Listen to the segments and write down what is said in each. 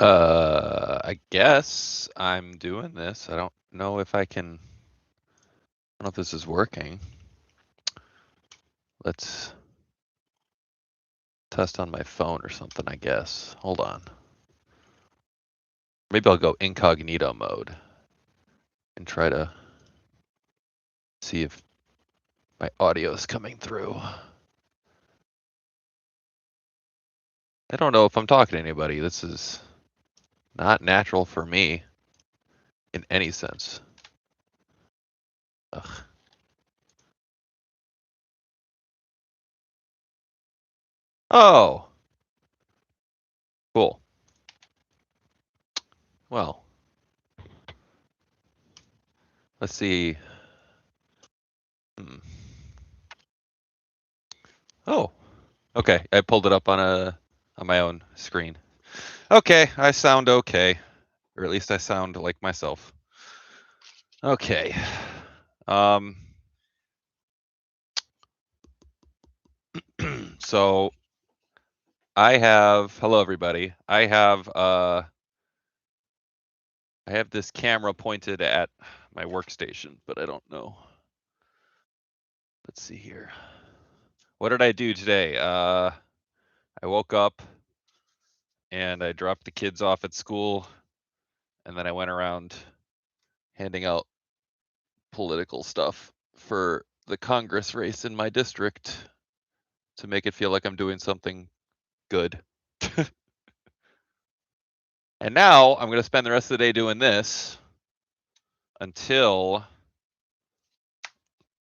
I guess I'm doing this. I don't know if I can. I don't know if this is working. Let's test on my phone or something, I guess. Hold on. Maybe I'll go incognito mode and try to see if my audio is coming through. I don't know if I'm talking to anybody. This is not natural for me in any sense. Ugh. Oh, cool. Well, let's see. Hmm. Oh, okay. I pulled it up on my own screen. Okay, I sound okay, or at least I sound like myself. Okay. So hello everybody. I have this camera pointed at my workstation, but I don't know. Let's see here. What did I do today? I woke up and I dropped the kids off at school, and then I went around handing out political stuff for the Congress race in my district to make it feel like I'm doing something good. And now I'm going to spend the rest of the day doing this until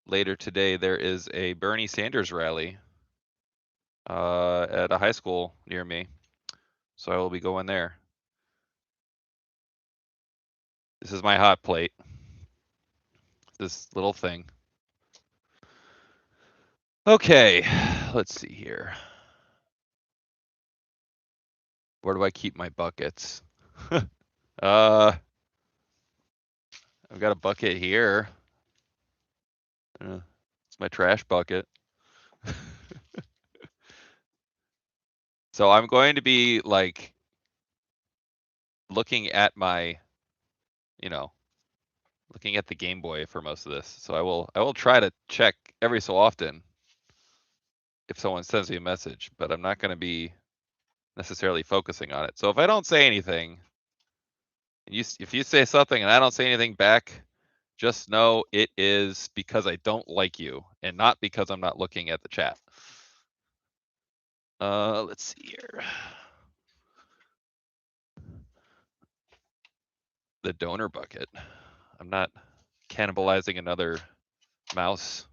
later today. There is a Bernie Sanders rally at a high school near me, so I will be going there. This is my hot plate. This little thing. Okay, let's see here. Where do I keep my buckets? I've got a bucket here. It's my trash bucket. So I'm going to be like looking at my, looking at the Game Boy for most of this. So I will try to check every so often if someone sends me a message, but I'm not going to be necessarily focusing on it. So if I don't say anything, if you say something and I don't say anything back, just know it is because I don't like you and not because I'm not looking at the chat. Let's see here. The donor bucket. I'm not cannibalizing another mouse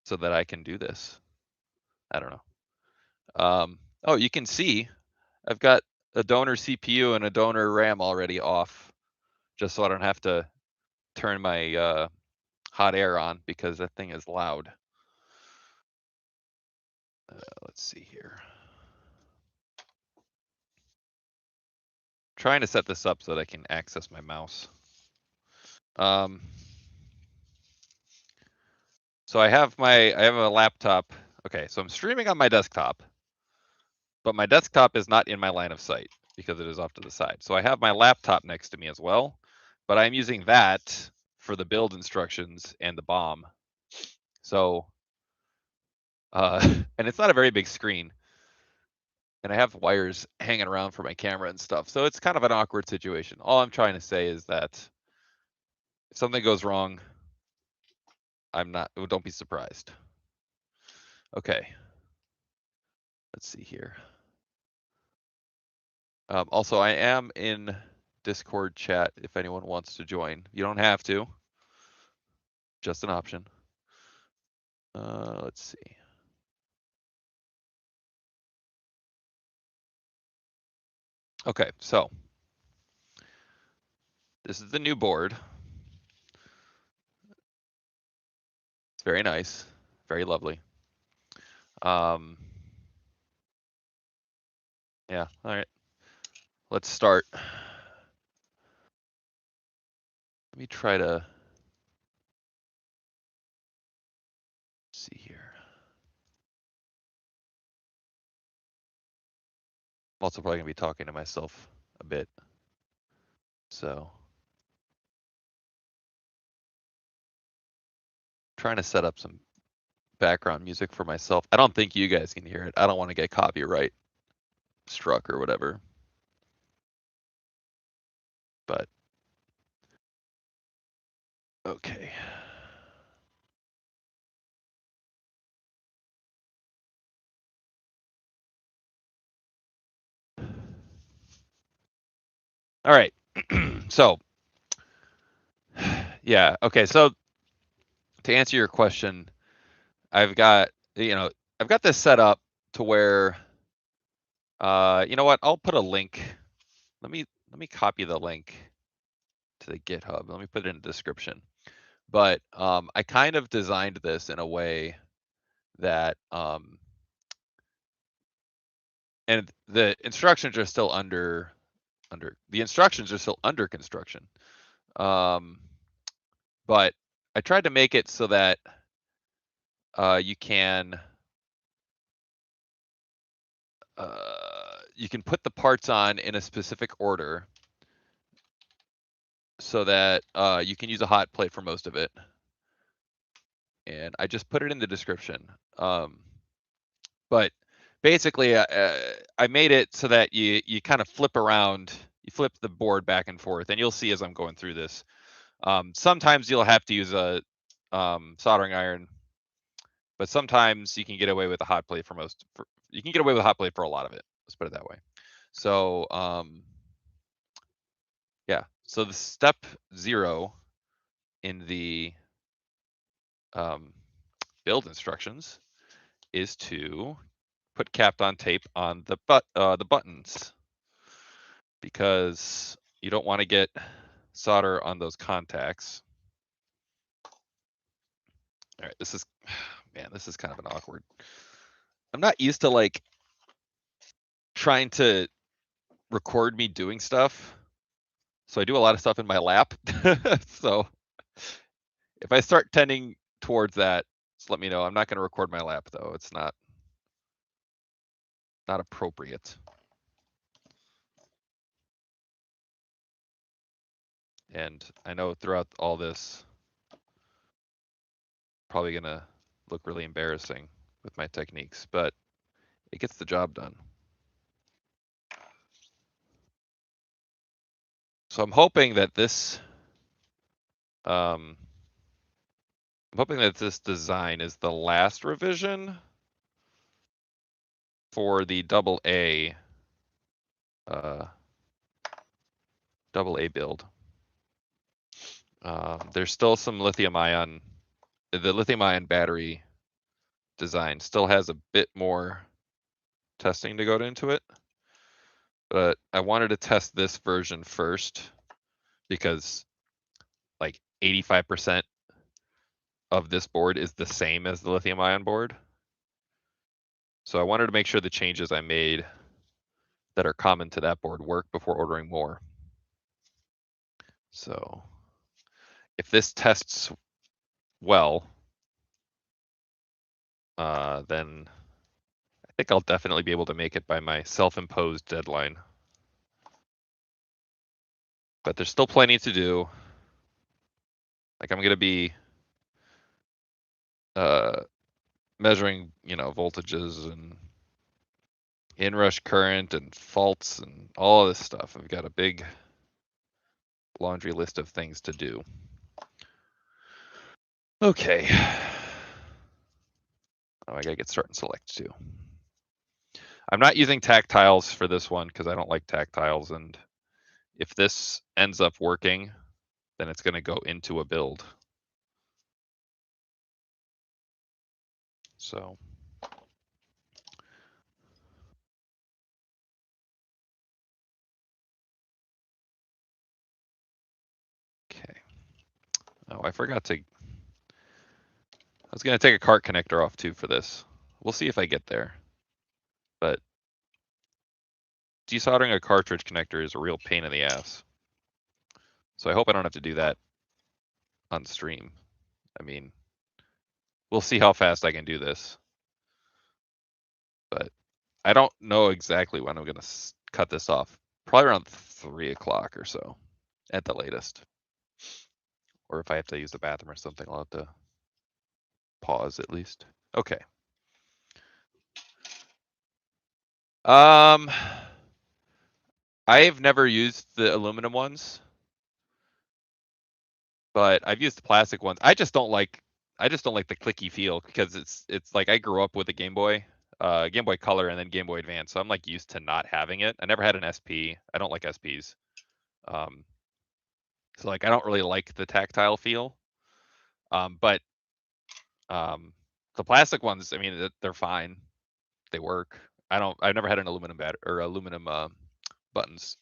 so that I can do this. I don't know. Oh, you can see I've got a donor CPU and a donor RAM already off, just so I don't have to turn my hot air on because that thing is loud. Let's see here. Trying to set this up so that I can access my mouse. So I have a laptop. Okay, so I'm streaming on my desktop, but my desktop is not in my line of sight because it is off to the side. So I have my laptop next to me as well, but I'm using that for the build instructions and the bomb. So, and it's not a very big screen, and I have wires hanging around for my camera and stuff. So it's kind of an awkward situation. All I'm trying to say is that if something goes wrong, don't be surprised. Okay. Let's see here. Also, I am in Discord chat if anyone wants to join. You don't have to. Just an option. Let's see. Okay, so this is the new board. It's very nice, very lovely. Yeah, all right. Let's start. Let me try to see here. also probably gonna be talking to myself a bit. So trying to set up some background music for myself. I don't think you guys can hear it. I don't want to get copyright struck or whatever. But okay. All right. So yeah, okay. So to answer your question, I've got, I've got this set up to where, you know what? I'll put a link. Let me copy the link to the GitHub. Let me put it in the description. But I kind of designed this in a way that, and the instructions are still under construction. But I tried to make it so that you can put the parts on in a specific order so that you can use a hot plate for most of it. And I just put it in the description. But basically, I made it so that you kind of flip around, you flip the board back and forth, and you'll see as I'm going through this. Sometimes you'll have to use a soldering iron, but sometimes you can get away with a hot plate you can get away with a hot plate for a lot of it. Let's put it that way. So yeah, so the step 0 in the build instructions is to put Kapton tape on the buttons, because you don't want to get solder on those contacts. All right, this is, man, this is kind of an awkward. I'm not used to like trying to record me doing stuff. So I do a lot of stuff in my lap. So if I start tending towards that, just let me know. I'm not going to record my lap though. It's not appropriate. And I know throughout all this, probably going to look really embarrassing with my techniques, but it gets the job done. So I'm hoping that this, I'm hoping that this design is the last revision for the double A build. There's still some lithium ion. The lithium ion battery design still has a bit more testing to go into it, but I wanted to test this version first because like 85% of this board is the same as the lithium ion board. So I wanted to make sure the changes I made that are common to that board work before ordering more. So if this tests well, then I think I'll definitely be able to make it by my self-imposed deadline. But there's still plenty to do. Like I'm going to be measuring, voltages and inrush current and faults and all of this stuff. I've got a big laundry list of things to do. Okay. Oh, I gotta get start and select too. I'm not using tactiles for this one because I don't like tactiles, and if this ends up working, then it's gonna go into a build. So. Okay. Oh, I forgot to. I was gonna take a cart connector off too for this. We'll see if I get there. But desoldering a cartridge connector is a real pain in the ass. So I hope I don't have to do that on stream. I mean, we'll see how fast I can do this. But I don't know exactly when I'm gonna cut this off. Probably around 3 o'clock or so, at the latest. Or if I have to use the bathroom or something, I'll have to pause at least. Okay. I've never used the aluminum ones, but I've used the plastic ones. I just don't like the clicky feel because it's like I grew up with a Game Boy Color and then Game Boy Advance, so I'm like used to not having it. I never had an SP. I don't like SPs. Um, so like I don't really like the tactile feel. But the plastic ones, I mean, they're fine. They work. I've never had an aluminum or aluminum buttons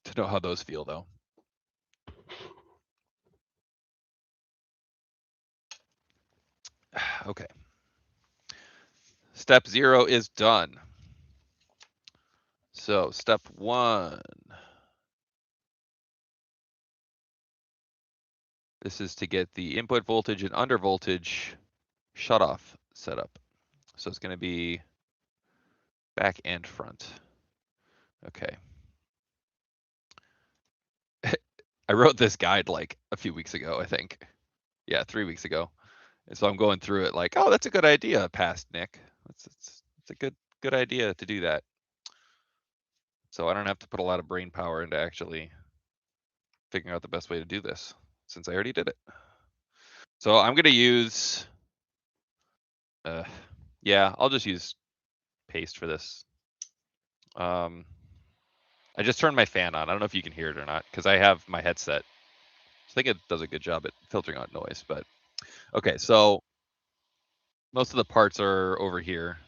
to know how those feel though. Okay. Step 0 is done. So step 1. This is to get the input voltage and under voltage shutoff set up. So it's going to be back and front. Okay. I wrote this guide like a few weeks ago, I think. Yeah, 3 weeks ago. And so I'm going through it like, oh, that's a good idea, past Nick. It's a good idea to do that. So I don't have to put a lot of brain power into actually figuring out the best way to do this, since I already did it. So I'm going to use, yeah, I'll just use paste for this. I just turned my fan on. I don't know if you can hear it or not, because I have my headset. I think it does a good job at filtering out noise, but okay, so most of the parts are over here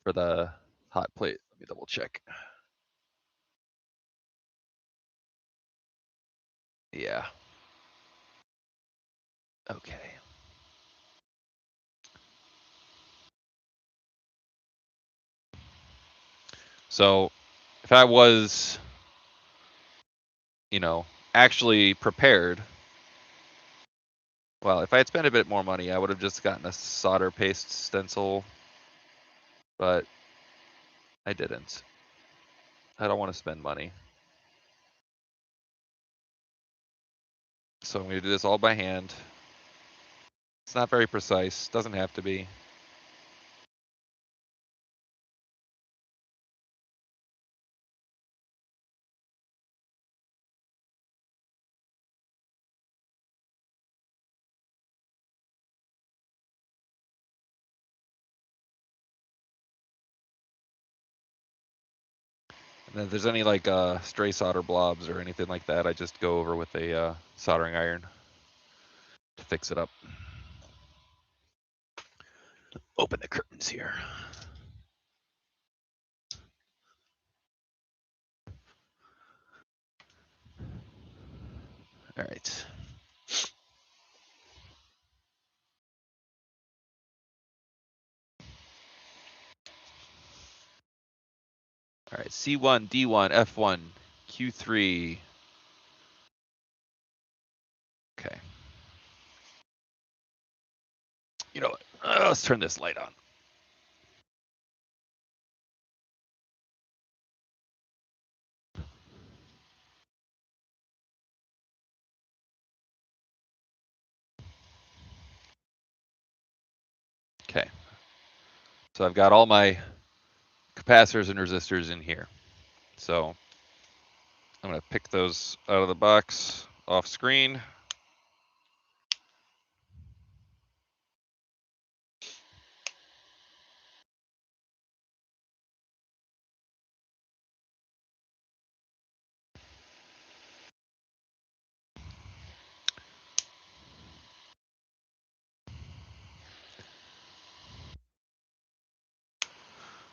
for the hot plate. Let me double check. Yeah. Okay. So if I was, actually prepared, well, if I had spent a bit more money, I would have just gotten a solder paste stencil, but I didn't. I don't want to spend money. So I'm going to do this all by hand. It's not very precise. Doesn't have to be. And if there's any like stray solder blobs or anything like that, I just go over with a soldering iron to fix it up. Open the curtains here. All right. All right. C1, D1, F1, Q3. Okay. You know what? Let's turn this light on. Okay. So I've got all my capacitors and resistors in here. So I'm going to pick those out of the box off screen.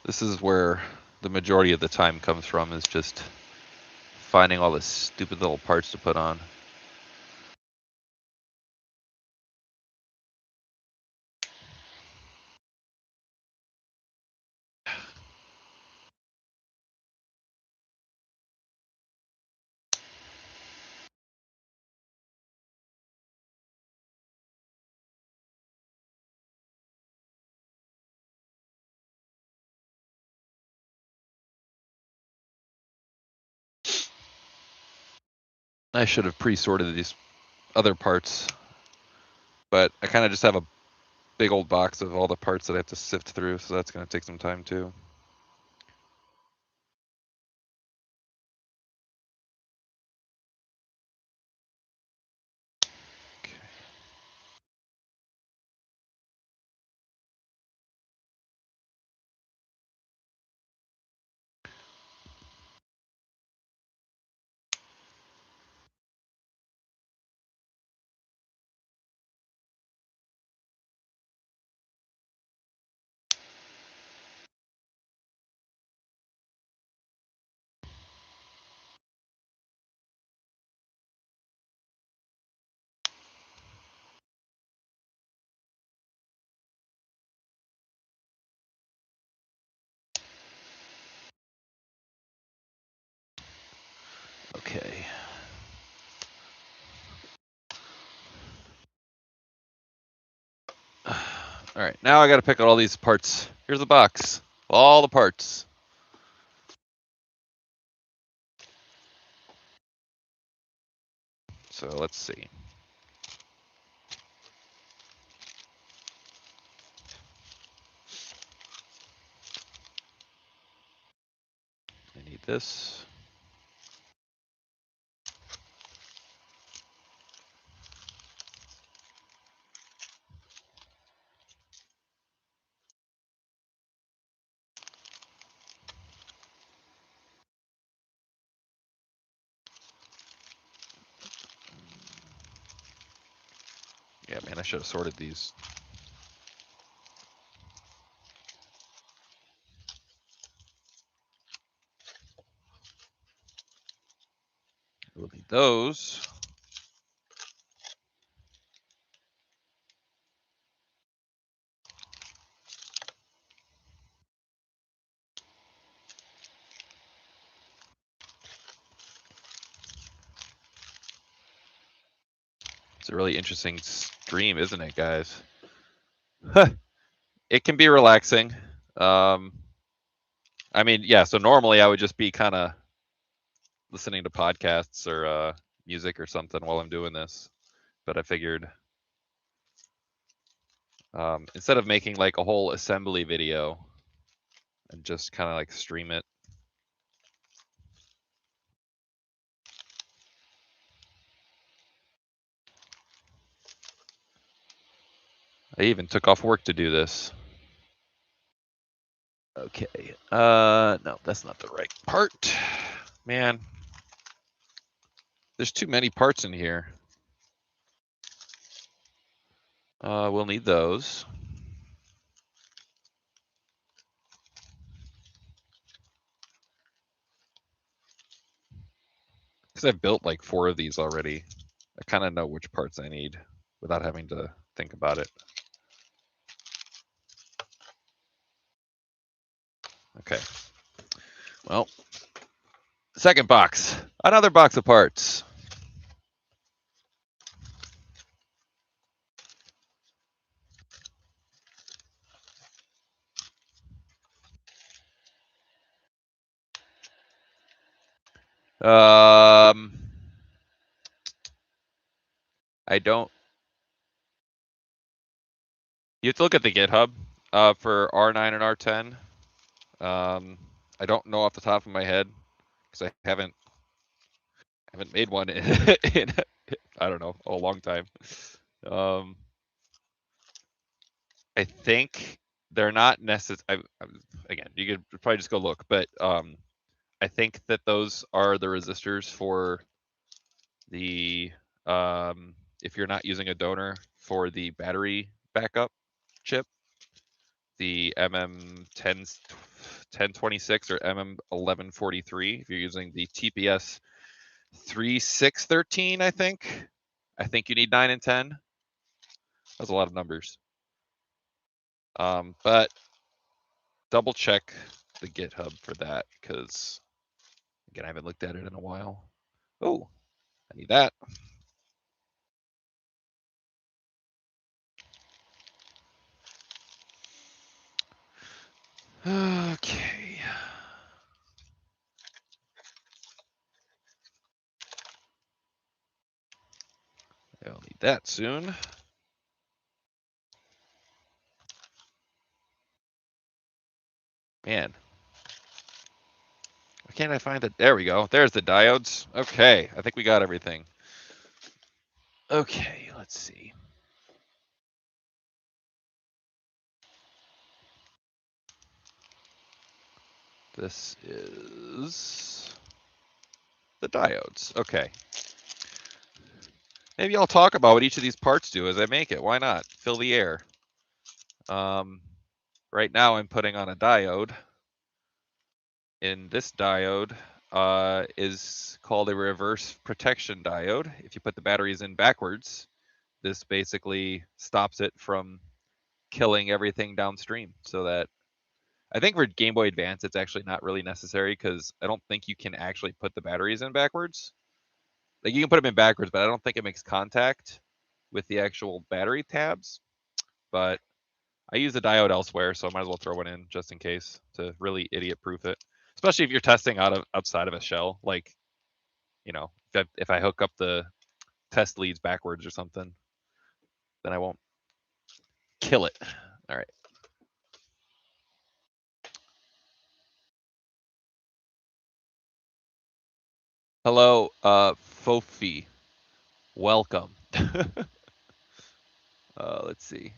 This is where the majority of the time comes from, is just finding all the stupid little parts to put on. I should have pre-sorted these other parts, but I kind of just have a big old box of all the parts that I have to sift through, so that's going to take some time too. Okay. All right, now I got to pick out all these parts. Here's the box, all the parts. So let's see. I need this. Yeah, man, I should have sorted these. We'll need those. It's a really interesting stream, isn't it, guys? It can be relaxing. I mean, yeah, so normally I would just be kind of listening to podcasts or music or something while I'm doing this. But I figured instead of making like a whole assembly video and just kind of like stream it. I even took off work to do this. Okay. No, that's not the right part. Man, there's too many parts in here. We'll need those. Because I've built like 4 of these already. I kind of know which parts I need without having to think about it. Okay. Well, second box. Another box of parts. I don't. You have to look at the GitHub for R9 and R10. I don't know off the top of my head because I haven't made one in I don't know, a long time. I think they're not necessary. Again, you could probably just go look, but I think that those are the resistors for the if you're not using a donor for the battery backup chip, the MM1026 or MM1143. If you're using the TPS 3613, I think you need 9 and 10. That's a lot of numbers. But double check the GitHub for that because again, I haven't looked at it in a while. Oh, I need that. Okay. that soon. Man. Why can't I find it? There we go. There's the diodes. Okay, I think we got everything. Okay, let's see. This is the diodes. Okay. Maybe I'll talk about what each of these parts do as I make it. Why not? Fill the air. Right now I'm putting on a diode. And this diode is called a reverse protection diode. If you put the batteries in backwards, this basically stops it from killing everything downstream. So that I think for Game Boy Advance, it's actually not really necessary because I don't think you can actually put the batteries in backwards. Like you can put them in backwards, but I don't think it makes contact with the actual battery tabs. But I use the diode elsewhere, so I might as well throw one in just in case to really idiot-proof it. Especially if you're testing outside of a shell, like, you know, if I hook up the test leads backwards or something, then I won't kill it. All right. Hello, Fofi. Welcome. Let's see.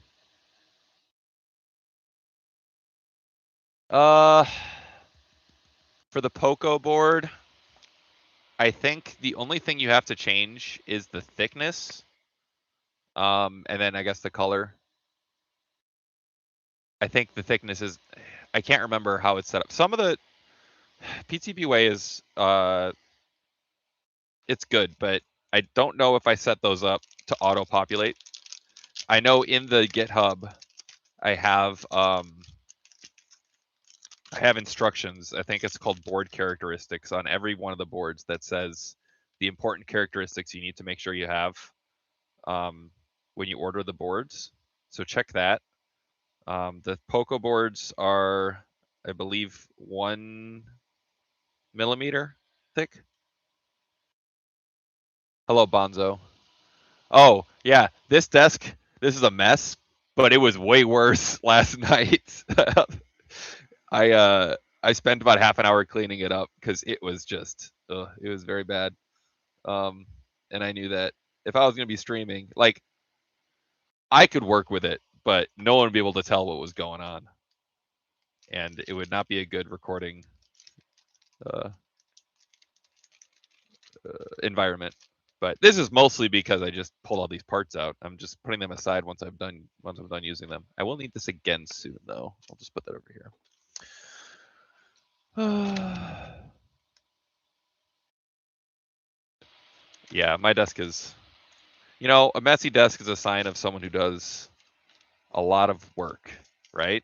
For the Poco board, I think the only thing you have to change is the thickness. And then I guess the color. I think the thickness is, I can't remember how it's set up. Some of the PCBWay is, it's good, but I don't know if I set those up to auto-populate. I know in the GitHub, I have instructions. I think it's called board characteristics on every one of the boards that says the important characteristics you need to make sure you have when you order the boards. So check that. The Poco boards are, I believe, 1 millimeter thick. Hello, Bonzo. Oh, yeah, this desk, this is a mess, but it was way worse last night. I spent about half an hour cleaning it up because it was just, it was very bad. And I knew that if I was going to be streaming, like, I could work with it, but no one would be able to tell what was going on. And it would not be a good recording environment. But this is mostly because I just pulled all these parts out. I'm just putting them aside once I'm done using them. I will need this again soon though. I'll just put that over here. Yeah, my desk is, you know, a messy desk is a sign of someone who does a lot of work, right?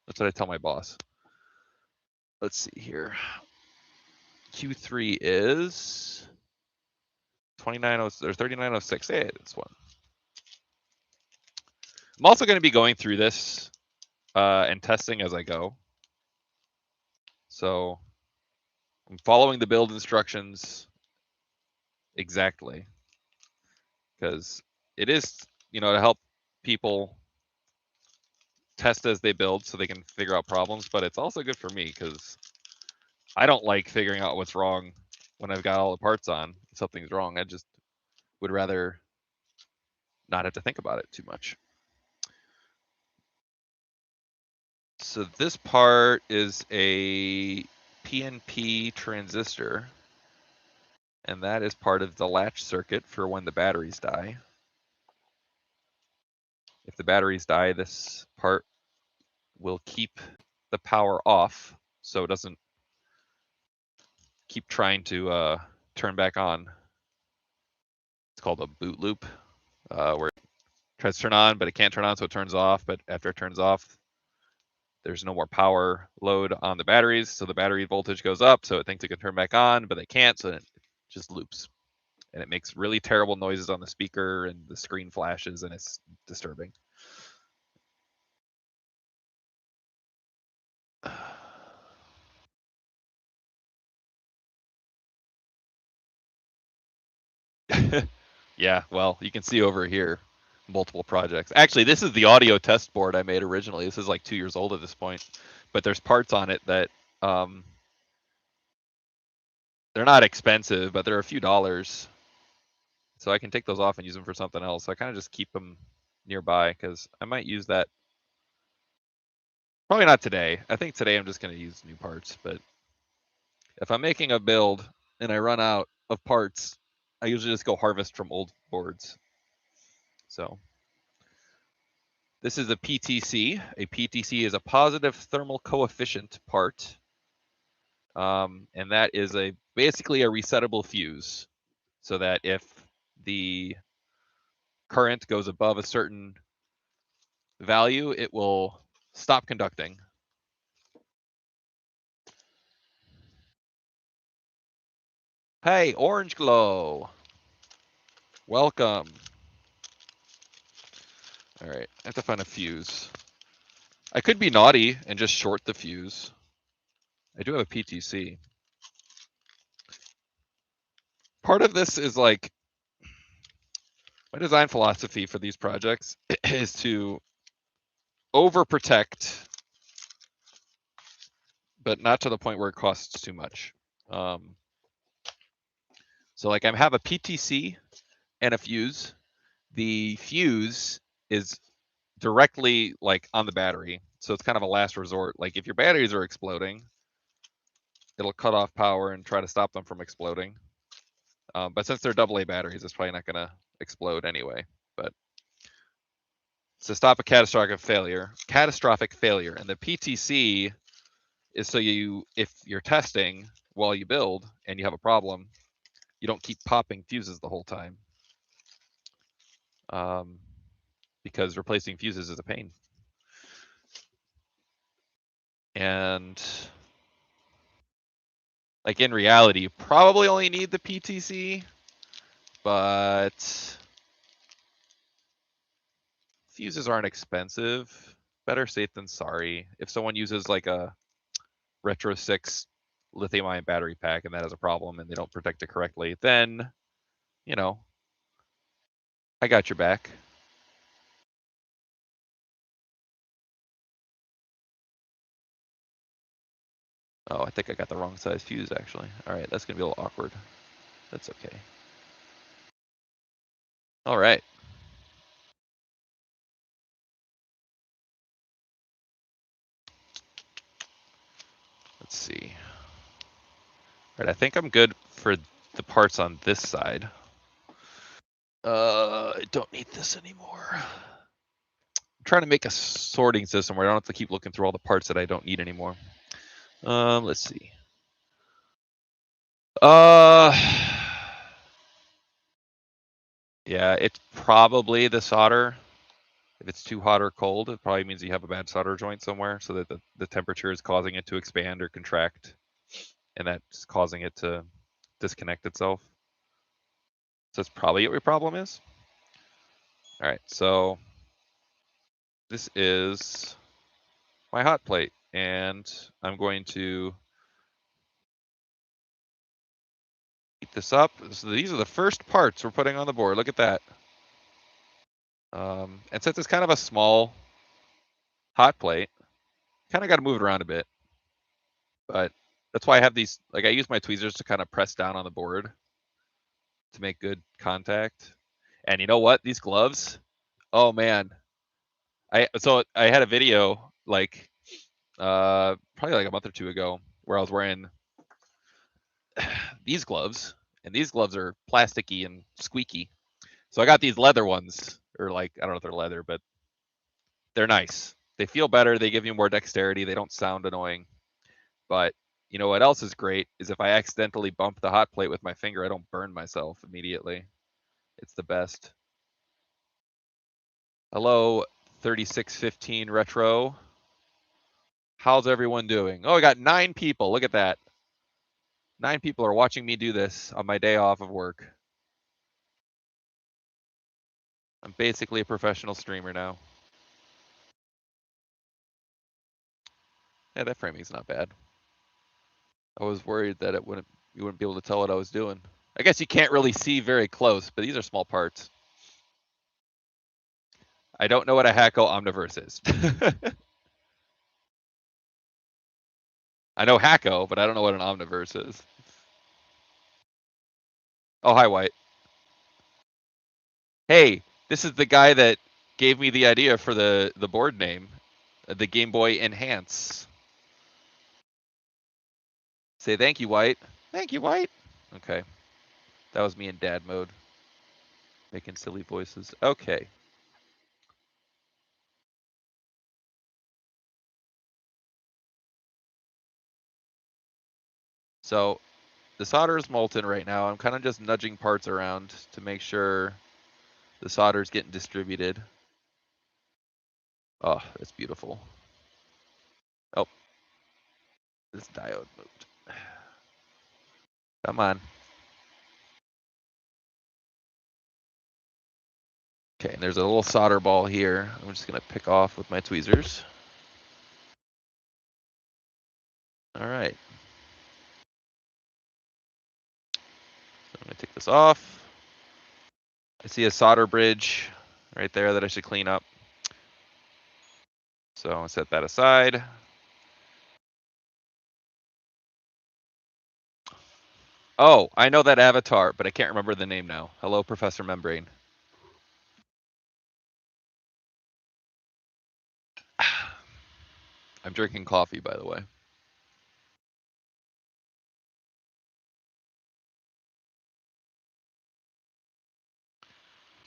That's what I tell my boss. Let's see here. Q3 is 2906 or 3906. Hey, this one. I'm also going to be going through this and testing as I go. So I'm following the build instructions exactly because it is, you know, to help people test as they build so they can figure out problems, but it's also good for me because I don't like figuring out what's wrong when I've got all the parts on. If something's wrong, I just would rather not have to think about it too much. So this part is a PNP transistor, and that is part of the latch circuit for when the batteries die. If the batteries die, this part will keep the power off so it doesn't keep trying to turn back on. It's called a boot loop, where it tries to turn on, but it can't turn on, so it turns off. But after it turns off, there's no more power load on the batteries, so the battery voltage goes up, so it thinks it can turn back on, but they can't, so it just loops. And it makes really terrible noises on the speaker, and the screen flashes, and it's disturbing. Yeah, well, you can see over here multiple projects. Actually, this is the audio test board I made originally. This is like 2 years old at this point, but there's parts on it that um, they're not expensive, but they're a few dollars. So I can take those off and use them for something else. So I kind of just keep them nearby because I might use that. Probably not today. I think today I'm just going to use new parts. But if I'm making a build and I run out of parts, I usually just go harvest from old boards. So this is a PTC. A PTC is a positive thermal coefficient part. And that is basically a resettable fuse. So that if the current goes above a certain value, it will stop conducting. Hey, Orange Glow. Welcome. All right, I have to find a fuse. I could be naughty and just short the fuse. I do have a PTC. Part of this is like, my design philosophy for these projects is to overprotect, but not to the point where it costs too much. So like I have a PTC and a fuse. The fuse is directly like on the battery. So it's kind of a last resort. Like if your batteries are exploding, it'll cut off power and try to stop them from exploding. But since they're AA batteries, it's probably not going to explode anyway. But to stop a catastrophic failure, and the PTC is so if you're testing while you build and you have a problem, you don't keep popping fuses the whole time. Because replacing fuses is a pain. And like in reality, you probably only need the PTC, but fuses aren't expensive. Better safe than sorry. If someone uses like a Retro 6 lithium ion battery pack and that has a problem and they don't protect it correctly, then, you know, I got your back. Oh, I think I got the wrong size fuse actually. All right, that's gonna be a little awkward. That's okay. All right. Let's see. All right, I think I'm good for the parts on this side. I don't need this anymore. I'm trying to make a sorting system where I don't have to keep looking through all the parts that I don't need anymore. Let's see. Yeah, it's probably the solder. If it's too hot or cold, it probably means you have a bad solder joint somewhere so that the temperature is causing it to expand or contract, and that's causing it to disconnect itself. So that's probably what your problem is. All right, so this is my hot plate, and I'm going to heat this up. So these are the first parts we're putting on the board. Look at that. And since it's kind of a small hot plate, kind of got to move it around a bit. But that's why I have these, like I use my tweezers to kind of press down on the board to make good contact. And you know what? These gloves, oh man. So I had a video like probably like a month or two ago where I was wearing these gloves, and these gloves are plasticky and squeaky. So I got these leather ones, or like I don't know if they're leather, but they're nice. They feel better, they give you more dexterity, they don't sound annoying. But you know what else is great is if I accidentally bump the hot plate with my finger, I don't burn myself immediately. It's the best. Hello, 3615 Retro. How's everyone doing? Oh, I got 9 people. Look at that. 9 people are watching me do this on my day off of work. I'm basically a professional streamer now. Yeah, that framing's not bad. I was worried that you wouldn't be able to tell what I was doing. I guess you can't really see very close, but these are small parts. I don't know what a Hacko Omniverse is. I know Hacko, but I don't know what an Omniverse is. Oh, hi, White. Hey, this is the guy that gave me the idea for the board name, the Game Boy Enhance. Say thank you, White. Thank you, White. Okay. That was me in dad mode, making silly voices. Okay. So the solder is molten right now. I'm kind of just nudging parts around to make sure the solder is getting distributed. Oh, that's beautiful. Oh, this diode moved. Come on. Okay, and there's a little solder ball here. I'm just gonna pick off with my tweezers. All right. So I'm gonna take this off. I see a solder bridge right there that I should clean up. So I'll set that aside. Oh, I know that avatar, but I can't remember the name now. Hello, Professor Membrane. I'm drinking coffee, by the way.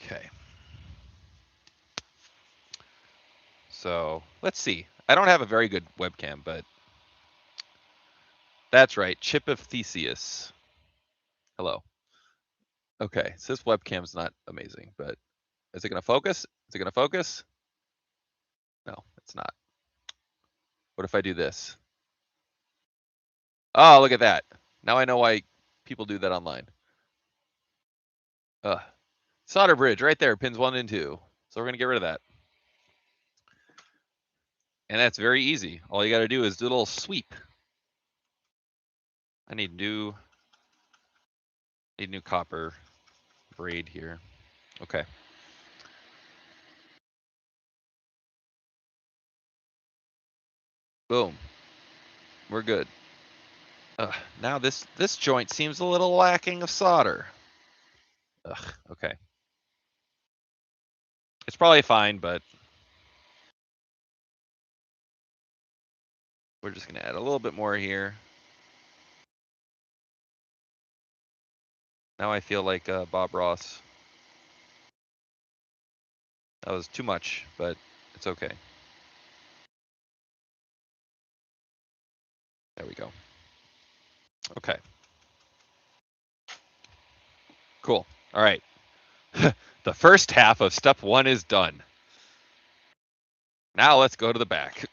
Okay. So let's see. I don't have a very good webcam, but that's right. Chip of Theseus. Hello. Okay, so this webcam's not amazing, but is it gonna focus? Is it gonna focus? No, it's not. What if I do this? Oh, look at that. Now I know why people do that online. Solder bridge right there, pins 1 and 2. So we're gonna get rid of that. And that's very easy. All you gotta do is do a little sweep. I need new copper braid here. Okay. Boom. We're good. Now this joint seems a little lacking of solder. Ugh, okay. It's probably fine, but we're just gonna add a little bit more here. Now I feel like Bob Ross. That was too much, but it's okay. There we go. Okay. Cool. All right. The first half of step 1 is done. Now let's go to the back.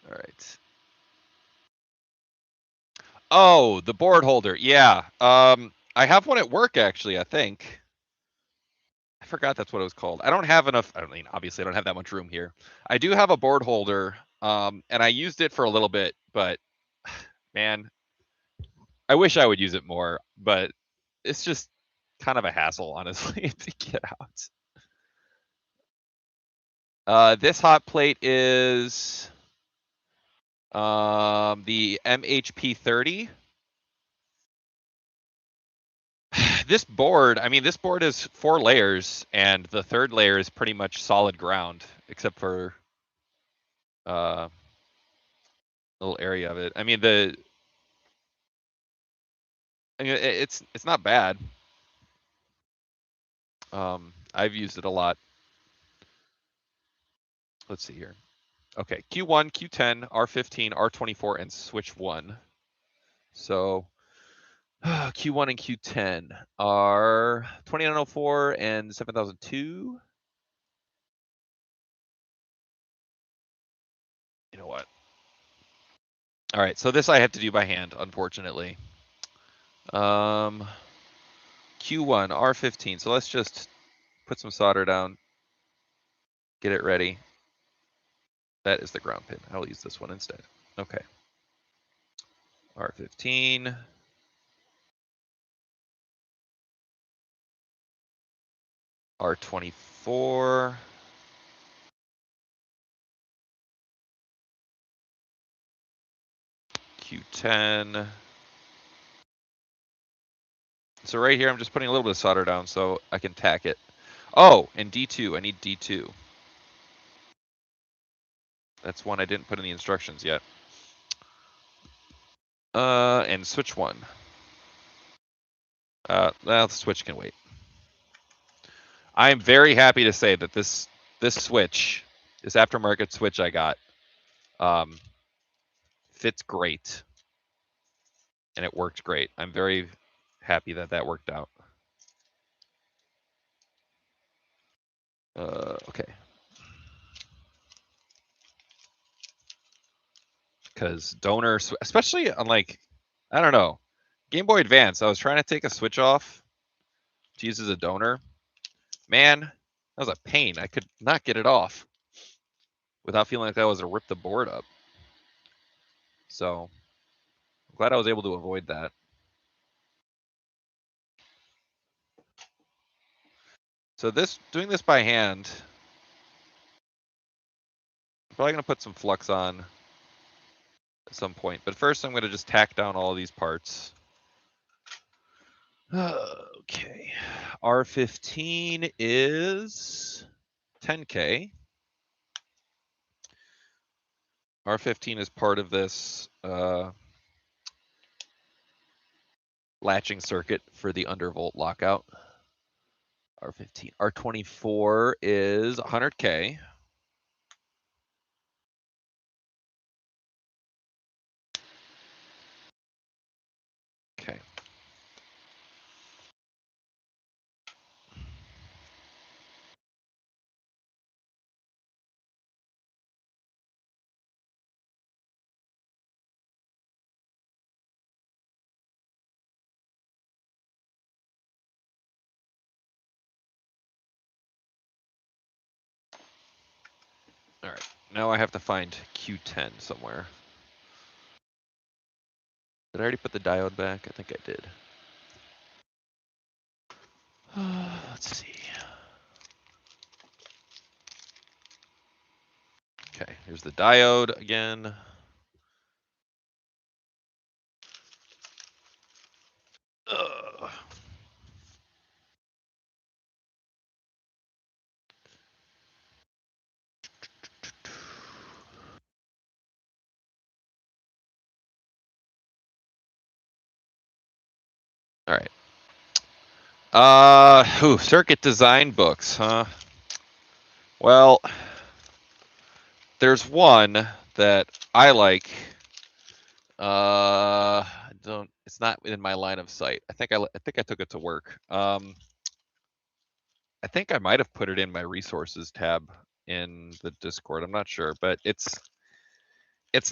All right. Oh, the board holder. Yeah. I have one at work actually, I think. I forgot that's what it was called. I don't have enough. I mean, obviously I don't have that much room here. I do have a board holder, and I used it for a little bit, but man, I wish I would use it more, but it's just kind of a hassle, honestly, to get out. This hot plate is the MHP30. This board, I mean, this board is 4 layers, and the third layer is pretty much solid ground, except for a little area of it. I mean, it's not bad. I've used it a lot. Let's see here. Okay, Q1, Q10, R15, R24, and switch 1. So Q1 and Q10 are 2904 and 7002. You know what? All right, so this I have to do by hand, unfortunately. Q1, R15. So let's just put some solder down, get it ready. That is the ground pin. I'll use this one instead. Okay. R15. R24. Q10. So right here, I'm just putting a little bit of solder down so I can tack it. Oh, and D2. I need D2. That's one I didn't put in the instructions yet. And switch 1. Well, the switch can wait. I'm very happy to say that this switch, this aftermarket switch I got, fits great. And it worked great. I'm very happy that that worked out. Okay. Because donor, especially on like, I don't know, Game Boy Advance, I was trying to take a switch off to use as a donor. Man, that was a pain. I could not get it off without feeling like that was to rip the board up. So I'm glad I was able to avoid that. So doing this by hand, I'm probably gonna put some flux on at some point. But first I'm gonna just tack down all these parts. Okay, R15 is 10K. R15 is part of this latching circuit for the undervolt lockout. R15. R24 is 100K. Okay. All right. Now I have to find Q10 somewhere. Did I already put the diode back? I think I did. Let's see. Okay, here's the diode again. All right. Circuit design books, huh? Well, there's one that I like. It's not in my line of sight. I think I took it to work. I think I might have put it in my resources tab in the Discord. I'm not sure, but it's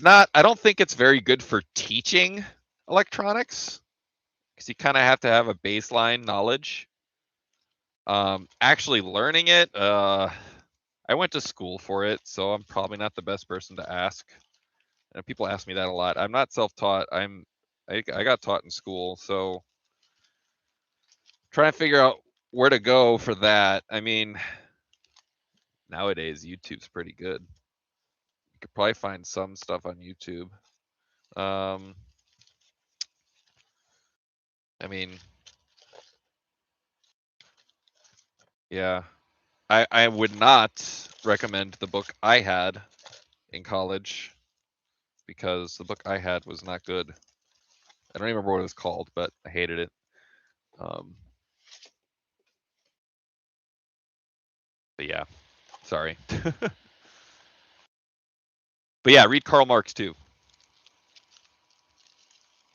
not. I don't think it's very good for teaching electronics because you kind of have to have a baseline knowledge. Actually learning it, I went to school for it, so I'm probably not the best person to ask. And people ask me that a lot. I'm not self-taught. I got taught in school, so trying to figure out where to go for that. I mean, nowadays YouTube's pretty good. You could probably find some stuff on YouTube. I mean, yeah, I would not recommend the book I had in college because the book I had was not good. I don't even remember what it was called, but I hated it. But yeah, sorry. But yeah, read Karl Marx too.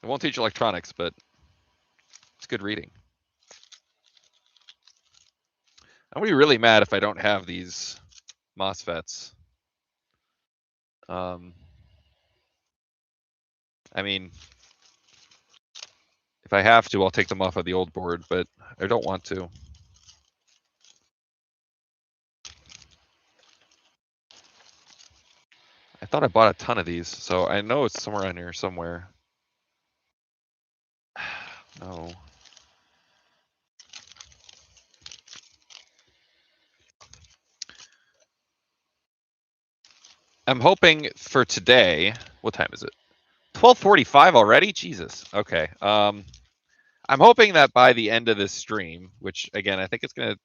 It won't teach electronics, but it's good reading. I'm gonna be really mad if I don't have these MOSFETs. I mean, if I have to, I'll take them off of the old board, but I don't want to. I thought I bought a ton of these, so I know it's somewhere on here somewhere. No. I'm hoping for today. What time is it? 12:45 already? Jesus. Okay. I'm hoping that by the end of this stream, which again I think it's gonna,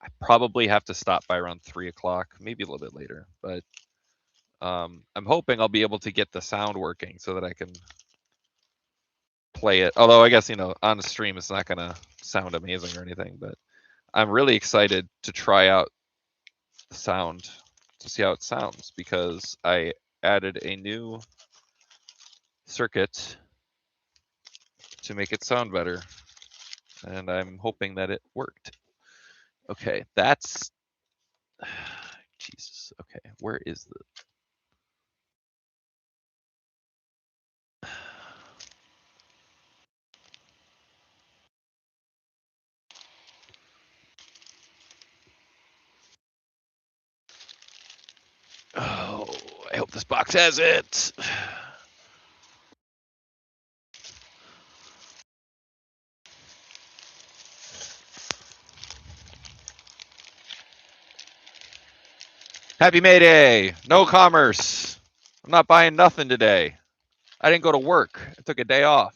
I probably have to stop by around 3 o'clock, maybe a little bit later, but I'm hoping I'll be able to get the sound working so that I can play it. Although I guess, you know, on the stream it's not gonna sound amazing or anything, but I'm really excited to try out the sound to see how it sounds because I added a new circuit to make it sound better, and I'm hoping that it worked. Okay, that's Jesus. Okay, where is the? Oh, I hope this box has it. Happy May Day. No commerce. I'm not buying nothing today. I didn't go to work. I took a day off.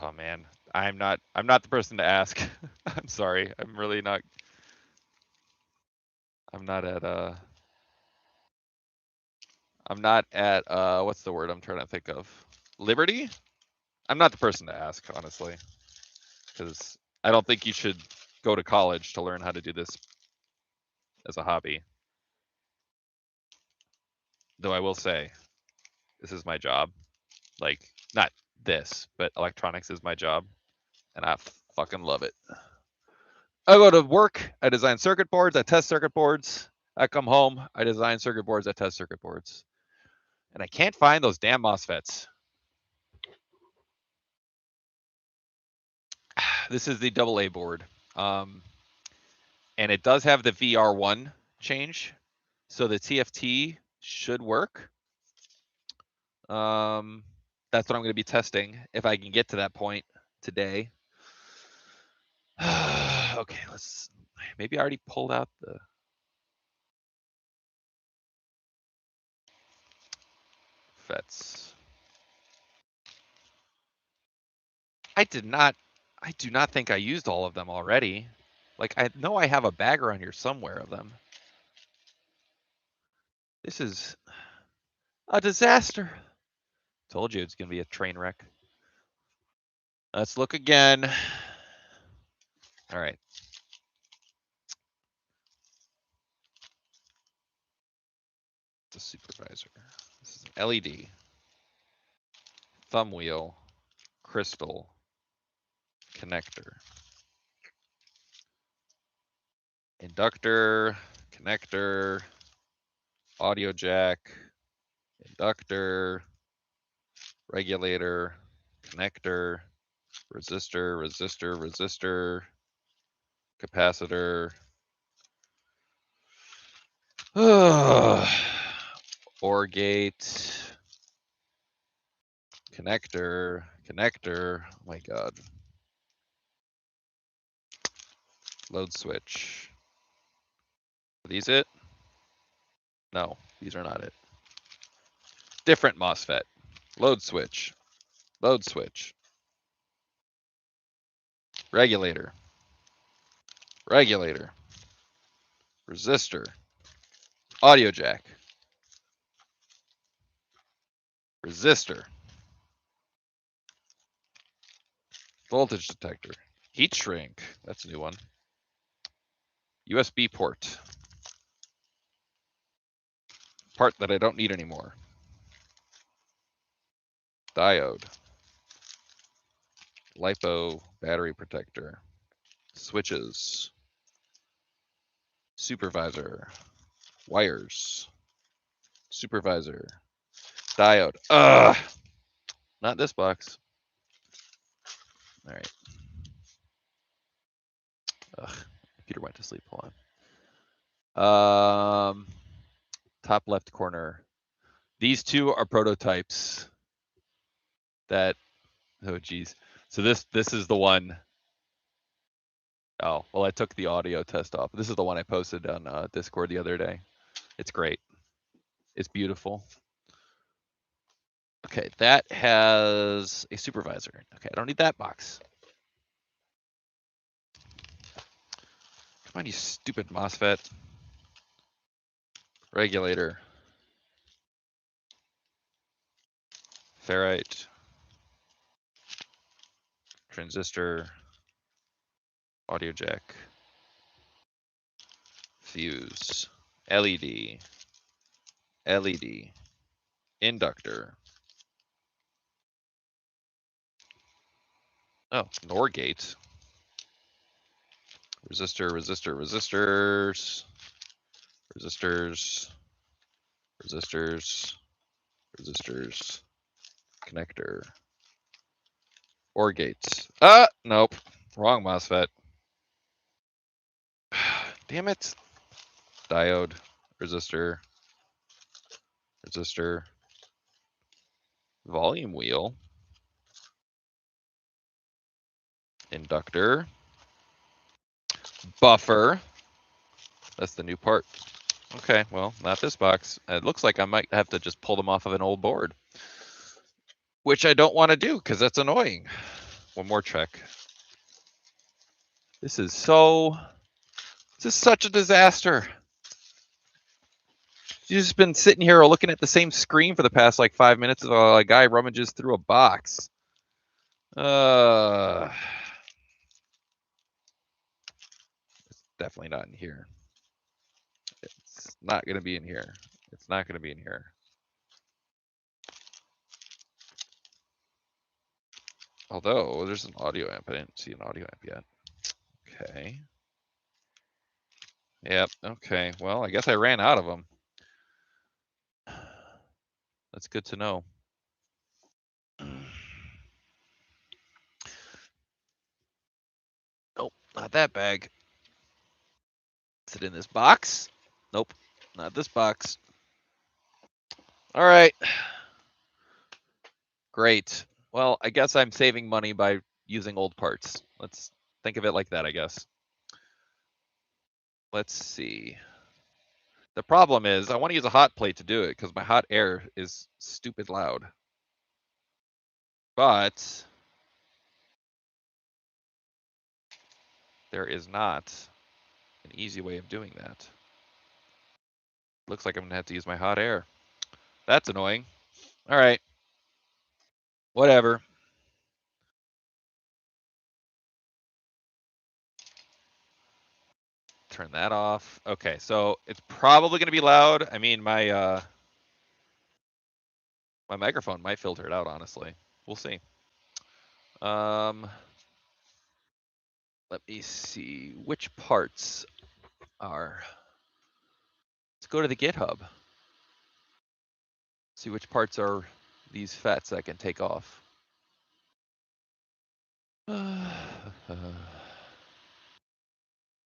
Oh man, I'm not the person to ask. I'm sorry. I'm really not. I'm not at what's the word I'm trying to think of? Liberty? I'm not the person to ask, honestly, because I don't think you should go to college to learn how to do this as a hobby. Though I will say, this is my job. Like, not this, but electronics is my job, and I fucking love it. I go to work, I design circuit boards, I test circuit boards. I come home, I design circuit boards, I test circuit boards. And I can't find those damn MOSFETs. This is the AA board. And it does have the VR1 change. So the TFT should work. That's what I'm going to be testing if I can get to that point today. Okay, let's, maybe I already pulled out the FETs. I do not think I used all of them already. Like, I know I have a bag around here somewhere of them. This is a disaster. Told you it's going to be a train wreck. Let's look again. All right. The supervisor. This is an LED. Thumb wheel. Crystal. Connector. Inductor. Connector. Audio jack. Inductor. Regulator. Connector. Resistor. Resistor. Resistor. Capacitor. OR gate. Connector. Connector. Oh my god. Load switch. Are these it? No, these are not it. Different MOSFET. Load switch. Load switch. Regulator. Regulator. Resistor. Audio jack. Resistor. Voltage detector. Heat shrink. That's a new one. USB port. Part that I don't need anymore. Diode. LiPo battery protector. Switches. Supervisor. Wires. Supervisor. Diode. Ugh. Not this box. All right. Ugh. Computer went to sleep. Hold on. Top left corner. These two are prototypes that Oh geez. So this is the one. Oh, well, I took the audio test off. This is the one I posted on Discord the other day. It's great. It's beautiful. Okay, that has a supervisor. Okay, I don't need that box. Come on, you stupid MOSFET. Regulator. Ferrite. Transistor. Audio jack. Fuse. LED. LED. Inductor. Oh, NOR gate. Resistor, resistor, resistors. Resistors. Resistors. Resistors. Connector. OR gates. Nope. Wrong MOSFET. Damn it. Diode. Resistor. Resistor. Volume wheel. Inductor. Buffer. That's the new part. Okay, well, not this box. It looks like I might have to just pull them off of an old board, which I don't want to do because that's annoying. One more check. This is such a disaster. You've just been sitting here looking at the same screen for the past like 5 minutes while a guy rummages through a box. It's definitely not in here. It's not going to be in here. It's not going to be in here. Although there's an audio amp. I didn't see an audio amp yet. Okay. Yep. Okay. Well, I guess I ran out of them. That's good to know. Nope, not that bag. Is it in this box? Nope, not this box. All right. Great. Well, I guess I'm saving money by using old parts. Let's think of it like that, I guess. Let's see. The problem is I want to use a hot plate to do it because my hot air is stupid loud. But there is not an easy way of doing that. Looks like I'm going to have to use my hot air. That's annoying. All right. Whatever. Turn that off. Okay, so it's probably going to be loud. I mean, my microphone might filter it out, honestly. We'll see. Let me see which parts are. Let's go to the GitHub. See which parts are these FETs I can take off.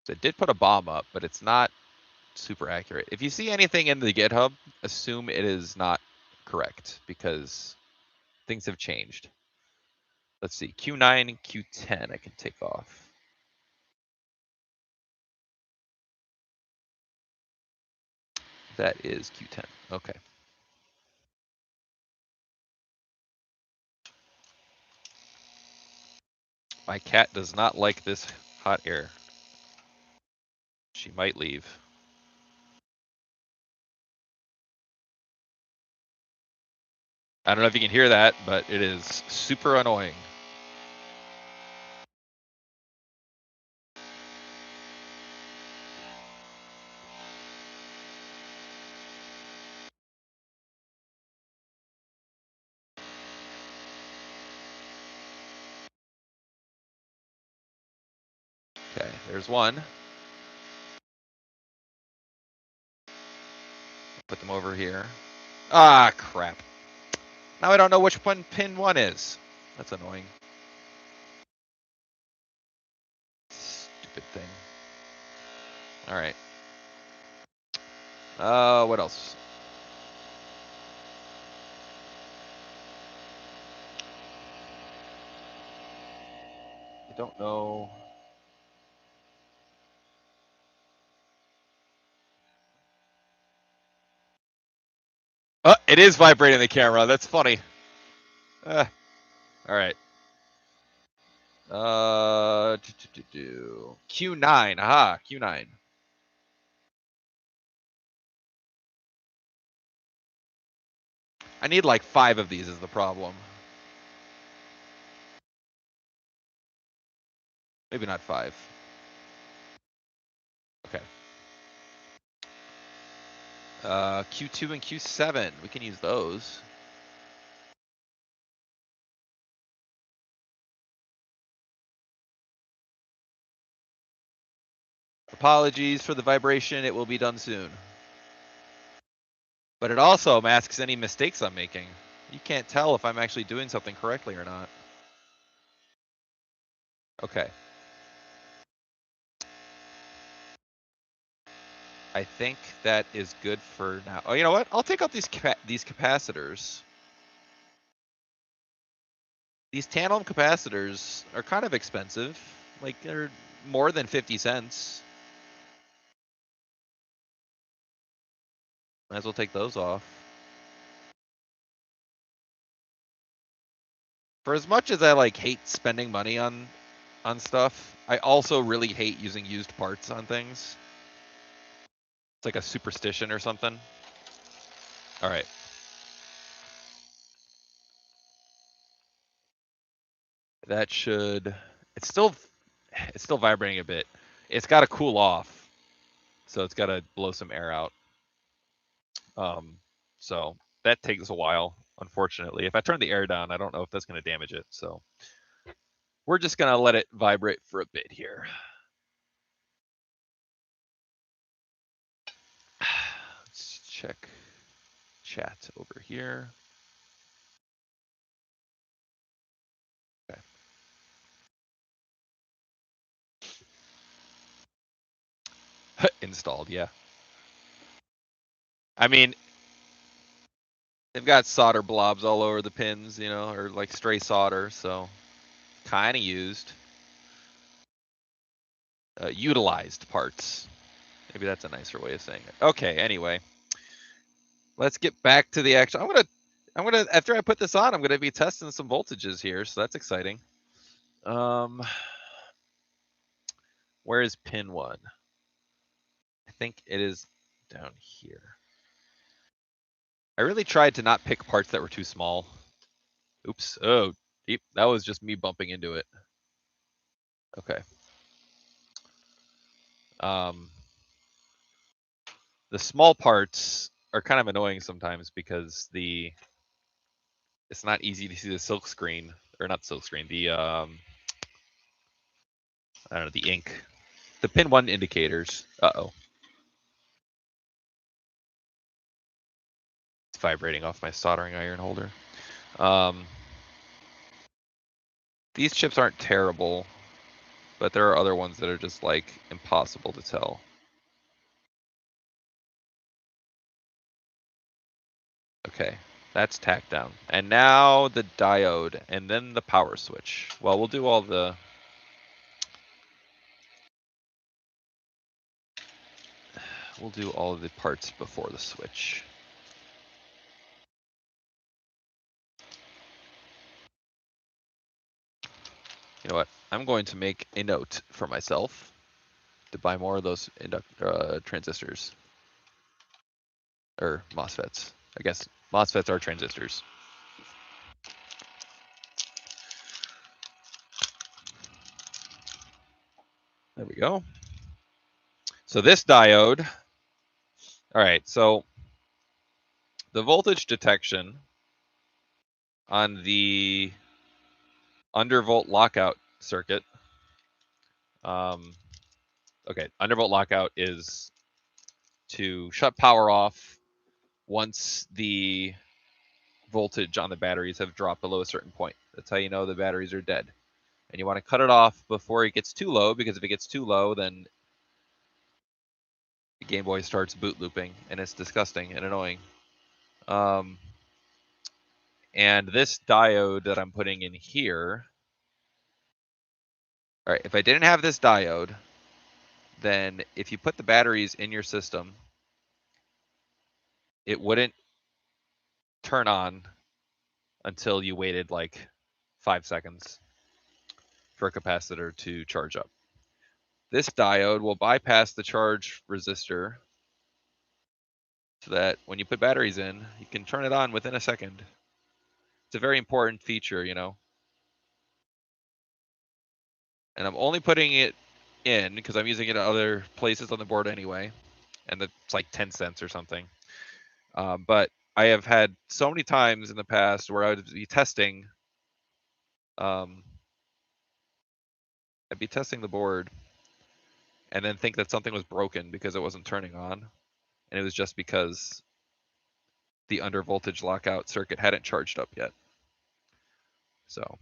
They did put a bomb up, but it's not super accurate. If you see anything in the GitHub, assume it is not correct because things have changed. Let's see, Q9 and Q10 I can take off. That is Q10, okay. My cat does not like this hot air. She might leave. I don't know if you can hear that, but it is super annoying. Okay, there's one. Put them over here. Ah, crap. Now I don't know which one pin one is. That's annoying. Stupid thing. All right. What else? I don't know. It is vibrating the camera. That's funny. All right. Q9. Aha, Q9. I need like 5 of these is the problem. Maybe not 5. Okay. Q2 and Q7. We can use those. Apologies for the vibration. It will be done soon. But it also masks any mistakes I'm making. You can't tell if I'm actually doing something correctly or not. Okay. I think that is good for now. Oh, you know what? I'll take out these capacitors. These tantalum capacitors are kind of expensive. Like, they're more than 50 cents. Might as well take those off. For as much as I like hate spending money on stuff, I also really hate using used parts on things. It's like a superstition or something. All right. That should, it's still vibrating a bit. It's got to cool off. So it's got to blow some air out. So that takes a while, unfortunately. If I turn the air down, I don't know if that's going to damage it. So we're just going to let it vibrate for a bit here. Let's check chat over here. Okay. Installed, yeah. I mean, they've got solder blobs all over the pins, you know, or like stray solder, so kind of used. Utilized parts. Maybe that's a nicer way of saying it. Okay, anyway. Let's get back to the action. I'm gonna after I put this on, I'm gonna be testing some voltages here, so that's exciting. Where is pin 1? I think it is down here. I really tried to not pick parts that were too small. Oops. Oh, that was just me bumping into it. Okay. The small parts are kind of annoying sometimes because it's not easy to see the silk screen, or not silk screen, the I don't know, the ink. The pin 1 indicators. Uh-oh. It's vibrating off my soldering iron holder. These chips aren't terrible, but there are other ones that are just like impossible to tell. Okay, that's tacked down. And now the diode, and then the power switch. Well, we'll do all the... We'll do all of the parts before the switch. You know what? I'm going to make a note for myself to buy more of those transistors. Or MOSFETs. I guess MOSFETs are transistors. There we go. So this diode, all right, so the voltage detection on the undervolt lockout circuit, okay, undervolt lockout is to shut power off once the voltage on the batteries have dropped below a certain point. That's how you know the batteries are dead. And you want to cut it off before it gets too low, because if it gets too low, then the Game Boy starts boot looping, and it's disgusting and annoying. And this diode that I'm putting in here All right, if I didn't have this diode, then if you put the batteries in your system, it wouldn't turn on until you waited like 5 seconds for a capacitor to charge up. This diode will bypass the charge resistor so that when you put batteries in, you can turn it on within a second. It's a very important feature, you know. And I'm only putting it in because I'm using it at other places on the board anyway, and it's like 10 cents or something. But I have had so many times in the past where I would be testing, I'd be testing the board and then think that something was broken because it wasn't turning on, and it was just because the under voltage lockout circuit hadn't charged up yet. So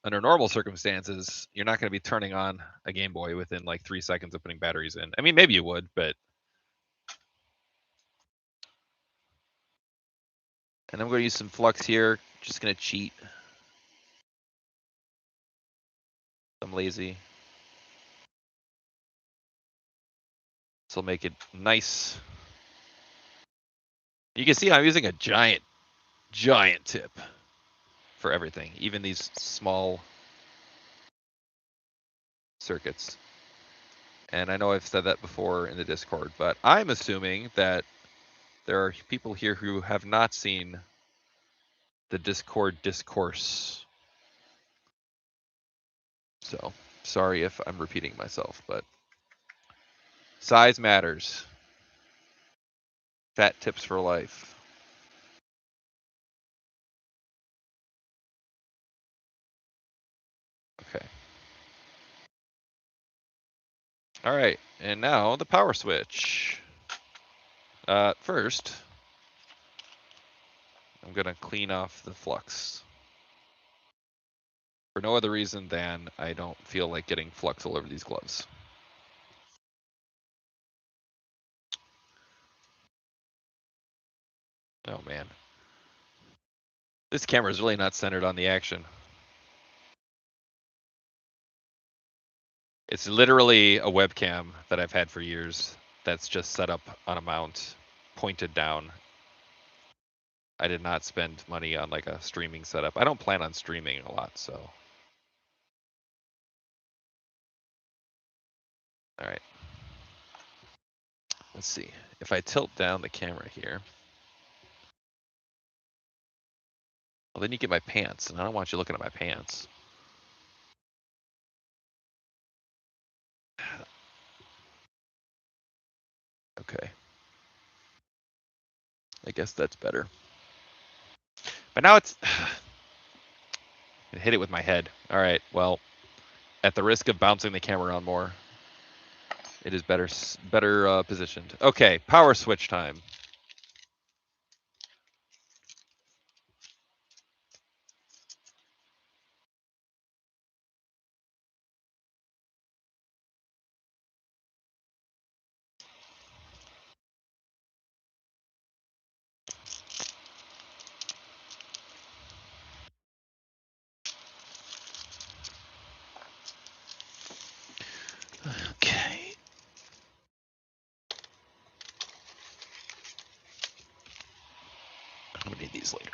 under normal circumstances, you're not going to be turning on a Game Boy within like 3 seconds of putting batteries in. I mean, maybe you would, but. And I'm going to use some flux here. Just going to cheat. I'm lazy. This will make it nice. You can see I'm using a giant tip for everything, even these small circuits. And I know I've said that before in the Discord, but I'm assuming that there are people here who have not seen the Discord discourse. So sorry if I'm repeating myself, but size matters. Fat tips for life. Okay. All right, and now the power switch. First, I'm gonna clean off the flux. For no other reason than I don't feel like getting flux all over these gloves. Oh man. This camera is really not centered on the action. It's literally a webcam that I've had for years that's just set up on a mount, pointed down. I did not spend money on like a streaming setup. I don't plan on streaming a lot, so. All right. Let's see. If I tilt down the camera here, well, then you get my pants, and I don't want you looking at my pants. Okay. I guess that's better. But now it's. I hit it with my head. All right. Well, at the risk of bouncing the camera around more, it is better positioned. Okay, power switch time. Okay. I'm gonna need these later.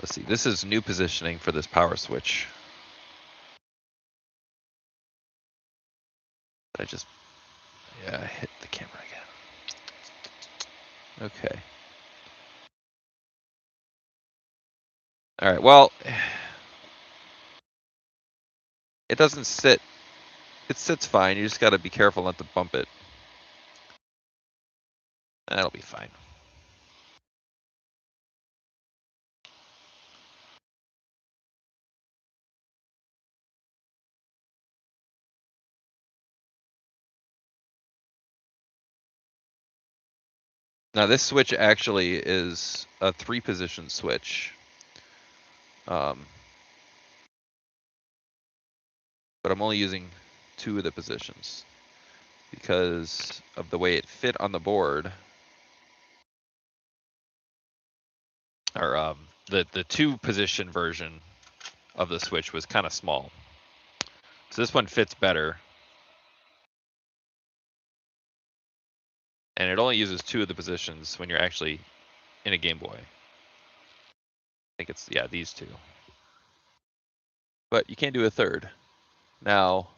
Let's see. This is new positioning for this power switch. I just, yeah, I hit the camera again. Okay. All right. Well, it doesn't sit. It sits fine. You just got to be careful not to bump it. That'll be fine. Now this switch actually is a 3-position switch. but I'm only using 2 of the positions because of the way it fit on the board. Or the 2 position version of the Switch was kind of small. So this one fits better. And it only uses 2 of the positions when you're actually in a Game Boy. I think it's, yeah, these 2. But you can't do a third. Now,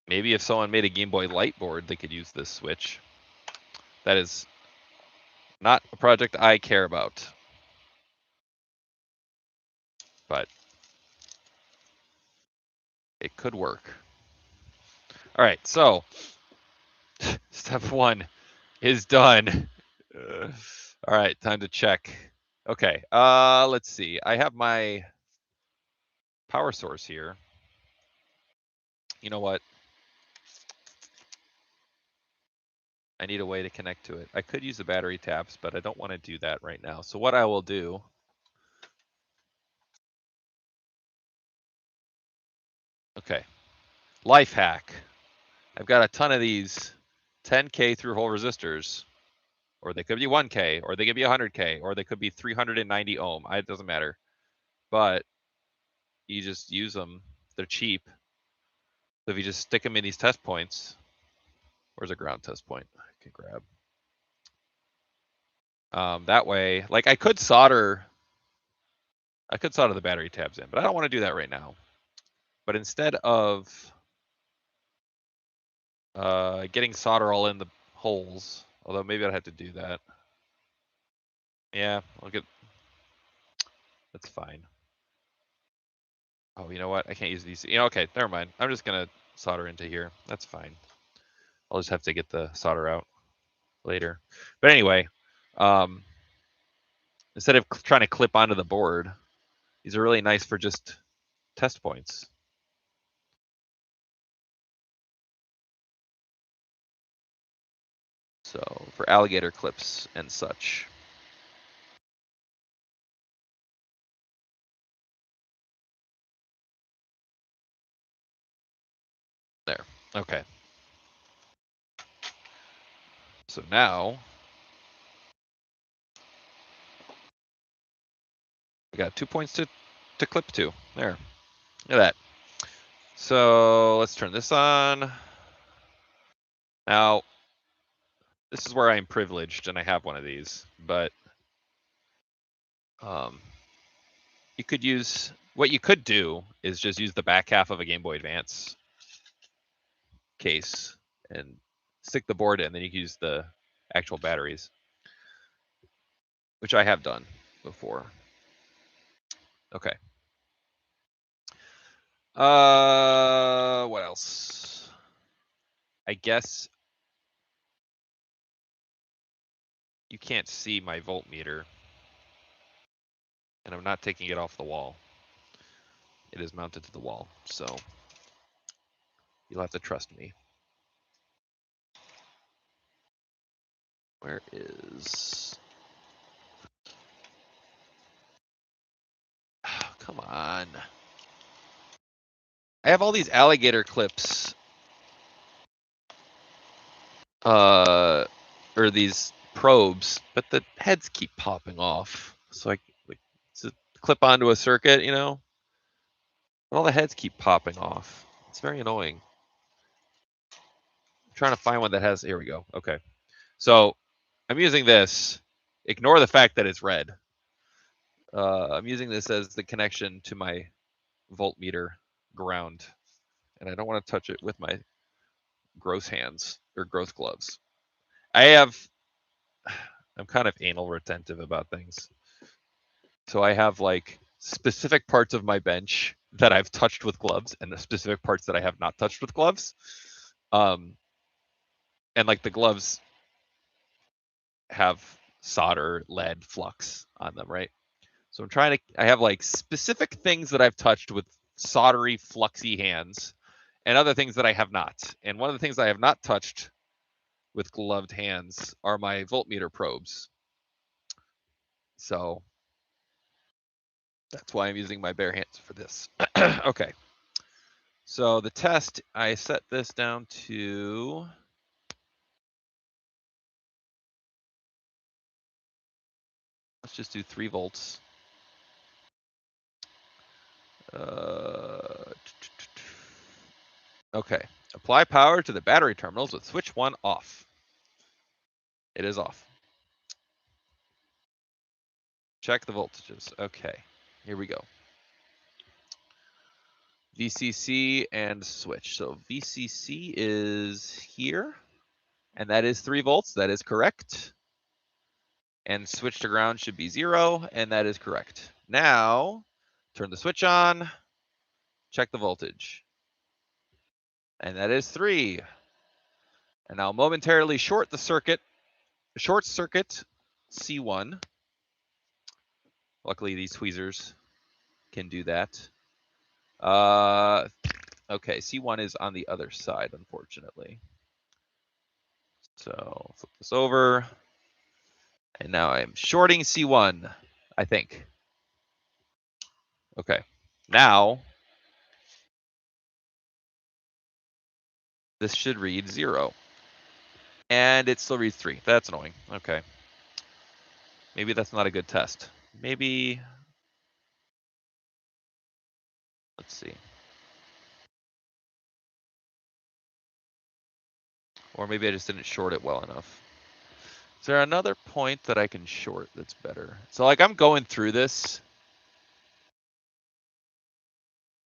maybe if someone made a Game Boy Light board, they could use this Switch. That is not a project I care about. But it could work. All right, so step 1 is done. All right, time to check. Okay, let's see. I have my power source here. You know what? I need a way to connect to it. I could use the battery taps, but I don't want to do that right now. So what I will do, okay, life hack. I've got a ton of these 10K through hole resistors, or they could be 1K, or they could be 100K, or they could be 390 ohm. It doesn't matter. But you just use them. They're cheap. So if you just stick them in these test points, where's a ground test point I can grab? That way, like I could solder the battery tabs in, but I don't want to do that right now. But instead of getting solder all in the holes, although maybe I'd have to do that. Yeah, I'll get, that's fine. Oh, you know what? I can't use these. You know, okay, never mind. I'm just gonna solder into here. That's fine. I'll just have to get the solder out later. But anyway, instead of trying to clip onto the board, these are really nice for just test points. So for alligator clips and such. There. Okay. So now we got 2 points to clip to. There. Look at that. So let's turn this on. Now, this is where I'm privileged and I have one of these, but you could use, what you could do is just use the back half of a Game Boy Advance case and stick the board in, and then you can use the actual batteries, which I have done before. Okay. What else? I guess you can't see my voltmeter, and I'm not taking it off the wall. It is mounted to the wall, so you'll have to trust me. Where is... Oh, come on. I have all these alligator clips, or these probes, but the heads keep popping off. So I like to clip onto a circuit, you know, but all the heads keep popping off. It's very annoying. I'm trying to find one that has. Here we go. Okay, so I'm using this. Ignore the fact that it's red. I'm using this as the connection to my voltmeter ground, and I don't want to touch it with my gross hands or gross gloves. I'm kind of anal retentive about things. So I have like specific parts of my bench that I've touched with gloves and the specific parts that I have not touched with gloves. And like the gloves have solder, lead, flux on them, right? So I have like specific things that I've touched with soldery, fluxy hands and other things that I have not. And one of the things I have not touched with gloved hands are my voltmeter probes. So that's why I'm using my bare hands for this. Okay. So the test, I set this down to, let's just do 3 volts. Okay, apply power to the battery terminals with switch 1 off. It is off. Check the voltages. Okay, here we go. VCC and switch. So VCC is here, and that is 3 volts. That is correct. And switch to ground should be 0, and that is correct. Now, turn the switch on, check the voltage. And that is 3. And I'll momentarily short circuit C1. Luckily, these tweezers can do that. Okay, C1 is on the other side, unfortunately. So flip this over. And now I'm shorting C1, I think. Okay, now this should read 0. And it still reads 3. That's annoying. Okay. Maybe that's not a good test. Maybe, let's see. Or maybe I just didn't short it well enough. Is there another point that I can short that's better? So like I'm going through this.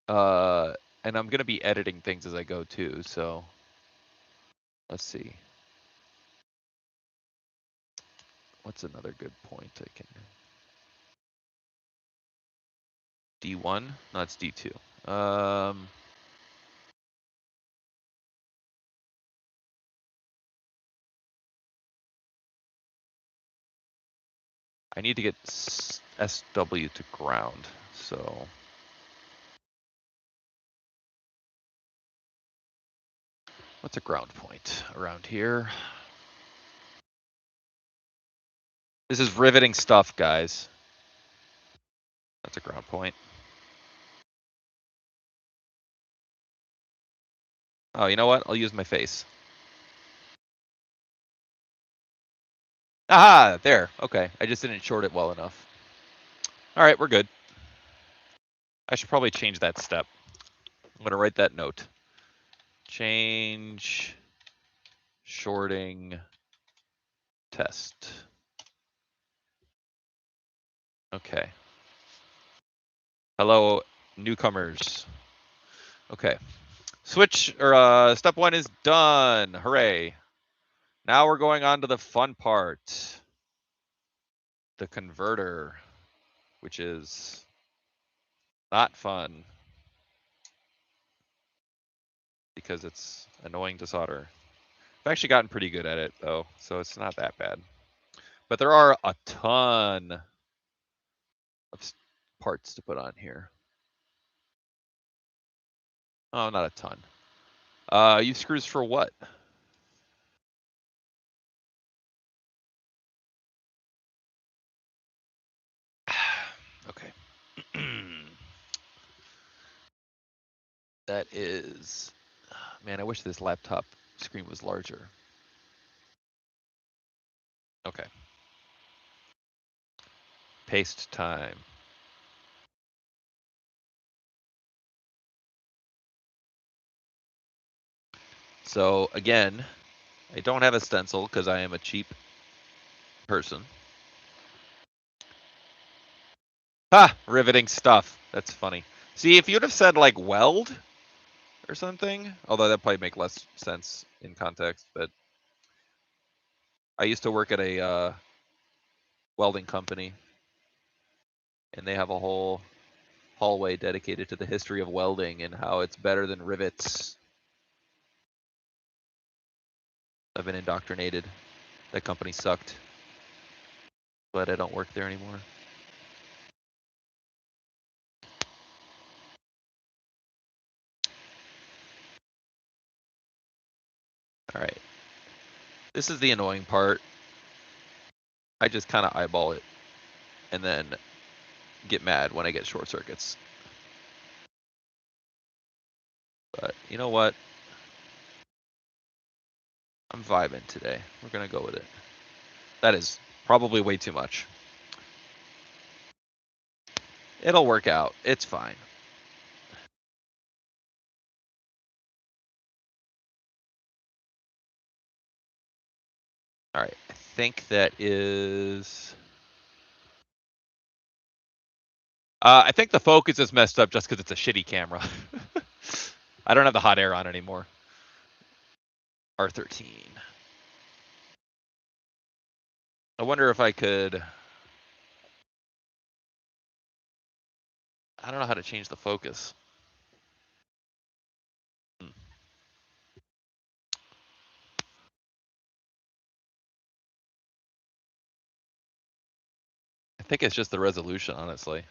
And I'm gonna be editing things as I go too, so let's see. What's another good point I can D1? No, it's D2. I need to get SW to ground, so. What's a ground point around here? This is riveting stuff, guys. That's a ground point. Oh, you know what? I'll use my face. Aha, there. Okay, I just didn't short it well enough. All right, we're good. I should probably change that step. I'm gonna write that note. Change shorting test. Okay. Hello, newcomers. Okay. Switch, or step 1 is done. Hooray. Now we're going on to the fun part. The converter, which is not fun because it's annoying to solder. I've actually gotten pretty good at it though, so it's not that bad. But there are a ton of parts to put on here. Oh, not a ton. Use screws for what? Okay. That is, man, I wish this laptop screen was larger. Okay. Paste time. So again, I don't have a stencil because I am a cheap person. Ha! Riveting stuff. That's funny. See, if you'd have said like weld or something, although that probably make less sense in context, but I used to work at a welding company, and they have a whole hallway dedicated to the history of welding and how it's better than rivets. I've been indoctrinated. That company sucked. But I don't work there anymore. All right. This is the annoying part. I just kind of eyeball it and then get mad when I get short circuits. But you know what? I'm vibing today. We're gonna go with it. That is probably way too much. It'll work out. It's fine. All right. I think that is. I think the focus is messed up just because it's a shitty camera. I don't have the hot air on anymore. R13. I wonder if I could. I don't know how to change the focus. I think it's just the resolution, honestly.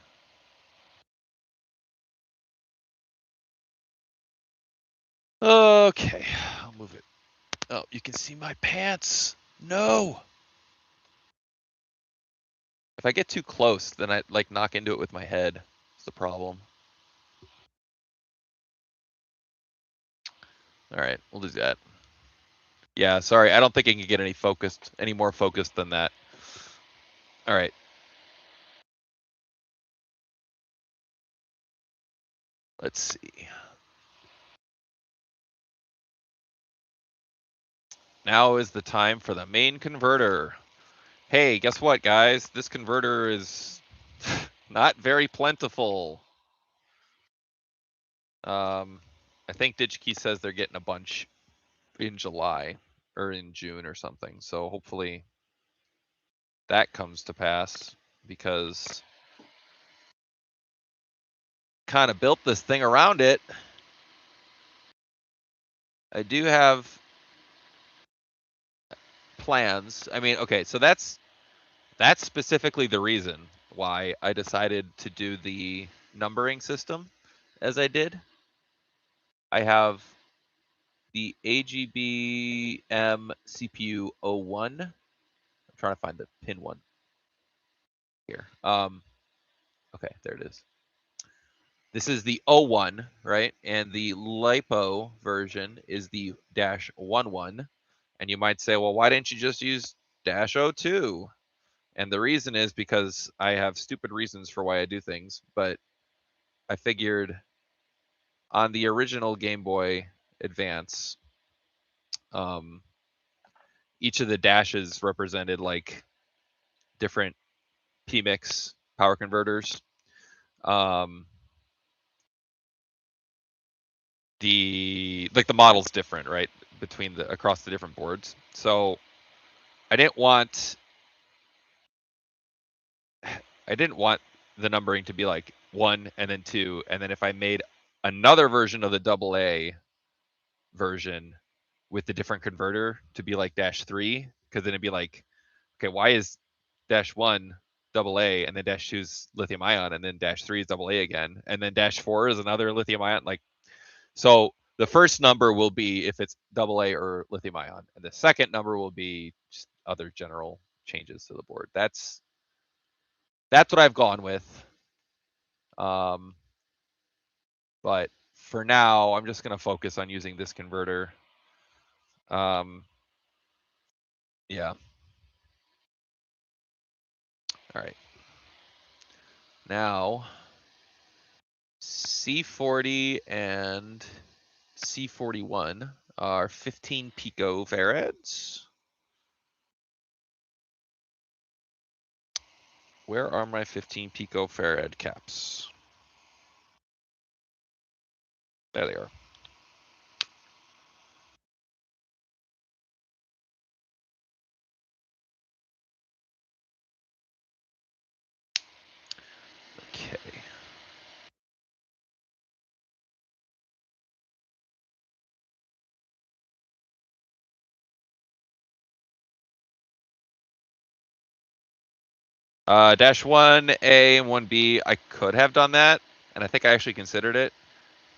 Okay, I'll move it. Oh, you can see my pants. No. If I get too close, then I like knock into it with my head. It's the problem. All right, we'll do that. Yeah, sorry. I don't think I can get any more focused than that. All right. Let's see. Now is the time for the main converter. Hey, guess what, guys? This converter is not very plentiful. I think DigiKey says they're getting a bunch in July or in June or something. So hopefully that comes to pass because kind of built this thing around it. I do have plans. I mean, okay, so that's specifically the reason why I decided to do the numbering system as I did. I have the AGBM CPU 01. I'm trying to find the pin one here. Okay, there it is. This is the 01, right? And the LiPo version is the -11. And you might say, well, why didn't you just use -02? And the reason is because I have stupid reasons for why I do things, but I figured on the original Game Boy Advance, each of the dashes represented like different PMIX power converters. The model's different, right, between across the different boards. So I didn't want the numbering to be like 1 and then 2, and then if I made another version of the AA version with the different converter to be like -3, because then it'd be like, okay, why is -1 AA and then -2 is lithium ion and then -3 is AA again and then -4 is another lithium ion? Like, so the first number will be if it's AA or lithium ion, and the second number will be just other general changes to the board. That's what I've gone with. But for now, I'm just going to focus on using this converter. Yeah. All right. Now, C40 and C41 are 15 picofarads. Where are my 15 picofarad caps? There they are. Okay. -1A and 1B, I could have done that, and I think I actually considered it,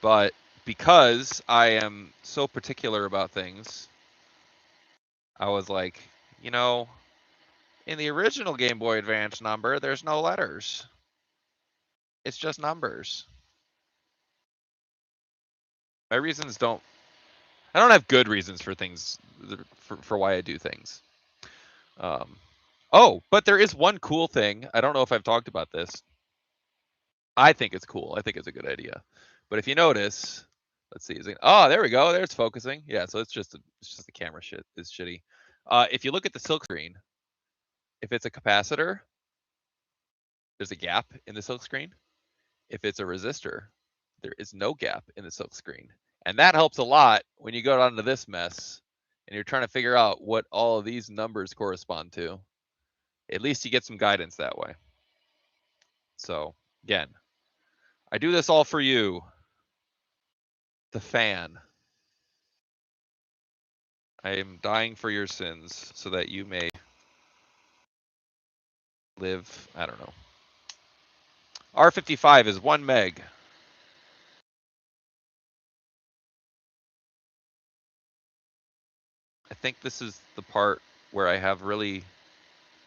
but because I am so particular about things, I was like, you know, in the original Game Boy Advance number, there's no letters. It's just numbers. My reasons don't. I don't have good reasons for things for why I do things. Oh, but there is one cool thing. I don't know if I've talked about this. I think it's cool. I think it's a good idea. But if you notice, let's see. Oh, there we go. There's focusing. Yeah, so it's just the camera shit is shitty. If you look at the silk screen, if it's a capacitor, there's a gap in the silk screen. If it's a resistor, there is no gap in the silk screen. And that helps a lot when you go down to this mess and you're trying to figure out what all of these numbers correspond to. At least you get some guidance that way. So again, I do this all for you, the fan. I am dying for your sins so that you may live, I don't know. R55 is 1 meg. I think this is the part where I have really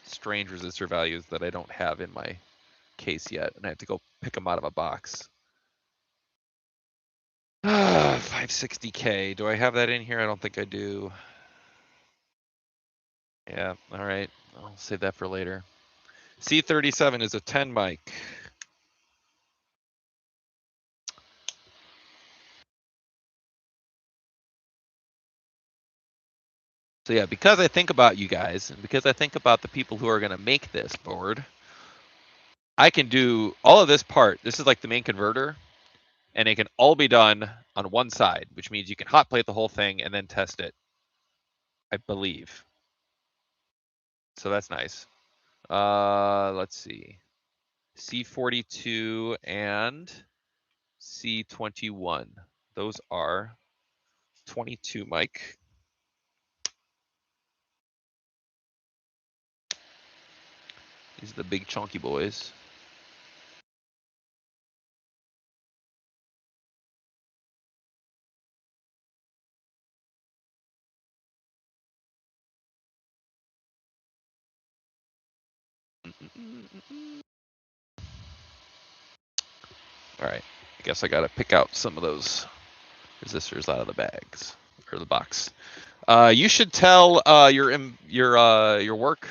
strange resistor values that I don't have in my case yet, and I have to go pick them out of a box. 560K. Do I have that in here? I don't think I do. Yeah, all right. I'll save that for later. C37 is a 10 mic. So yeah, because I think about you guys, and because I think about the people who are going to make this board, I can do all of this part. This is like the main converter, and it can all be done on one side, which means you can hot plate the whole thing and then test it, I believe. So that's nice. Let's see. C42 and C21. Those are 22 mic. These are the big chunky boys. All right, I guess I gotta pick out some of those resistors out of the bags or the box. You should tell your work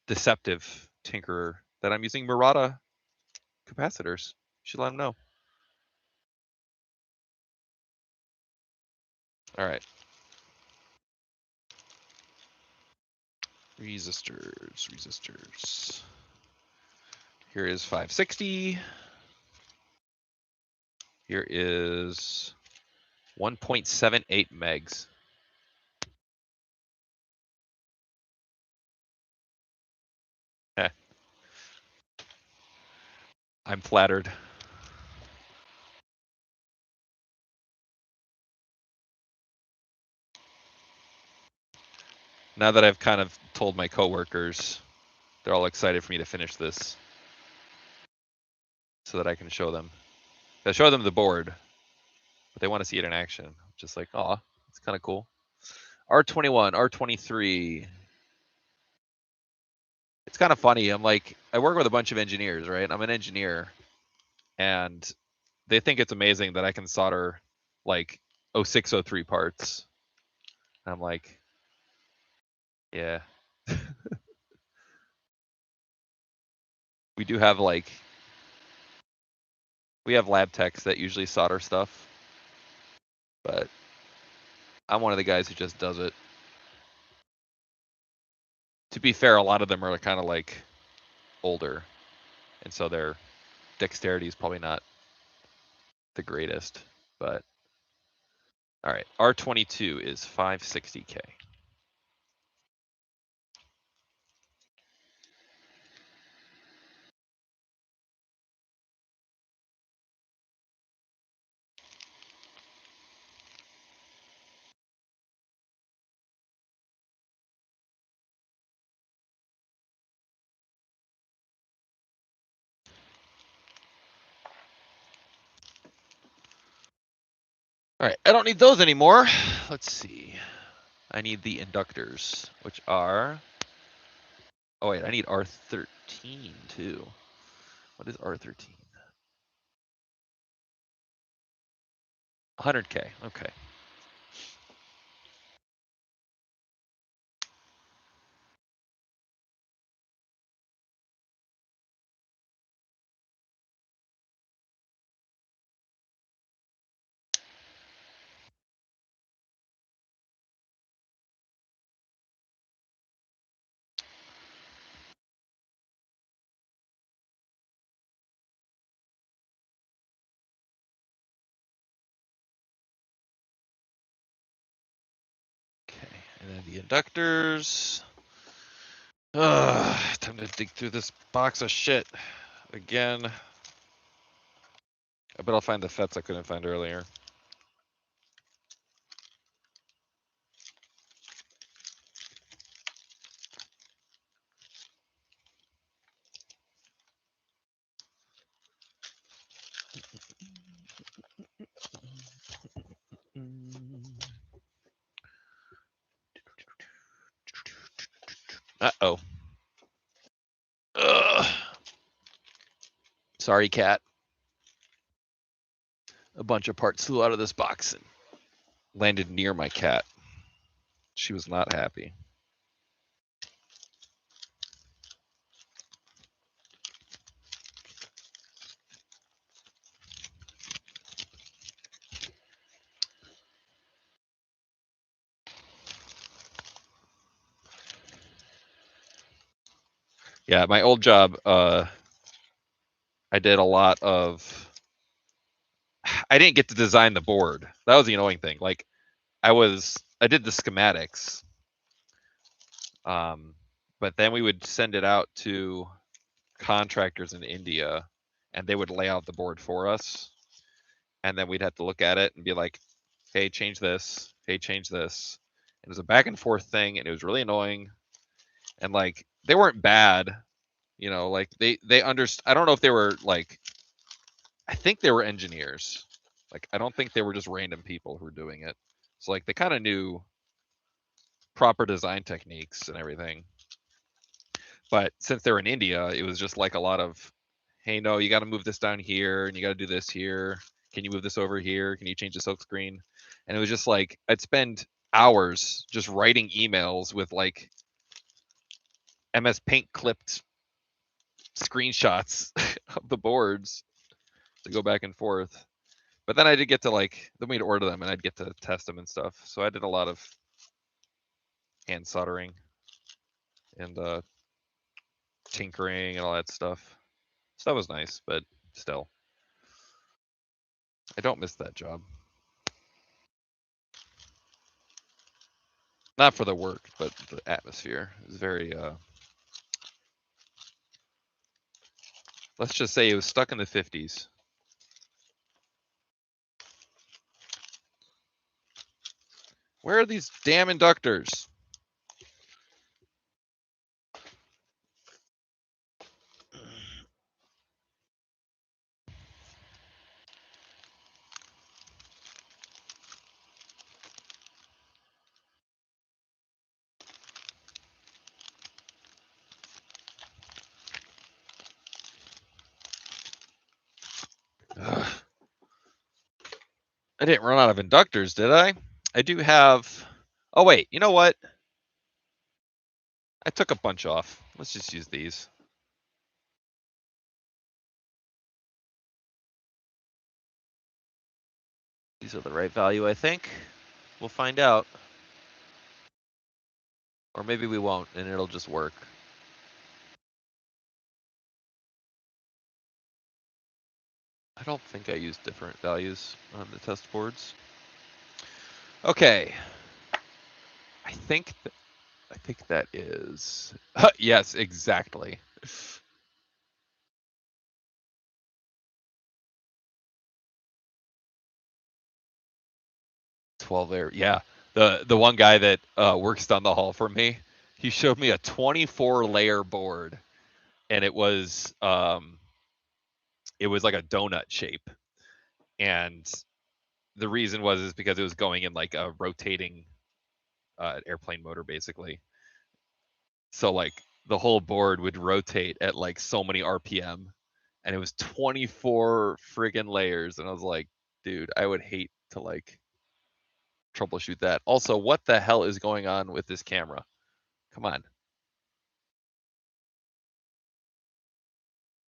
deceptive tinkerer that I'm using Murata capacitors. You should let him know. All right. Resistors. Here is 560. Here is 1.78 megs. Eh. I'm flattered. Now that I've kind of told my coworkers, they're all excited for me to finish this so that I can show them. I show them the board, but they want to see it in action. Just like, oh, it's kind of cool. R21, R23. It's kind of funny. I'm like, I work with a bunch of engineers, right? I'm an engineer, and they think it's amazing that I can solder like 0603 parts. I'm like, yeah. We do have like, we have lab techs that usually solder stuff, but I'm one of the guys who just does it. To be fair, a lot of them are kind of like older, and so their dexterity is probably not the greatest, but all right. R22 is 560K. All right, I don't need those anymore. Let's see. I need the inductors, which are, oh wait, I need R13 too. What is R13? 100K. Okay. Okay, and then the inductors. Time to dig through this box of shit again. I bet I'll find the FETs I couldn't find earlier. Uh-oh. Ugh. Sorry, cat. A bunch of parts flew out of this box and landed near my cat. She was not happy. Yeah, my old job, I did a lot of. I didn't get to design the board. That was the annoying thing. Like, I did the schematics, but then we would send it out to contractors in India, and they would lay out the board for us, and then we'd have to look at it and be like, "Hey, change this. Hey, change this." And it was a back and forth thing, and it was really annoying. And like, they weren't bad, you know. Like they understood. I don't know if they were like. I think they were engineers. Like, I don't think they were just random people who were doing it. So like, they kind of knew proper design techniques and everything. But since they're in India, it was just like a lot of, hey, no, you got to move this down here, and you got to do this here. Can you move this over here? Can you change the silk screen? And it was just like, I'd spend hours just writing emails with like MS Paint clipped screenshots of the boards to go back and forth. But then I did get to like, then we'd order them and I'd get to test them and stuff. So I did a lot of hand soldering and tinkering and all that stuff. So that was nice, but still, I don't miss that job. Not for the work, but the atmosphere is very. Let's just say it was stuck in the 50s. Where are these damn inductors? Ugh. I didn't run out of inductors, did I? I do have. Oh wait, you know what? I took a bunch off. Let's just use these. These are the right value, I think. We'll find out. Or maybe we won't, and it'll just work. I don't think I used different values on the test boards. Okay. I think that is. Yes, exactly. 12 layer. Yeah. The one guy that works down the hall from me, he showed me a 24 layer board, and it was like a donut shape. And the reason is because it was going in like a rotating airplane motor, basically. So like the whole board would rotate at like so many RPM, and it was 24 friggin' layers. And I was like, dude, I would hate to like troubleshoot that. Also, what the hell is going on with this camera? Come on.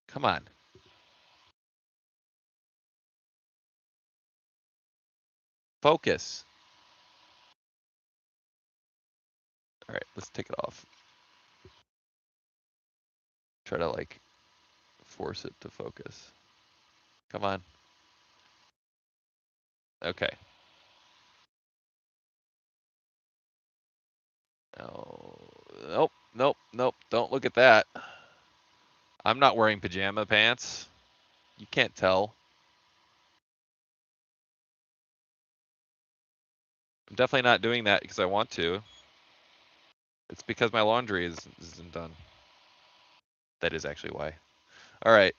Come on. Focus. All right, let's take it off. Try to like force it to focus. Come on. Okay. No. Nope. Nope. Nope. Don't look at that. I'm not wearing pajama pants. You can't tell. I'm definitely not doing that because I want to. It's because my laundry isn't done. That is actually why. All right.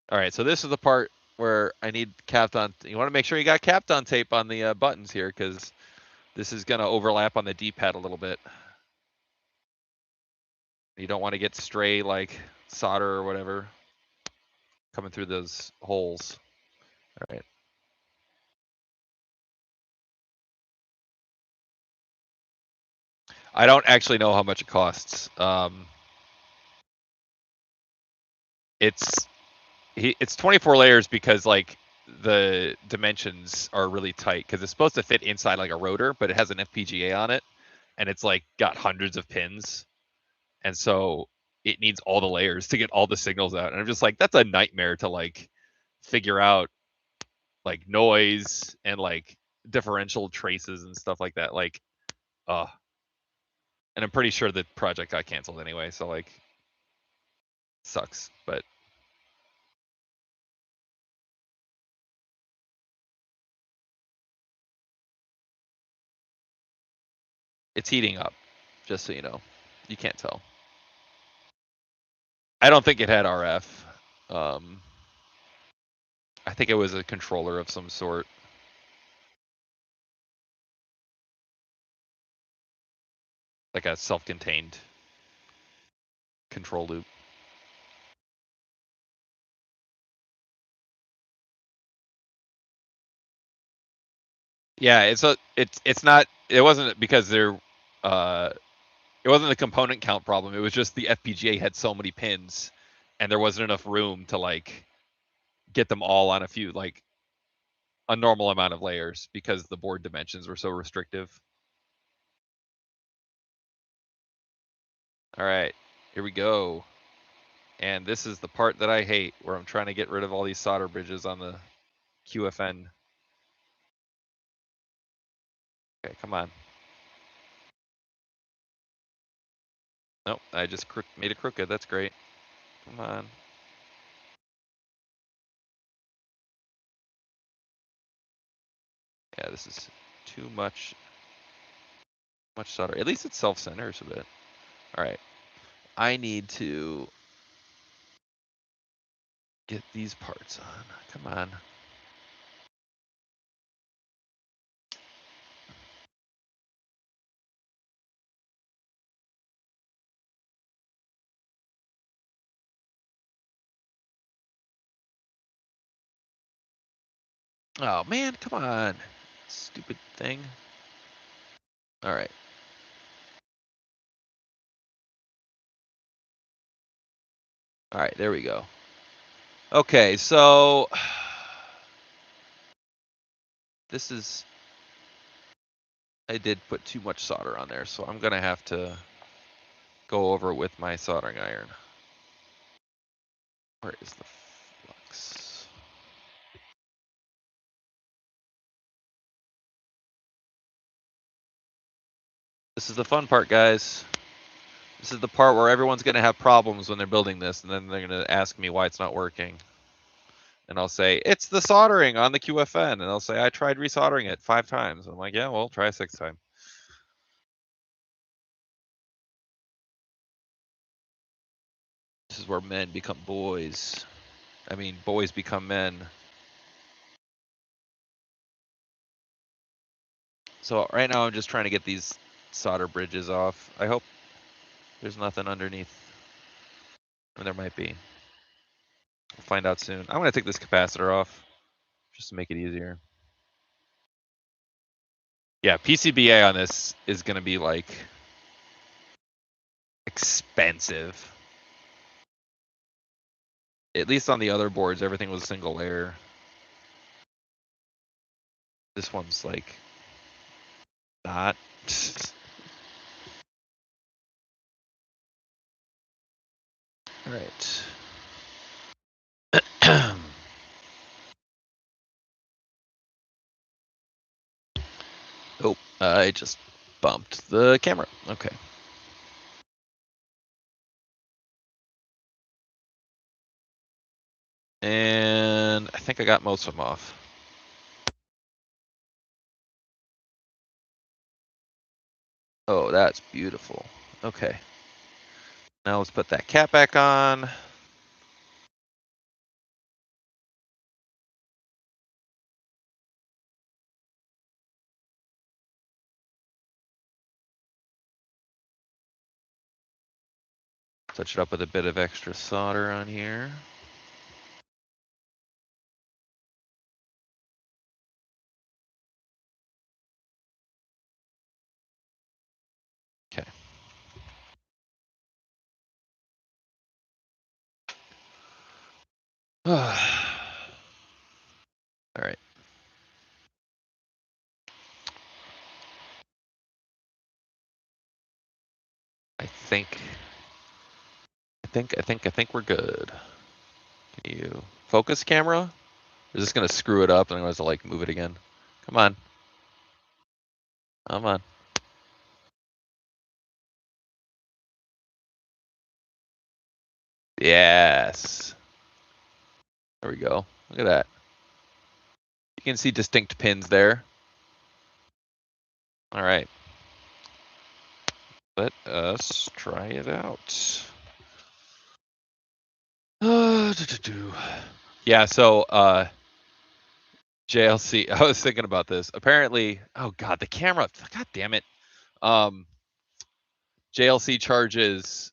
All right. So this is the part where I need Kapton. You want to make sure you got Kapton tape on the buttons here because this is going to overlap on the D-pad a little bit. You don't want to get stray like solder or whatever coming through those holes. All right. I don't actually know how much it costs. It's 24 layers because like the dimensions are really tight because it's supposed to fit inside like a rotor, but it has an FPGA on it, and it's like got hundreds of pins, and so it needs all the layers to get all the signals out. And I'm just like, that's a nightmare to like figure out like noise and like differential traces and stuff like that. Like, and I'm pretty sure the project got canceled anyway, so like, sucks. But it's heating up, just so you know. You can't tell. I don't think it had RF. I think it was a controller of some sort. Like a self-contained control loop. Yeah, it's not, it wasn't because it wasn't a component count problem. It was just the FPGA had so many pins and there wasn't enough room to like get them all on a normal amount of layers because the board dimensions were so restrictive. All right, here we go. And this is the part that I hate, where I'm trying to get rid of all these solder bridges on the QFN. Okay, come on. Nope, I just made it crooked. That's great. Come on. Yeah, this is too much solder. At least it self-centers a bit. All right. I need to get these parts on. Come on. Oh, man, come on. Stupid thing. All right. All right, there we go. Okay, so this is, I did put too much solder on there, so I'm going to have to go over it with my soldering iron. Where is the flux? This is the fun part, guys. This is the part where everyone's going to have problems when they're building this, and then they're going to ask me why it's not working. And I'll say, it's the soldering on the QFN. And they'll say, I tried resoldering it 5 times. I'm like, yeah, well, try a 6th time. This is where men become boys. I mean, boys become men. So right now I'm just trying to get these solder bridges off. I hope there's nothing underneath. I mean, there might be. We'll find out soon. I'm going to take this capacitor off. just to make it easier. Yeah, PCBA on this is gonna be like expensive. At least on the other boards, everything was single layer. This one's like not. All right. Oh, I just bumped the camera. Okay. And I think I got most of them off. Oh, that's beautiful. Okay. Now let's put that cap back on. Touch it up with a bit of extra solder on here. Okay. All right. I think we're good. Can you focus camera? Is this gonna screw it up and I'm gonna have to like move it again? Come on. Come on. Yes. There we go. Look at that. You can see distinct pins there. All right. Let us try it out. Yeah, so JLC, I was thinking about this. Apparently, oh god, the camera, god damn it. JLC charges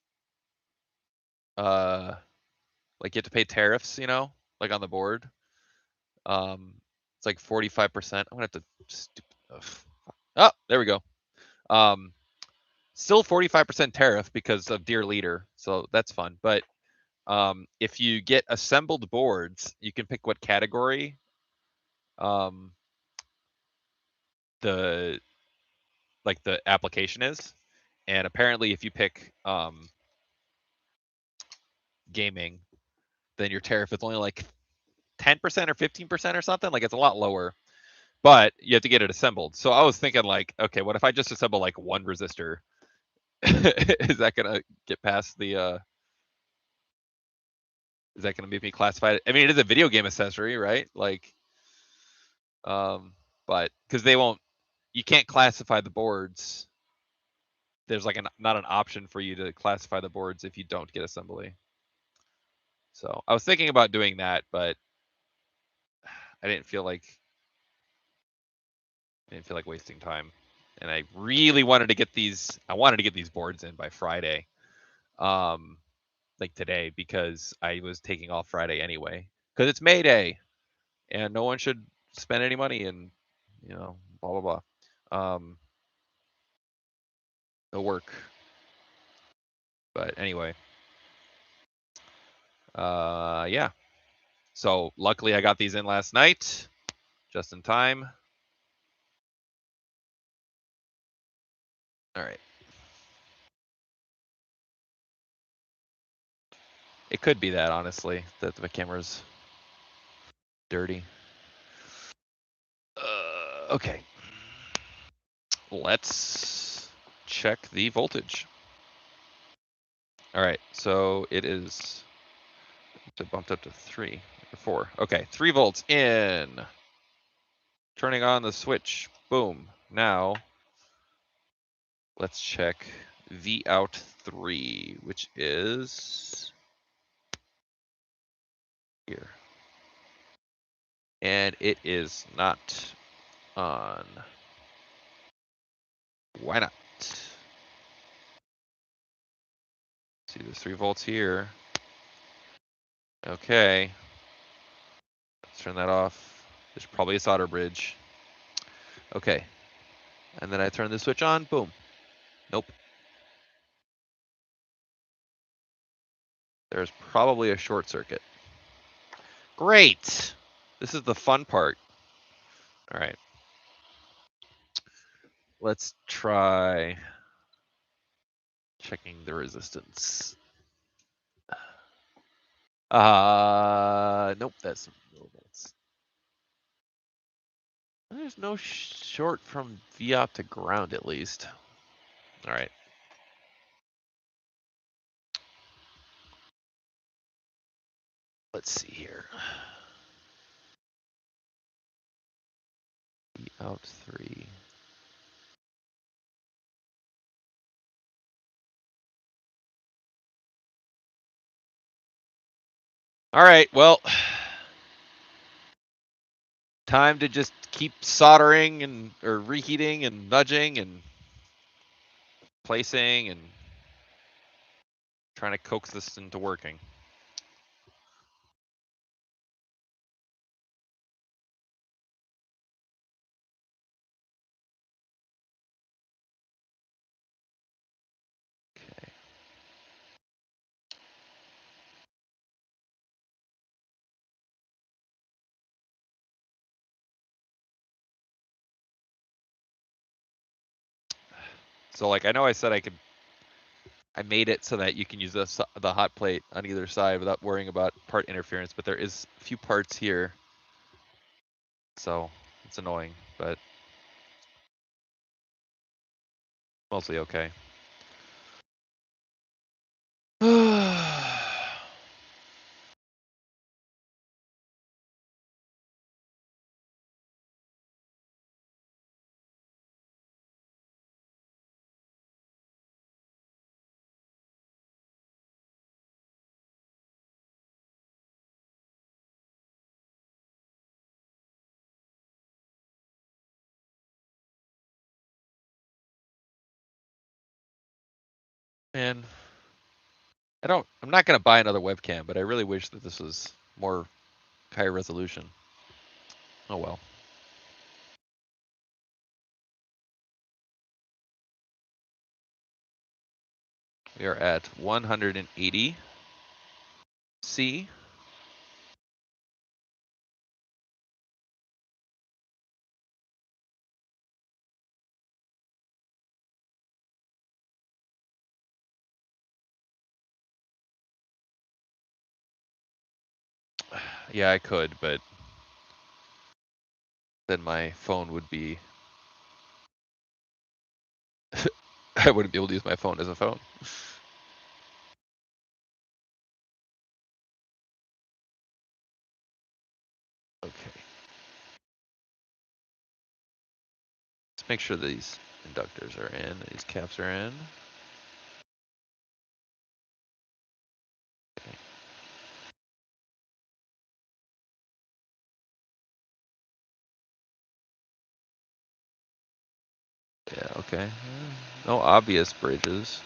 like you have to pay tariffs, you know, like on the board. It's like 45%. I'm gonna have to oh, there we go. Still 45% tariff because of dear leader, so that's fun. But if you get assembled boards, you can pick what category the application is. And apparently if you pick gaming, then your tariff is only like 10% or 15% or something. Like it's a lot lower, but you have to get it assembled. So I was thinking like, okay, what if I just assemble like one resistor? Is that gonna get past the is that gonna make me classified? I mean, it is a video game accessory, right? Like, but because you can't classify the boards. There's like not an option for you to classify the boards if you don't get assembly. So I was thinking about doing that, but I didn't feel like wasting time. And I really wanted to get these. I wanted to get these boards in by Friday, like today, because I was taking off Friday anyway, because it's May Day, and no one should spend any money and blah blah blah. No work. But anyway, yeah. So luckily I got these in last night, just in time. All right. It could be that, honestly, that the camera's dirty. Okay. Let's check the voltage. All right, so it is bumped up to 3 or 4. Okay, 3 volts in. Turning on the switch. Boom. Now, let's check V out 3, which is here. And it is not on. Why not? See, there's 3 volts here. Okay. Let's turn that off. There's probably a solder bridge. Okay. And then I turn the switch on, boom. Nope. There's probably a short circuit. Great. This is the fun part. All right. Let's try checking the resistance. Nope, that's millivolts. There's no short from V-op to ground, at least. All right. Let's see here. V-out 3. All right, well, time to just keep soldering and or reheating and nudging and placing and trying to coax this into working. Okay. So like I know I said I made it so that you can use the hot plate on either side without worrying about part interference, but there is a few parts here. So it's annoying, but mostly okay. Man, I'm not gonna buy another webcam, but I really wish that this was more high resolution. Oh well. We are at 180 C. Yeah, I could, but then my phone would be I wouldn't be able to use my phone as a phone. Okay. Let's make sure these inductors are in, these caps are in. Okay. Yeah, okay. No obvious bridges.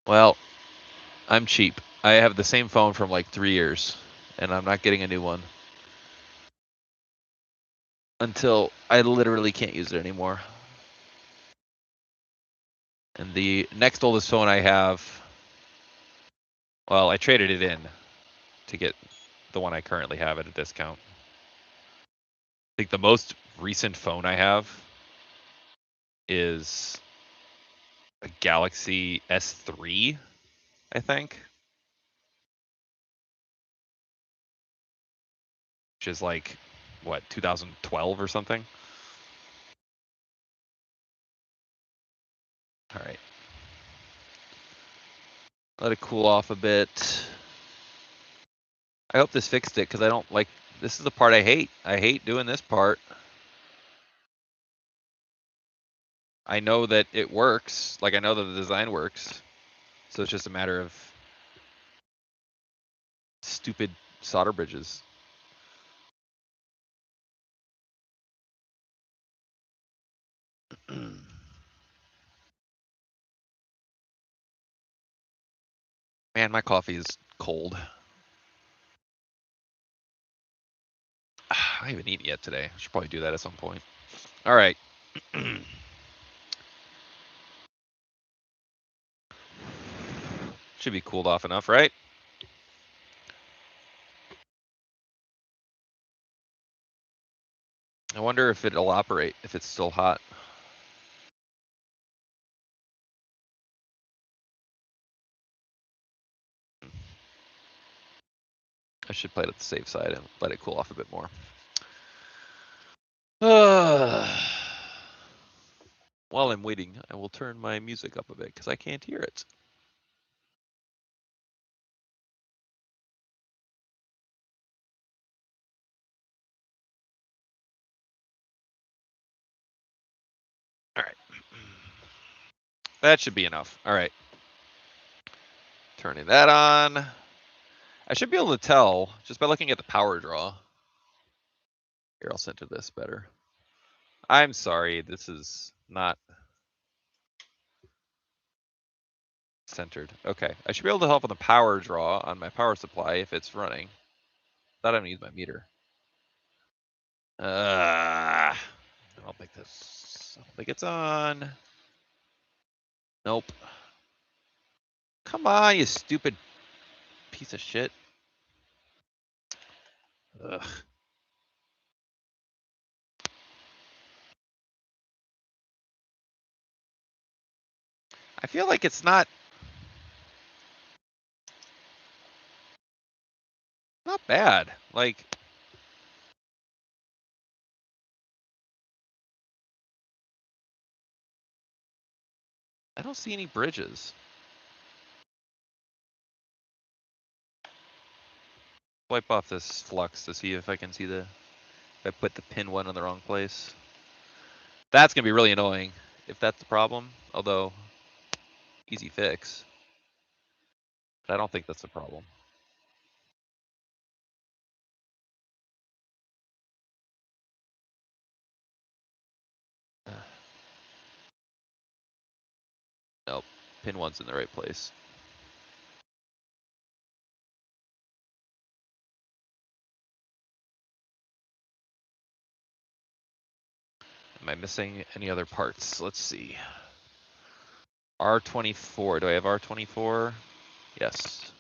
Well, I'm cheap. I have the same phone from like 3 years, and I'm not getting a new one until I literally can't use it anymore. And the next oldest phone I have, well, I traded it in to get the one I currently have at a discount. I think the most recent phone I have is a Galaxy S3, I think. Which is like, what, 2012 or something? All right. Let it cool off a bit. I hope this fixed it because I don't like, this is the part I hate. I hate doing this part. I know that it works. Like I know that the design works. So it's just a matter of stupid solder bridges. Man, my coffee is cold. I haven't eaten yet today. I should probably do that at some point. All right. Should be cooled off enough, right? I wonder if it'll operate if it's still hot. I should play it at the safe side and let it cool off a bit more. While I'm waiting, I will turn my music up a bit because I can't hear it. All right. That should be enough. All right. Turning that on. I should be able to tell just by looking at the power draw. Here, I'll center this better. I'm sorry, this is not centered. Okay, I should be able to help on the power draw on my power supply if it's running. Thought I'm gonna use my meter. I don't think it's on. Nope. Come on, you stupid piece of shit. Ugh. I feel like it's not bad. Like, I don't see any bridges. Wipe off this flux to see if I can see if I put the pin one in the wrong place. That's gonna be really annoying if that's the problem, although easy fix. But I don't think that's the problem. Nope, pin one's in the right place. Am I missing any other parts? Let's see. R24, do I have R24? Yes.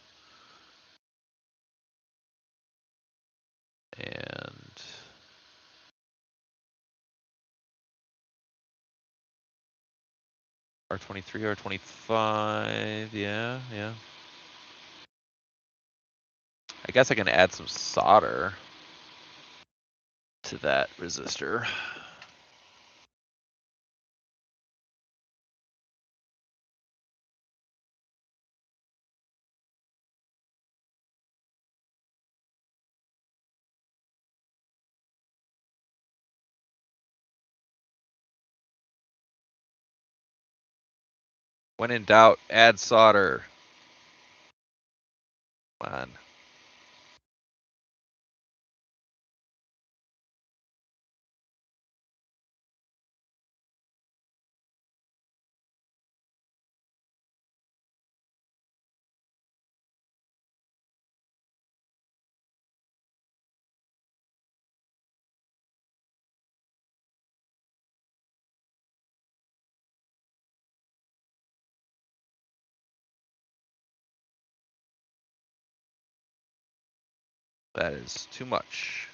And R23, R25, yeah. I guess I can add some solder to that resistor. When in doubt, add solder. Come on. That is too much.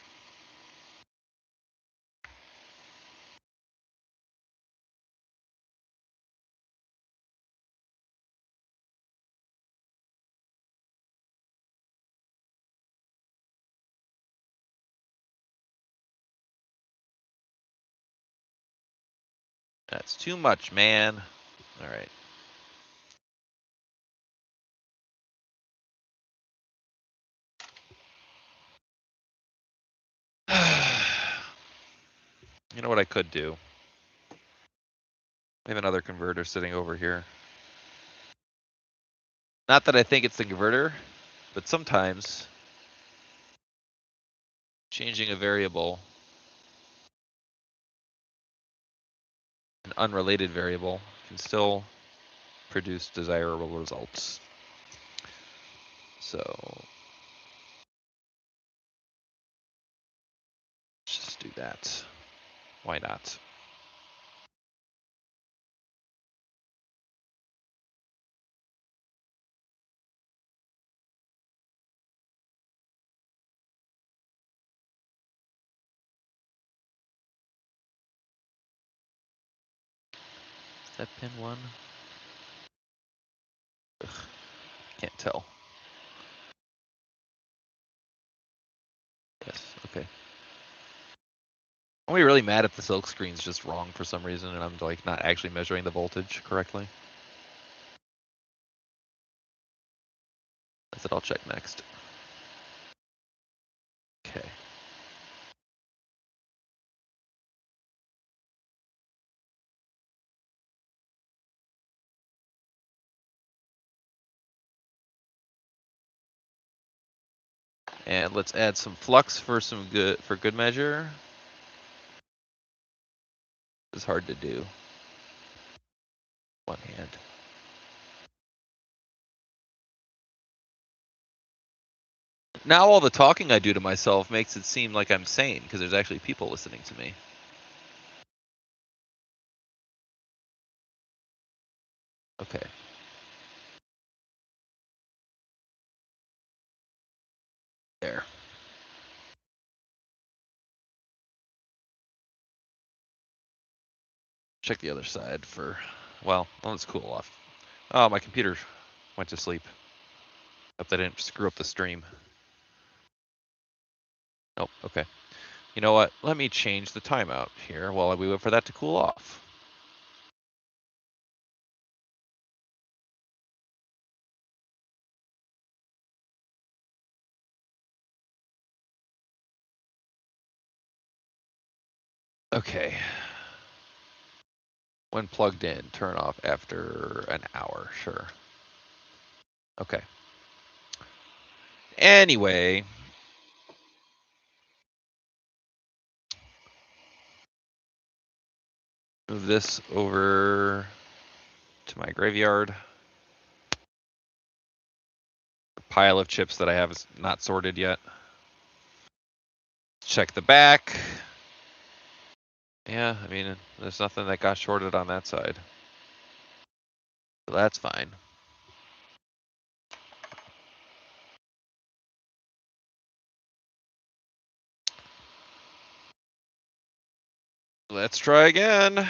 That's too much, man. All right. You know what I could do? I have another converter sitting over here. Not that I think it's the converter, but sometimes changing a variable, an unrelated variable, can still produce desirable results. So let's just do that. Why not? Is that pin 1? Ugh, can't tell. Yes, okay. I'm really mad if the silk screen's just wrong for some reason and I'm like not actually measuring the voltage correctly. That's it, I'll check next. Okay. And let's add some flux for good measure. It's hard to do. One hand. Now all the talking I do to myself makes it seem like I'm sane because there's actually people listening to me. Okay. There. Check the other side for, well, let's cool off. Oh, my computer went to sleep. Hope they didn't screw up the stream. Nope, okay. You know what? Let me change the timeout here while we wait for that to cool off. Okay. When plugged in, turn off after an hour, sure. Okay. Anyway. Move this over to my graveyard. The pile of chips that I have is not sorted yet. Check the back. Yeah, I mean, there's nothing that got shorted on that side. So that's fine. Let's try again.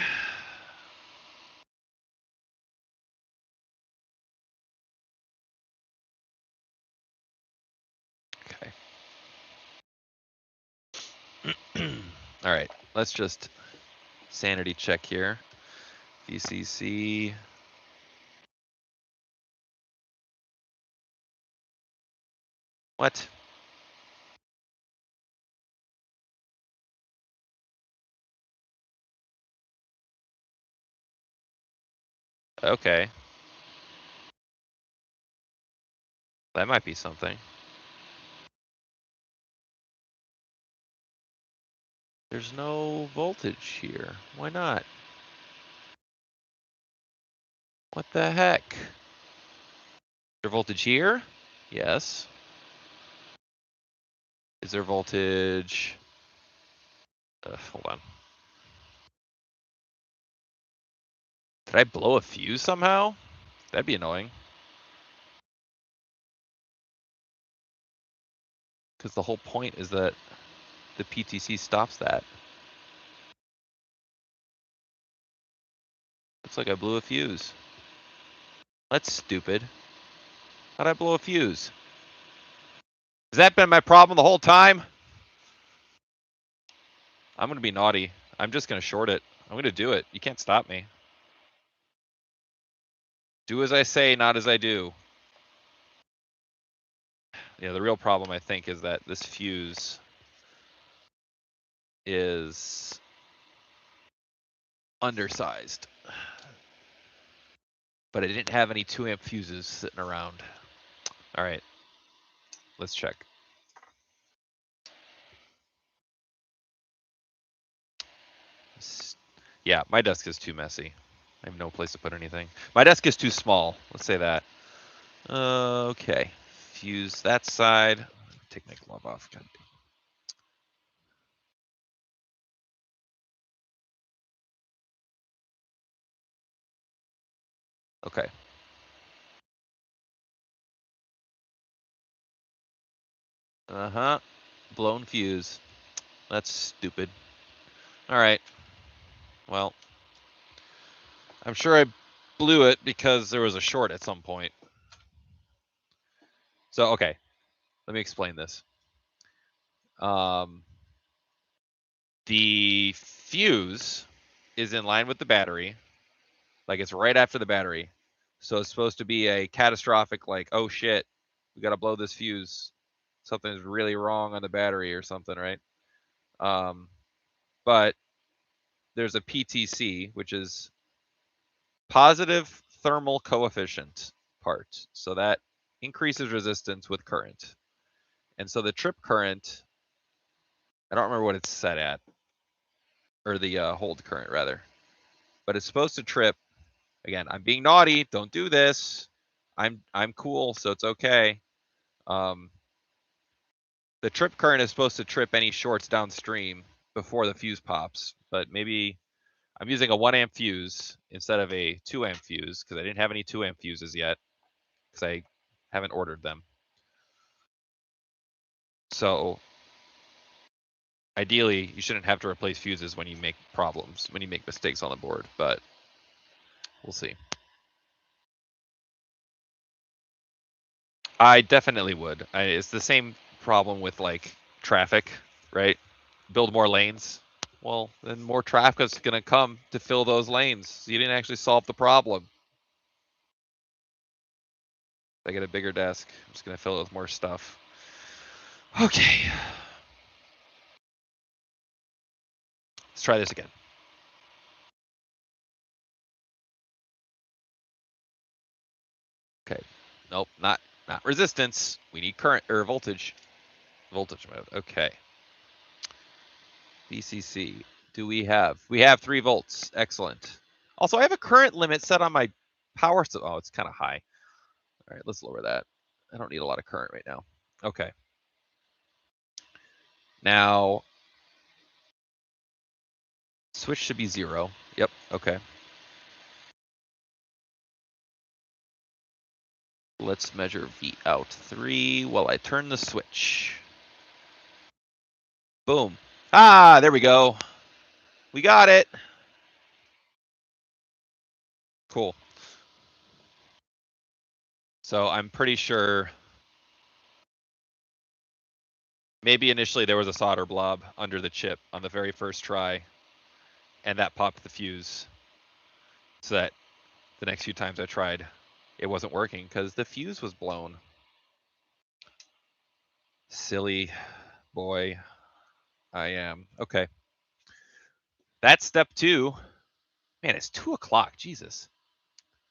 Okay. All right, let's just sanity check here. VCC. What? Okay. That might be something. There's no voltage here. Why not? What the heck? Is there voltage here? Yes. Is there voltage? Hold on. Did I blow a fuse somehow? That'd be annoying. Because the whole point is that the PTC stops that. Looks like I blew a fuse. That's stupid. How'd I blow a fuse? Has that been my problem the whole time? I'm gonna be naughty. I'm just gonna short it. I'm gonna do it. You can't stop me. Do as I say, not as I do. Yeah, the real problem I think is that this fuse is undersized. But I didn't have any 2-amp fuses sitting around. All right, let's check. Yeah, my desk is too messy. I have no place to put anything. My desk is too small. Let's say that. Okay. fuse that side. Take my glove off. God. Okay. Uh-huh. Blown fuse. That's stupid. All right. Well, I'm sure I blew it because there was a short at some point. So, okay. Let me explain this. The fuse is in line with the battery. Like it's right after the battery. So it's supposed to be a catastrophic, like, oh shit, we got to blow this fuse. Something's really wrong on the battery or something, right? But there's a PTC, which is positive thermal coefficient part. So that increases resistance with current. And so the trip current, I don't remember what it's set at, or the hold current rather, but it's supposed to trip. Again, I'm being naughty. Don't do this. I'm cool, so it's okay. The trip current is supposed to trip any shorts downstream before the fuse pops, but maybe I'm using a 1 amp fuse instead of a 2 amp fuse because I didn't have any 2 amp fuses yet because I haven't ordered them. So ideally, you shouldn't have to replace fuses when you make problems, when you make mistakes on the board, but we'll see. I definitely would. It's the same problem with like traffic, right? Build more lanes. Well, then more traffic is going to come to fill those lanes. You didn't actually solve the problem. If I get a bigger desk, I'm just going to fill it with more stuff. Okay. Let's try this again. Okay. Nope, not resistance. We need current or voltage. Voltage mode. Okay. VCC. Do we have? We have 3 volts. Excellent. Also, I have a current limit set on my power. Oh, it's kind of high. All right, let's lower that. I don't need a lot of current right now. Okay. Now, switch should be 0. Yep. Okay. Let's measure V out 3 while I turn the switch. Boom. Ah, there we go. We got it. Cool. So I'm pretty sure maybe initially there was a solder blob under the chip on the very first try, and that popped the fuse. So that the next few times I tried, it wasn't working because the fuse was blown. Silly boy, I am. Okay. That's step 2. Man, it's 2 o'clock. Jesus.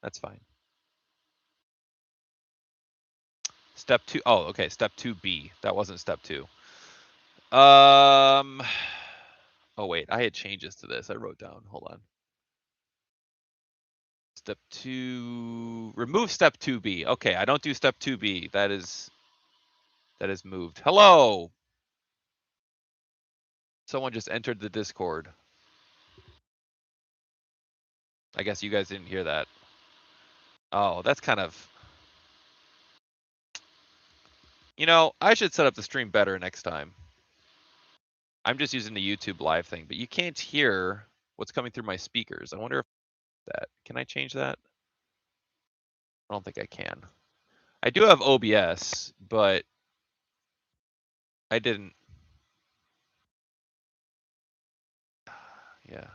That's fine. Step 2. Oh, okay. Step 2B. That wasn't step 2. Oh wait, I had changes to this. I wrote down. Hold on. Step 2. Remove step 2B. Okay, I don't do step 2B. That is moved. Hello. Someone just entered the Discord. I guess you guys didn't hear that. Oh, that's kind of. You know, I should set up the stream better next time. I'm just using the YouTube live thing, but you can't hear what's coming through my speakers. I wonder if that. Can I change that? I don't think I can. I do have OBS, but I didn't. Yeah.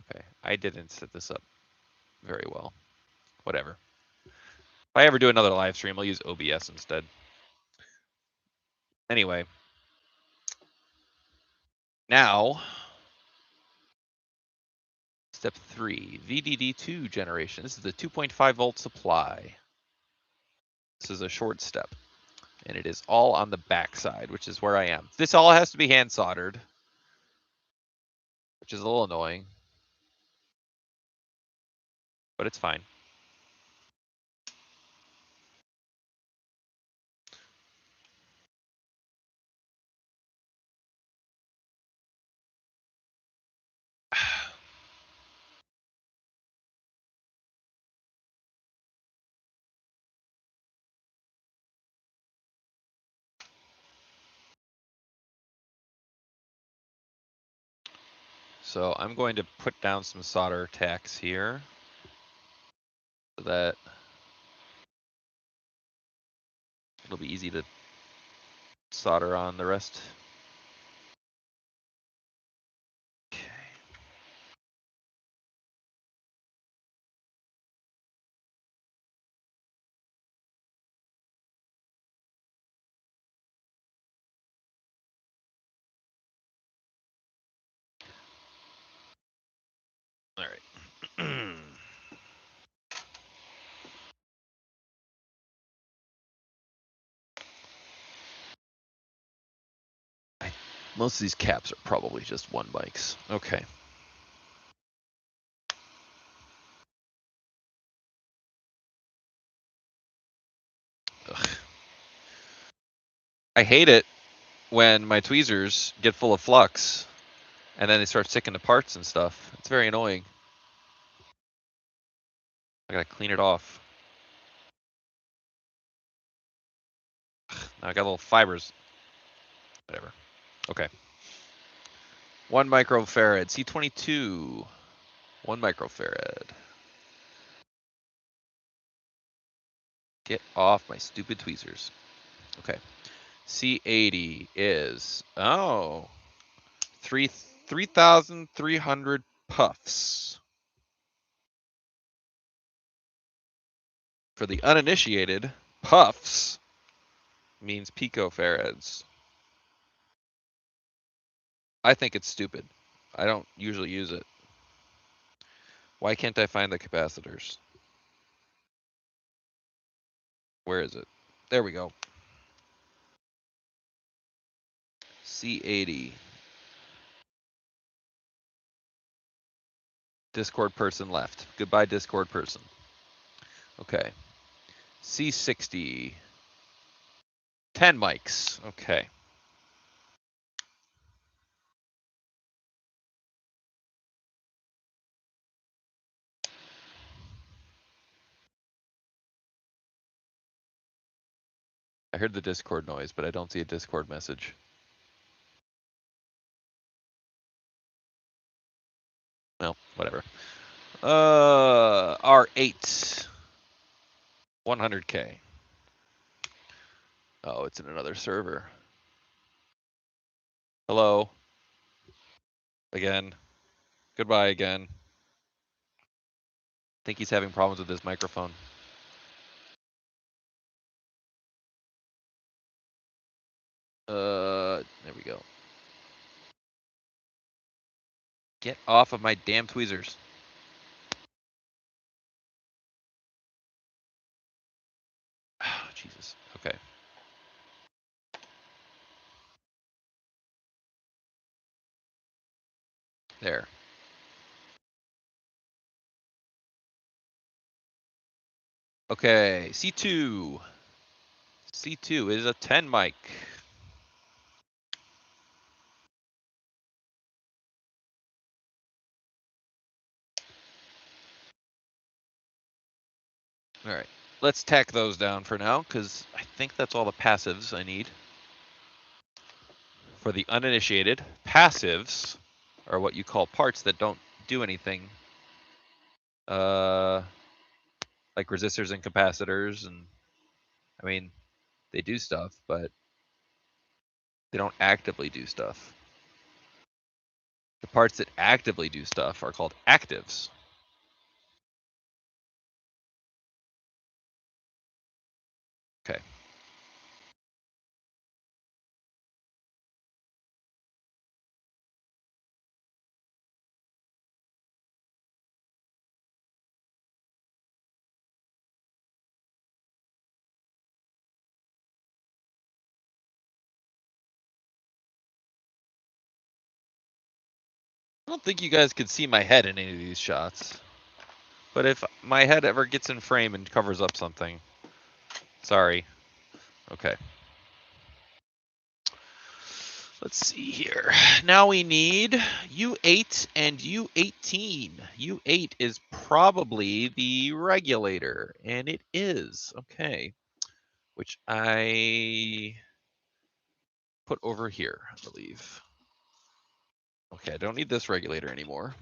Okay. I didn't set this up very well. Whatever. If I ever do another live stream, I'll use OBS instead. Anyway. Now, step 3, VDD2 generation. This is the 2.5 volt supply. This is a short step, and it is all on the back side, which is where I am. This all has to be hand soldered, which is a little annoying, but it's fine. So I'm going to put down some solder tacks here so that it'll be easy to solder on the rest. Okay. All right. Most of these caps are probably just 1 mics. Okay. Ugh. I hate it when my tweezers get full of flux and then they start sticking to parts and stuff. It's very annoying. I gotta clean it off. Now I got little fibers. Whatever. Okay. 1 microfarad. C22. 1 microfarad. Get off my stupid tweezers. Okay. C80 is 3,300 puffs. For the uninitiated, puffs means picofarads. I think it's stupid. I don't usually use it. Why can't I find the capacitors? Where is it? There we go. C80. Discord person left. Goodbye, Discord person. Okay. C60. 10 mics. Okay. I heard the Discord noise, but I don't see a Discord message. No, whatever. R8. 100K. Oh, it's in another server. Hello. Again. Goodbye again. I think he's having problems with his microphone. There we go. Get off of my damn tweezers. Oh, Jesus. Okay. There. Okay, C2. C2 is a 10 mic. All right, let's tack those down for now, because I think that's all the passives I need. For the uninitiated, passives are what you call parts that don't do anything. Like resistors and capacitors, and I mean, they do stuff, but they don't actively do stuff. The parts that actively do stuff are called actives. Okay. I don't think you guys could see my head in any of these shots. But if my head ever gets in frame and covers up something, sorry. Okay. Let's see here. Now we need U8 and U18. U8 is probably the regulator, and it is. Okay. Which I put over here, I believe. Okay, I don't need this regulator anymore.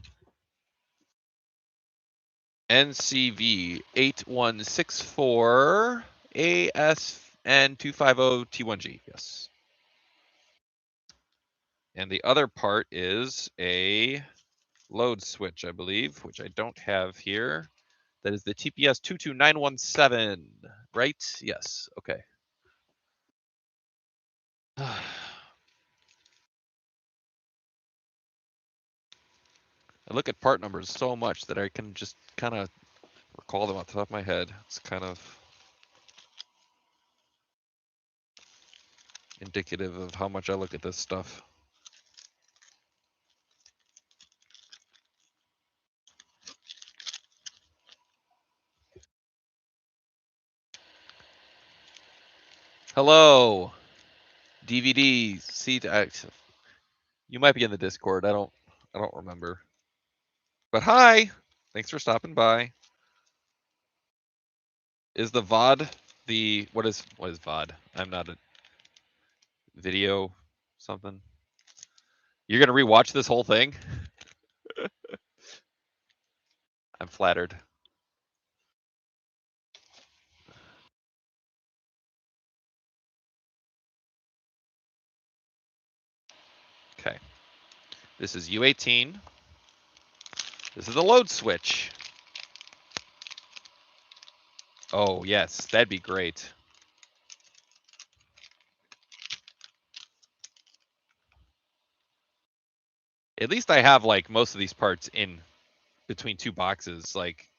NCV 8164 ASN 250 T1G. Yes. And the other part is a load switch, I believe, which I don't have here. That is the TPS 22917, right? Yes. Okay. I look at part numbers so much that I can just kind of recall them off the top of my head. It's kind of indicative of how much I look at this stuff. Hello, DVD. See, you might be in the Discord. I don't remember. But hi, thanks for stopping by. Is the VOD the what is VOD? I'm not a video something. You're gonna rewatch this whole thing? I'm flattered. Okay. This is U18. This is the load switch. Oh yes, that'd be great. At least I have like most of these parts in between two boxes. Like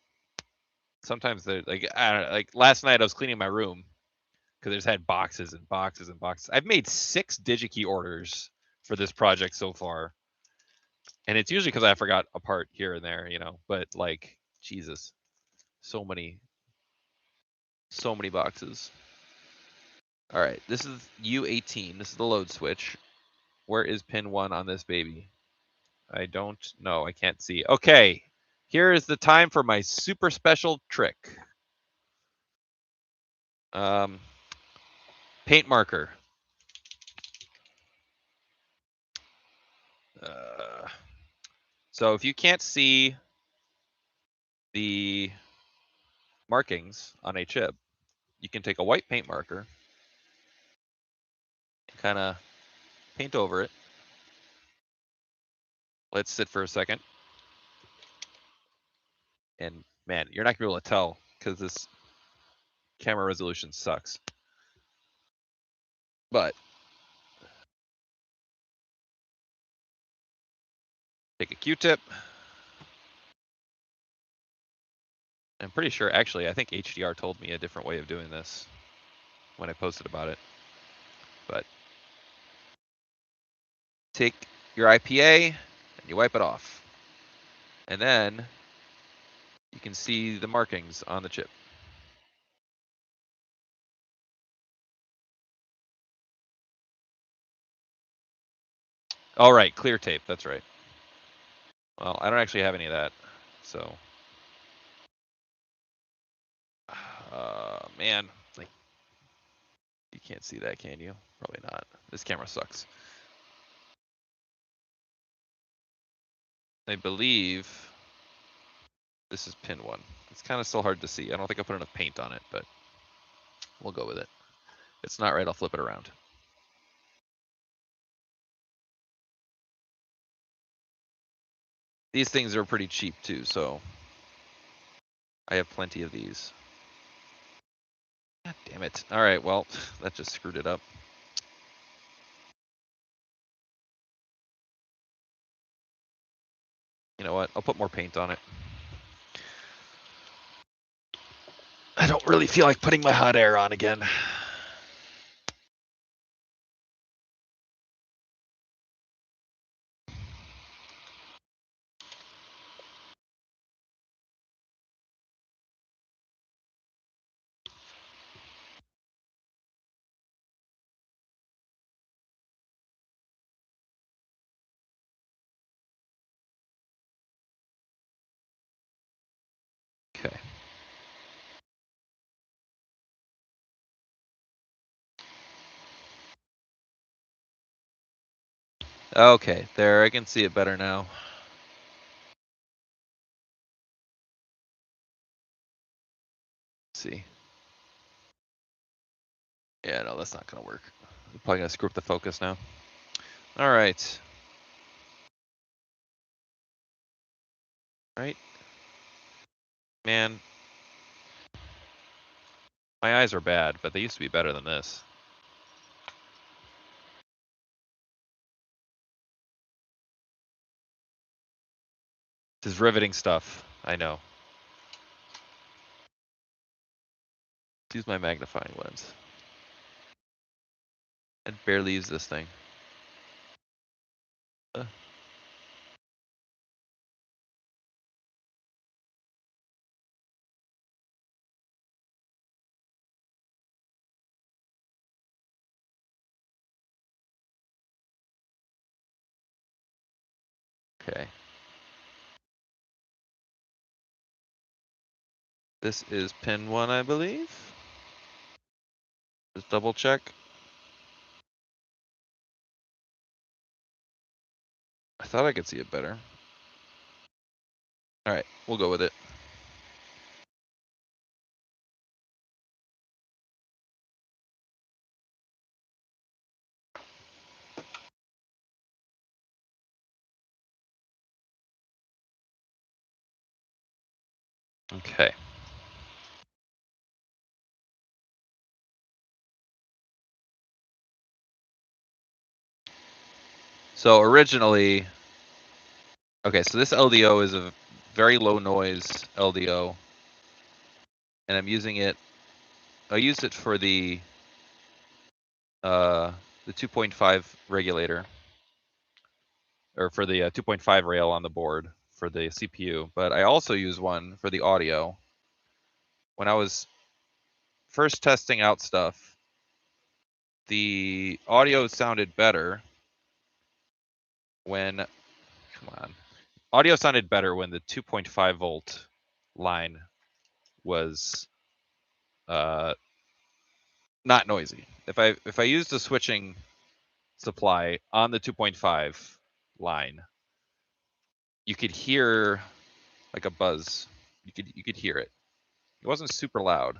sometimes they're like I don't know, like last night I was cleaning my room because I just had boxes and boxes and boxes. I've made 6 DigiKey orders for this project so far. And it's usually because I forgot a part here and there, you know, but like Jesus, so many boxes. All right, this is U18. This is the load switch. Where is pin 1 on this baby? I don't know. I can't see. Okay, here is the time for my super special trick. Paint marker. So if you can't see the markings on a chip, you can take a white paint marker and kind of paint over it. Let it sit for a second. And man, you're not gonna be able to tell because this camera resolution sucks. But take a Q-tip. I'm pretty sure, actually, I think HDR told me a different way of doing this when I posted about it. But take your IPA and you wipe it off. And then you can see the markings on the chip. All right, clear tape, that's right. Well, I don't actually have any of that, so. Man, like, you can't see that, can you? Probably not. This camera sucks. I believe this is pin 1. It's kind of still hard to see. I don't think I put enough paint on it, but we'll go with it. If it's not right, I'll flip it around. These things are pretty cheap too, so I have plenty of these. God damn it. All right, well, that just screwed it up. You know what? I'll put more paint on it. I don't really feel like putting my hot air on again. Okay. Okay, there, I can see it better now. Let's see. Yeah, no, that's not gonna work. I'm probably gonna screw up the focus now. All right. Right? Man, my eyes are bad, but they used to be better than this. This is riveting stuff. I know. Let's use my magnifying lens. I barely use this thing. Okay. This is pin 1, I believe. Just double check. I thought I could see it better. All right, we'll go with it. Okay. So originally, okay, so this LDO is a very low noise LDO, and I'm using it. I used it for the 2.5 regulator, or for the 2.5 rail on the board for the CPU. But I also use one for the audio. When I was first testing out stuff, the audio sounded better when, come on, audio sounded better when the 2.5 volt line was not noisy. If I used a switching supply on the 2.5 line, you could hear like a buzz. You could hear it. It wasn't super loud,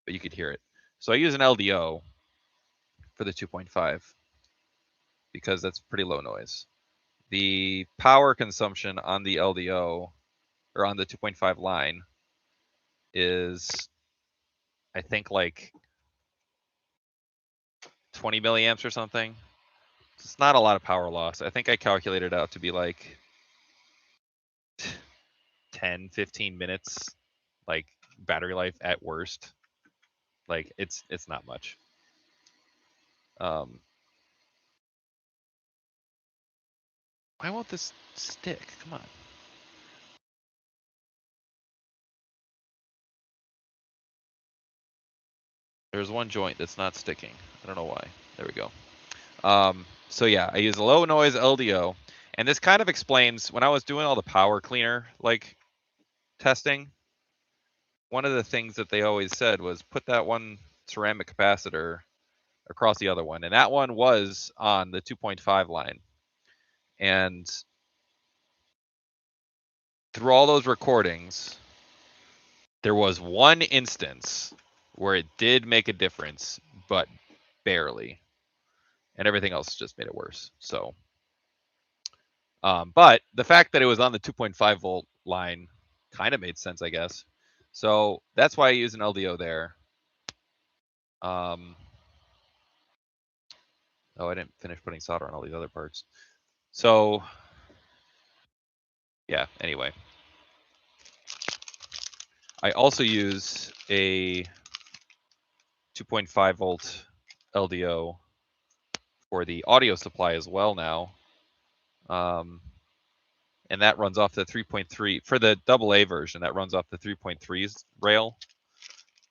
but you could hear it. So I use an LDO for the 2.5 because that's pretty low noise. The power consumption on the LDO or on the 2.5 line is, I think, like 20 milliamps or something. It's not a lot of power loss. I think I calculated out to be like 10, 15 minutes, like battery life at worst. Like it's not much. Why won't this stick? Come on. There's one joint that's not sticking. I don't know why. There we go. So yeah, I use a low noise LDO, and this kind of explains when I was doing all the power cleaner like testing. One of the things that they always said was put that one ceramic capacitor across the other one, and that one was on the 2.5 line. And through all those recordings, there was one instance where it did make a difference, but barely, and everything else just made it worse. So, but the fact that it was on the 2.5 volt line kind of made sense, I guess. So that's why I use an LDO there. Oh, I didn't finish putting solder on all these other parts. So, yeah, anyway. I also use a 2.5 volt LDO for the audio supply as well now. And that runs off the 3.3 for the AA version. That runs off the 3.3's rail,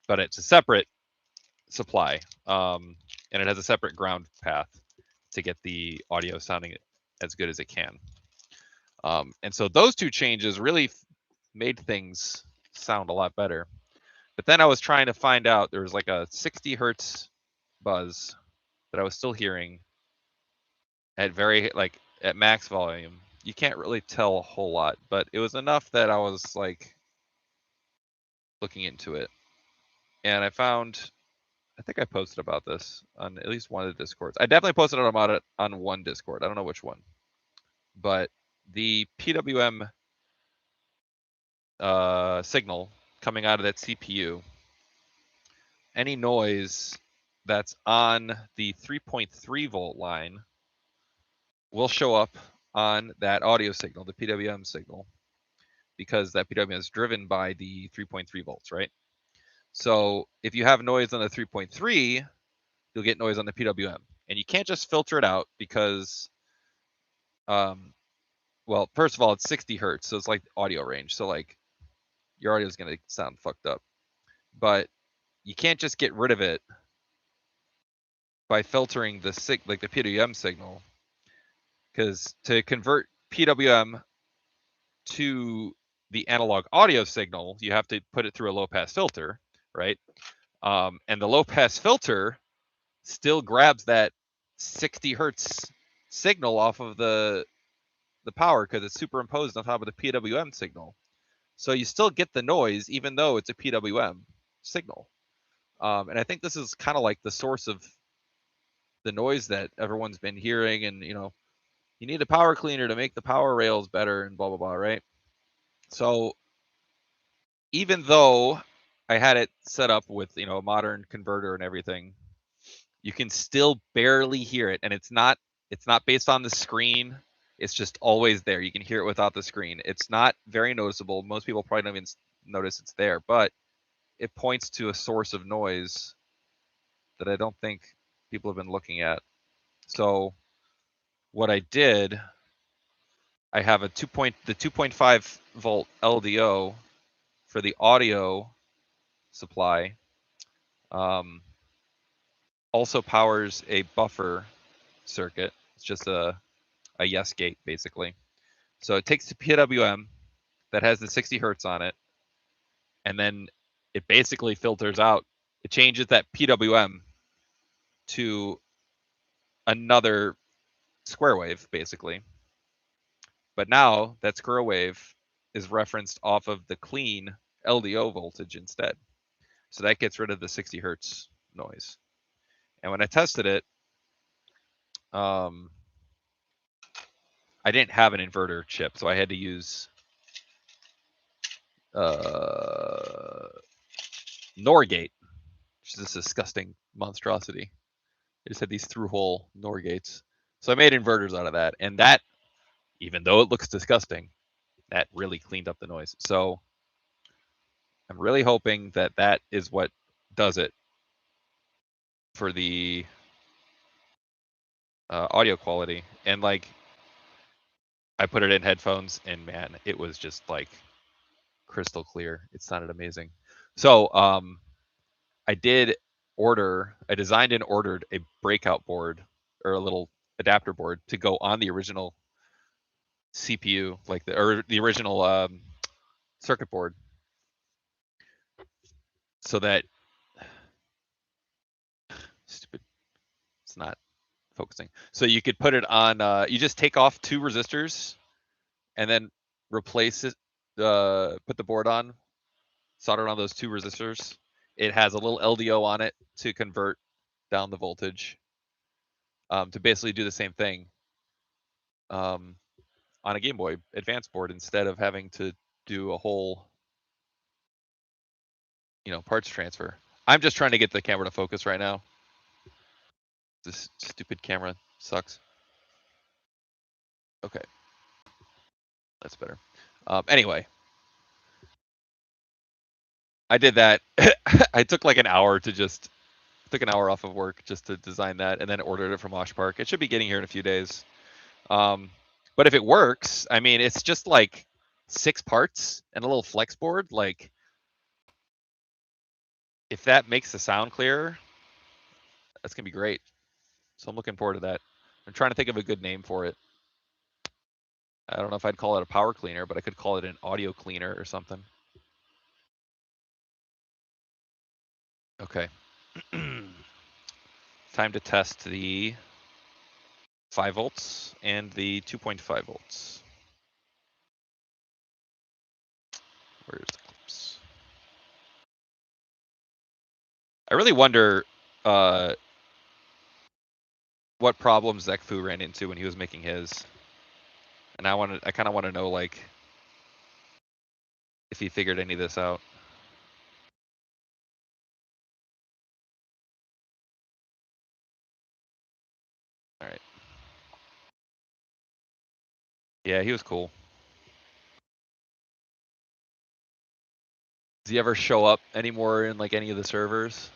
but it's a separate supply, and it has a separate ground path to get the audio sounding as good as it can. And so those two changes really made things sound a lot better. But then I was trying to find out, there was like a 60 hertz buzz that I was still hearing at at max volume. You can't really tell a whole lot, but it was enough that I was like looking into it. And I found, I think I posted about this on at least one of the Discords. I definitely posted about it on one Discord. I don't know which one. But the PWM signal coming out of that CPU, any noise that's on the 3.3 volt line will show up on that audio signal, the PWM signal, because that PWM is driven by the 3.3 volts, right? So if you have noise on the 3.3, you'll get noise on the PWM. And you can't just filter it out because, well, first of all, it's 60 hertz, so it's like audio range. So like your audio is going to sound fucked up. But you can't just get rid of it by filtering the PWM signal, because to convert PWM to the analog audio signal, you have to put it through a low pass filter, right? And the low pass filter still grabs that 60 hertz signal off of the power because it's superimposed on top of the PWM signal. So you still get the noise even though it's a PWM signal. And I think this is kind of like the source of the noise that everyone's been hearing, and you need a power cleaner to make the power rails better and blah blah blah, right? So even though I had it set up with a modern converter and everything, you can still barely hear it, and it's not based on the screen. It's just always there. You can hear it without the screen. It's not very noticeable. Most people probably don't even notice it's there, but it points to a source of noise that I don't think people have been looking at. So what I did, I have the 2.5 volt LDO for the audio supply. Also powers a buffer circuit. It's just a yes gate basically. So it takes the PWM that has the 60 hertz on it, and then it basically filters out. It changes that PWM to another square wave basically. But now that square wave is referenced off of the clean LDO voltage instead. So that gets rid of the 60 hertz noise. And when I tested it, I didn't have an inverter chip, so I had to use NOR gate, which is this disgusting monstrosity. I just had these through-hole NOR gates. So I made inverters out of that, and that, even though it looks disgusting, that really cleaned up the noise. So I'm really hoping that that is what does it for the audio quality. And like, I put it in headphones, and man, it was just like crystal clear. It sounded amazing. So I designed and ordered a breakout board, or a little adapter board, to go on the original CPU, like the original circuit board, so that stupid, it's not focusing. So you could put it on. You just take off 2 resistors, and then replace it. Put the board on, solder on those 2 resistors. It has a little LDO on it to convert down the voltage. To basically do the same thing on a Game Boy Advance board, instead of having to do a whole parts transfer. I'm just trying to get the camera to focus right now. This stupid camera sucks. Okay, that's better. Anyway, I did that. I took like an hour off of work just to design that, and then ordered it from Osh Park. It should be getting here in a few days. But if it works, I mean, it's just like 6 parts and a little flex board. Like, if that makes the sound clearer, that's gonna be great. So I'm looking forward to that. I'm trying to think of a good name for it. I don't know if I'd call it a power cleaner, but I could call it an audio cleaner or something. Okay. Time to test the 5 volts and the 2.5 volts. Where's the clips? I really wonder what problems Zekfu ran into when he was making his. And I kind of want to know, like, if he figured any of this out. All right. Yeah, he was cool. Does he ever show up anymore in like any of the servers?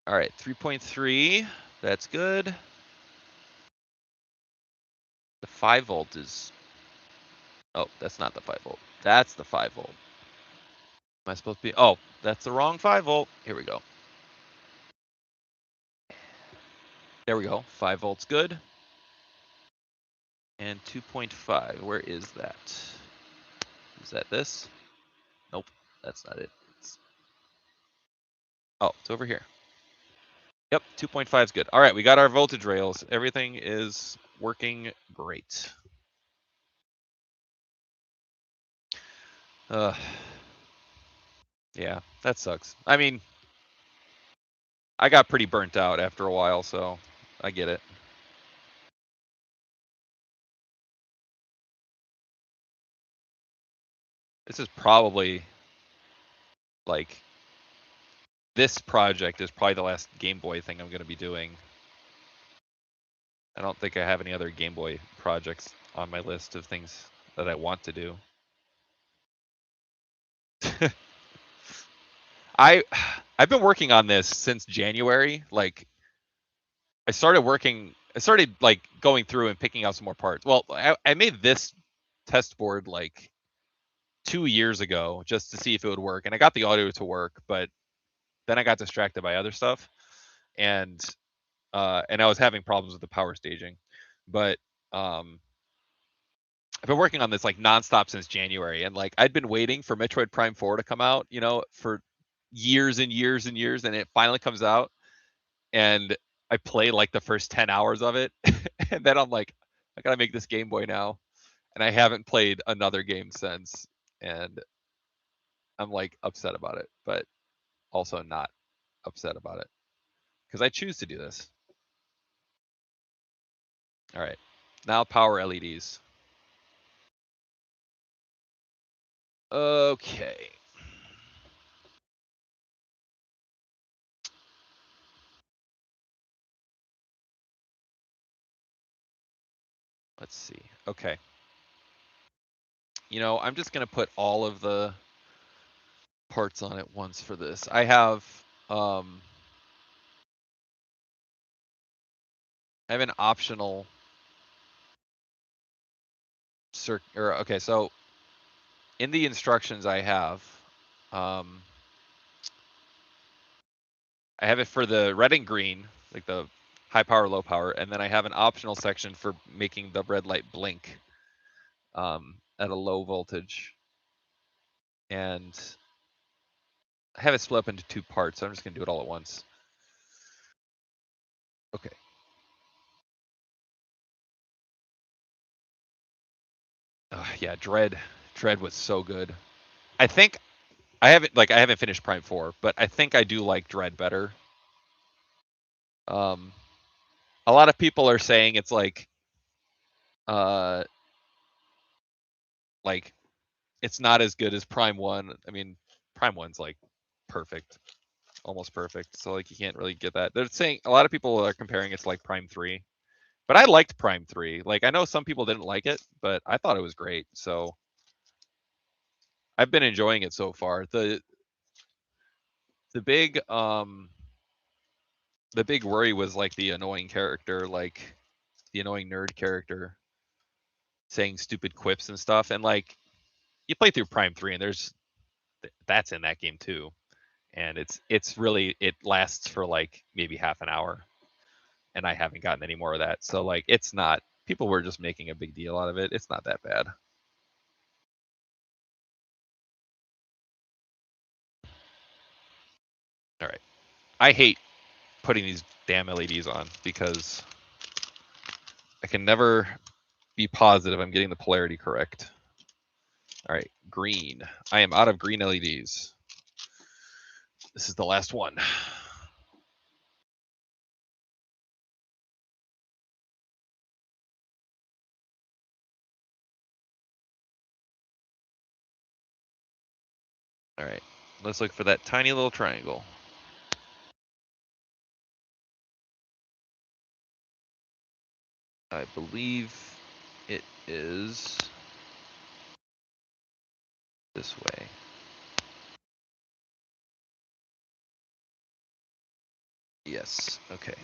All right, 3.3. That's good. The 5 volt is. Oh, that's not the 5 volt. That's the 5 volt. Am I supposed to be? Oh, that's the wrong 5 volt. Here we go. There we go. 5 volts good. And 2.5. Where is that? Is that this? Nope, that's not it. Oh, it's over here. Yep, 2.5 is good. All right, we got our voltage rails. Everything is working great. Yeah, that sucks. I mean, I got pretty burnt out after a while, so I get it. This is probably, like, this project is probably the last Game Boy thing I'm going to be doing. I don't think I have any other Game Boy projects on my list of things that I want to do. I've been working on this since January. Like, I started like going through and picking out some more parts. Well, I made this test board like 2 years ago just to see if it would work, and I got the audio to work, but then I got distracted by other stuff, and I was having problems with the power staging. But I've been working on this like nonstop since January, and like I'd been waiting for Metroid Prime 4 to come out, you know, for years and years and years, and it finally comes out, and I played like the first 10 hours of it, and then I'm like, I gotta make this Game Boy now, and I haven't played another game since, and I'm like upset about it, but also not upset about it because I choose to do this. All right, now power LEDs. Okay. Let's see. Okay. You know, I'm just gonna put all of the parts on at once for this. I have an optional okay, so in the instructions I have I have it for the red and green, like the high power, low power, and then I have an optional section for making the red light blink at a low voltage. And I have it split up into 2 parts, so I'm just gonna do it all at once. Okay. Yeah, Dread was so good. I think I haven't finished Prime 4, but I think I do like Dread better. A lot of people are saying it's like it's not as good as Prime 1. I mean, Prime 1's like perfect, almost perfect. So like you can't really get that. They're saying a lot of people are comparing it to like Prime 3. But I liked Prime 3. Like I know some people didn't like it, but I thought it was great. So I've been enjoying it so far. The big worry was like the annoying character, like the annoying nerd character saying stupid quips and stuff. And like you play through Prime 3 and that's in that game too. And it's really, it lasts for like maybe half an hour, and I haven't gotten any more of that. So like it's not people were just making a big deal out of it. It's not that bad. All right. I hate putting these damn LEDs on because I can never be positive I'm getting the polarity correct. All right, green. I am out of green LEDs. This is the last one. All right, let's look for that tiny little triangle. I believe it is this way. Yes, okay.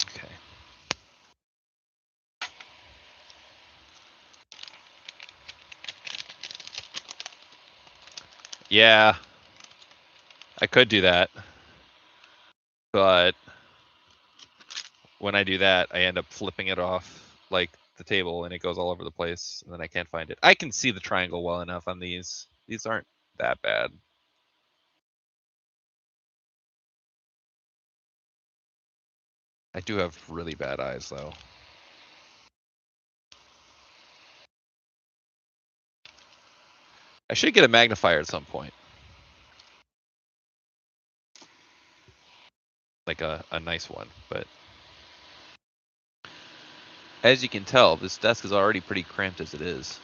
Okay. Yeah, I could do that, but when I do that, I end up flipping it off like the table and it goes all over the place and then I can't find it. I can see the triangle well enough on these. These aren't that bad. I do have really bad eyes though. I should get a magnifier at some point. Like a nice one, but as you can tell, this desk is already pretty cramped as it is.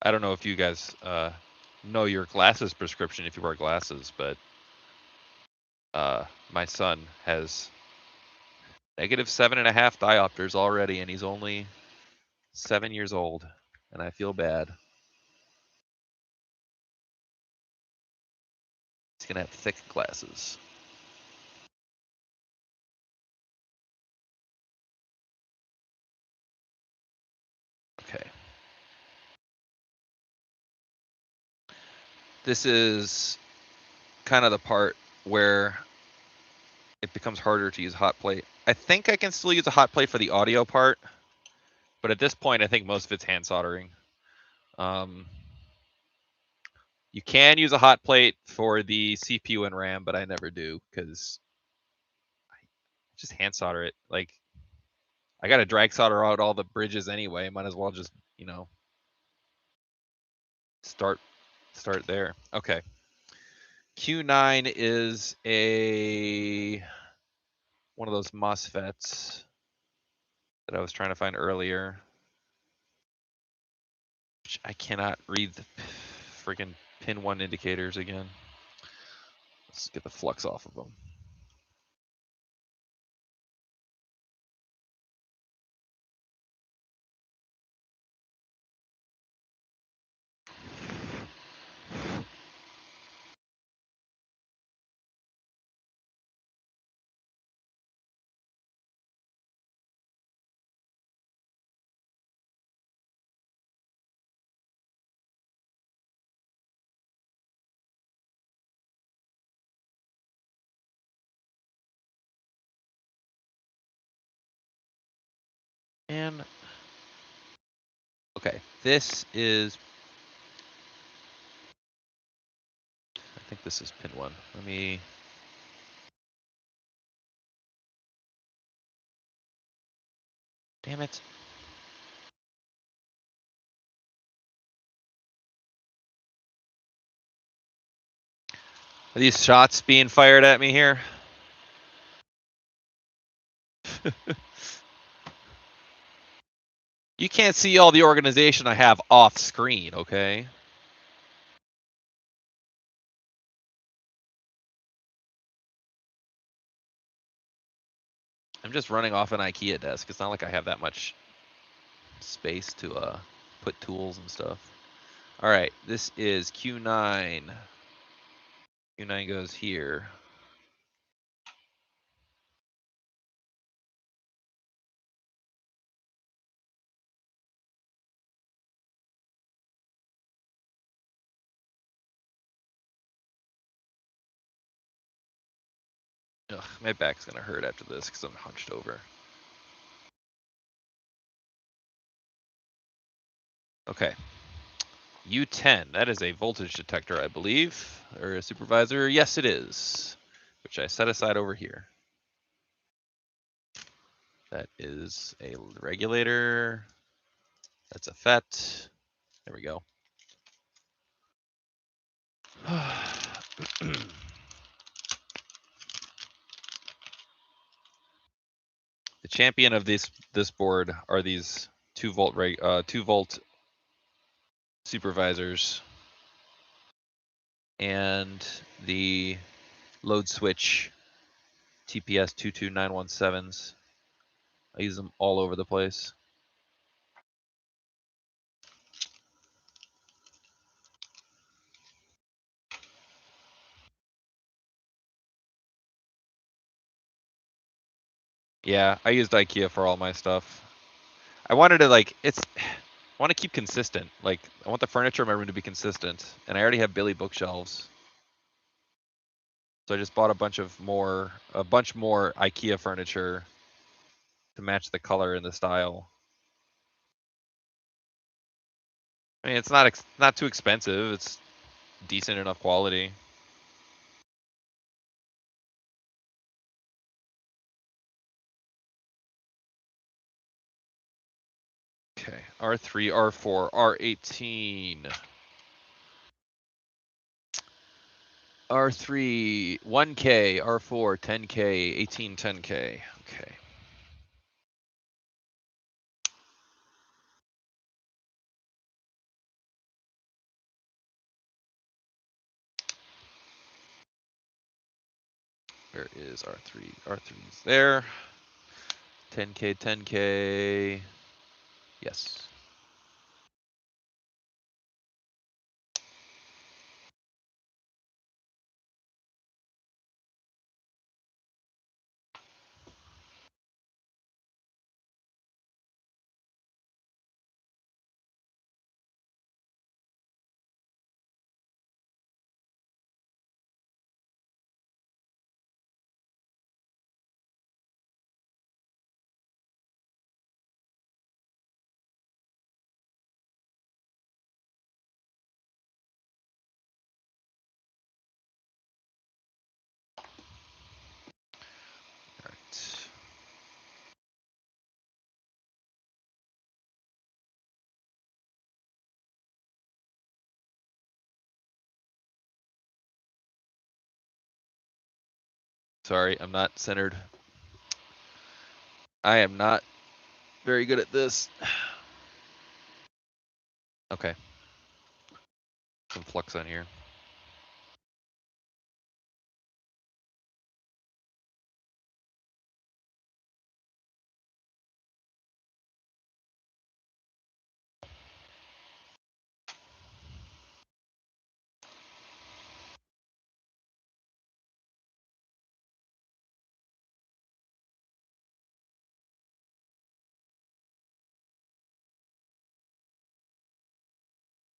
I don't know if you guys know your glasses prescription if you wear glasses, but my son has -7.5 diopters already, and he's only 7 years old, and I feel bad. He's gonna have thick glasses. Okay. This is kind of the part where it becomes harder to use hot plate. I think I can still use a hot plate for the audio part, but at this point, I think most of it's hand soldering. You can use a hot plate for the CPU and RAM, but I never do because I just hand solder it. Like, I got to drag solder out all the bridges anyway. Might as well just, start there. Okay. Q9 is one of those MOSFETs that I was trying to find earlier. I cannot read the freaking pin 1 indicators again. Let's get the flux off of them. And okay, this is, I think this is pin 1. Let me, damn it. Are these shots being fired at me here? You can't see all the organization I have off screen, okay? I'm just running off an IKEA desk. It's not like I have that much space to put tools and stuff. All right, this is Q9. Q9 goes here. Ugh, my back's gonna hurt after this because I'm hunched over. Okay. U10, that is a voltage detector, I believe, or a supervisor. Yes, it is, which I set aside over here. That is a regulator. That's a FET. There we go. The champion of this board are these 2-volt supervisors and the load switch TPS 22917s. I use them all over the place. Yeah, I used IKEA for all my stuff. I wanted to I want to keep consistent. Like, I want the furniture in my room to be consistent, and I already have Billy bookshelves. So I just bought a bunch more IKEA furniture to match the color and the style. I mean, it's not too expensive. It's decent enough quality. Okay, R3, R4, R18. R3, 1K, R4, 10K, 18, 10K. Okay. Where is R3? R3's there. 10K, 10K. Yes. All right. Sorry, I'm not centered. I am not very good at this. Okay. Some flux on here.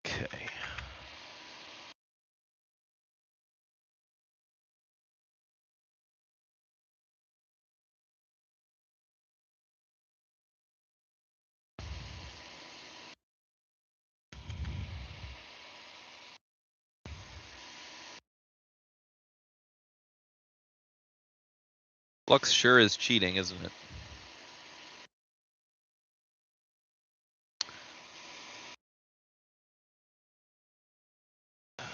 Okay. Flux sure is cheating, isn't it? I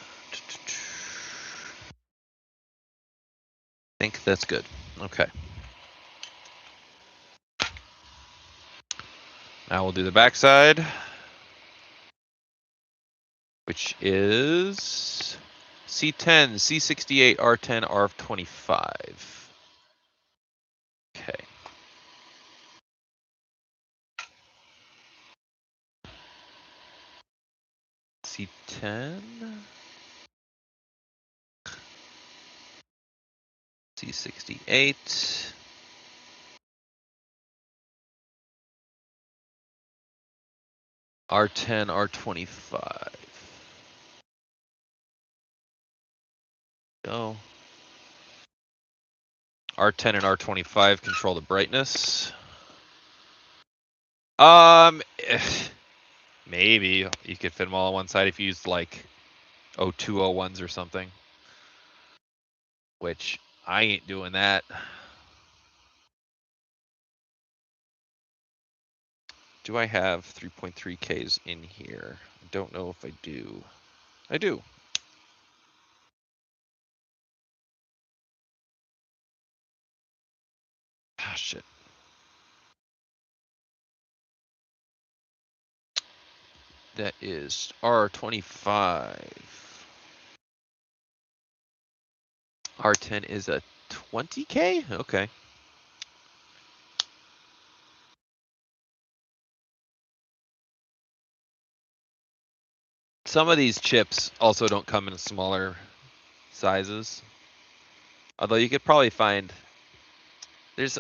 think that's good. Okay. Now we'll do the backside, which is C10, C68, R10, R25. Okay. C10, C68, R10, R25. Go. R10 and R25 control the brightness. Maybe you could fit them all on one side if you used like 0201s or something. Which I ain't doing that. Do I have 3.3Ks in here? I don't know if I do. I do. Ah, shit. That is R25. R10 is a 20K? Okay. Some of these chips also don't come in smaller sizes. Although you could probably find, there's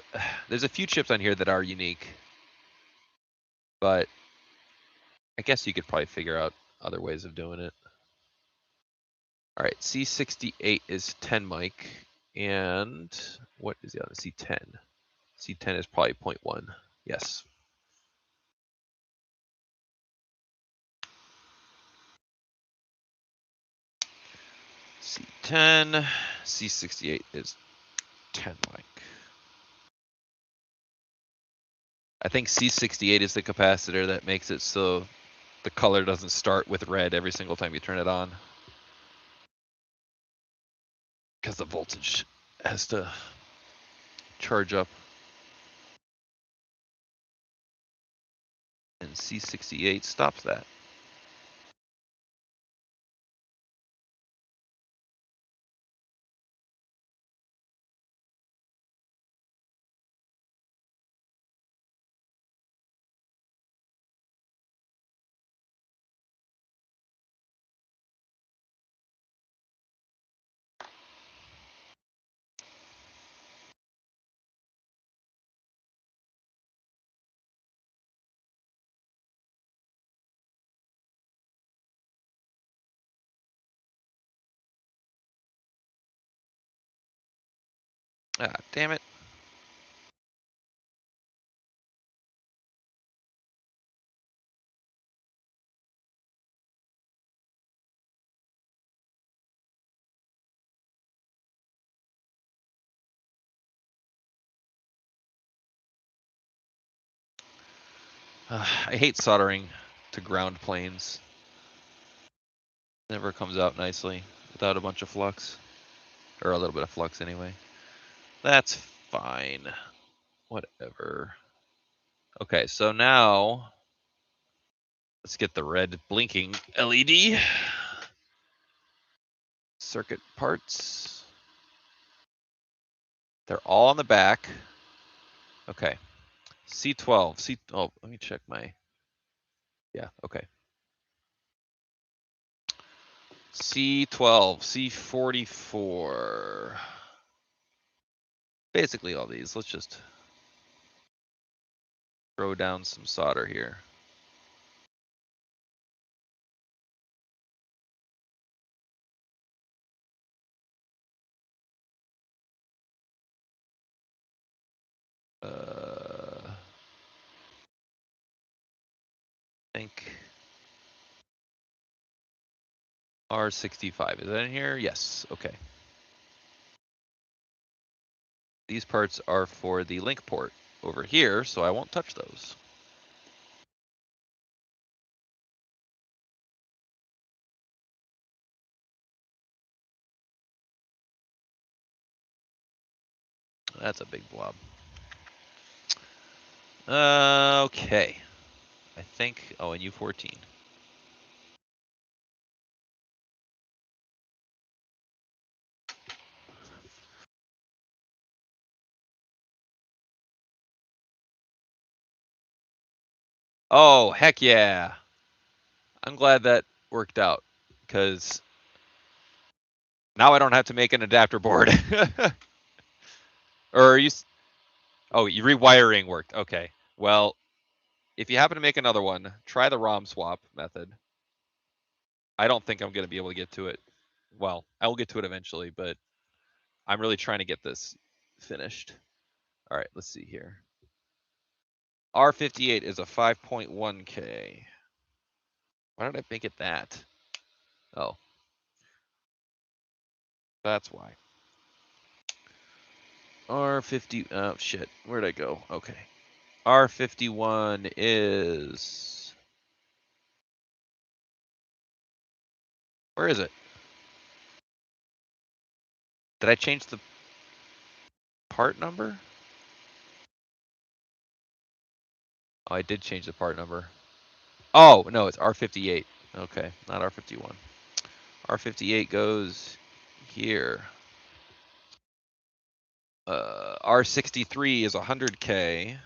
a few chips on here that are unique. But I guess you could probably figure out other ways of doing it. All right, C68 is 10 mic, and what is the other? C10. C10 is probably 0.1. Yes. C10, C68 is 10 mic. I think C68 is the capacitor that makes it so the color doesn't start with red every single time you turn it on. Because the voltage has to charge up. And C68 stops that. Ah, damn it. I hate soldering to ground planes. Never comes out nicely without a bunch of flux. Or a little bit of flux anyway. That's fine. Whatever. Okay, so now let's get the red blinking LED. Circuit parts. They're all on the back. Okay. C12. Oh, let me check my. Yeah, okay. C12, C44. Basically all these. Let's just throw down some solder here. I think R65. Is that in here? Yes. Okay. These parts are for the link port over here, so I won't touch those. That's a big blob. Okay. I think. Oh, and U14. Oh, heck yeah. I'm glad that worked out because now I don't have to make an adapter board. Or are you? Oh, rewiring worked. Okay. Well, if you happen to make another one, try the ROM swap method. I don't think I'm going to be able to get to it. Well, I will get to it eventually, but I'm really trying to get this finished. All right, let's see here. R58 is a 5.1K. Why did I make it that? Oh, that's why. R50, oh shit, where'd I go? Okay. R51 is, where is it? Did I change the part number? Oh, I did change the part number. Oh, no, it's R58. Okay, not R51. R58 goes here. R63 is 100K.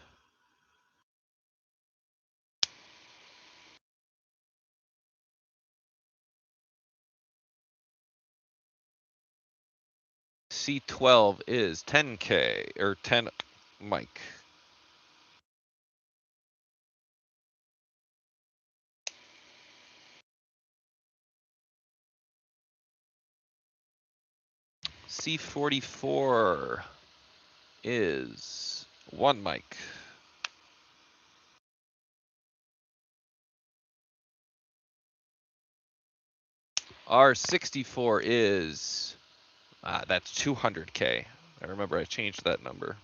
C12 is 10K, or 10 mic. C44 is 1 mic. R64 is, that's 200K. I remember I changed that number.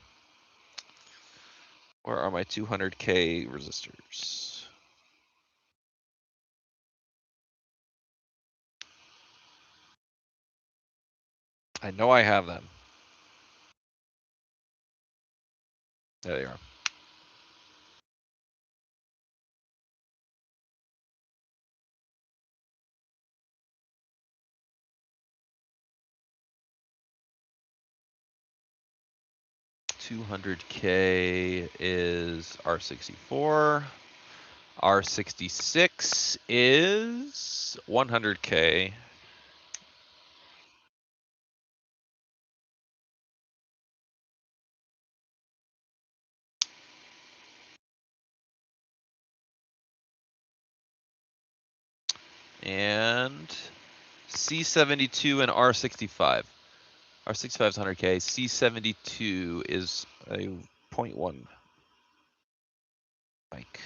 Where are my 200K resistors? I know I have them. There they are. $200K is R64. R66 is 100K. And C72 and R65. R65 is 100K. C72 is a 0.1 mic.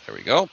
There we go.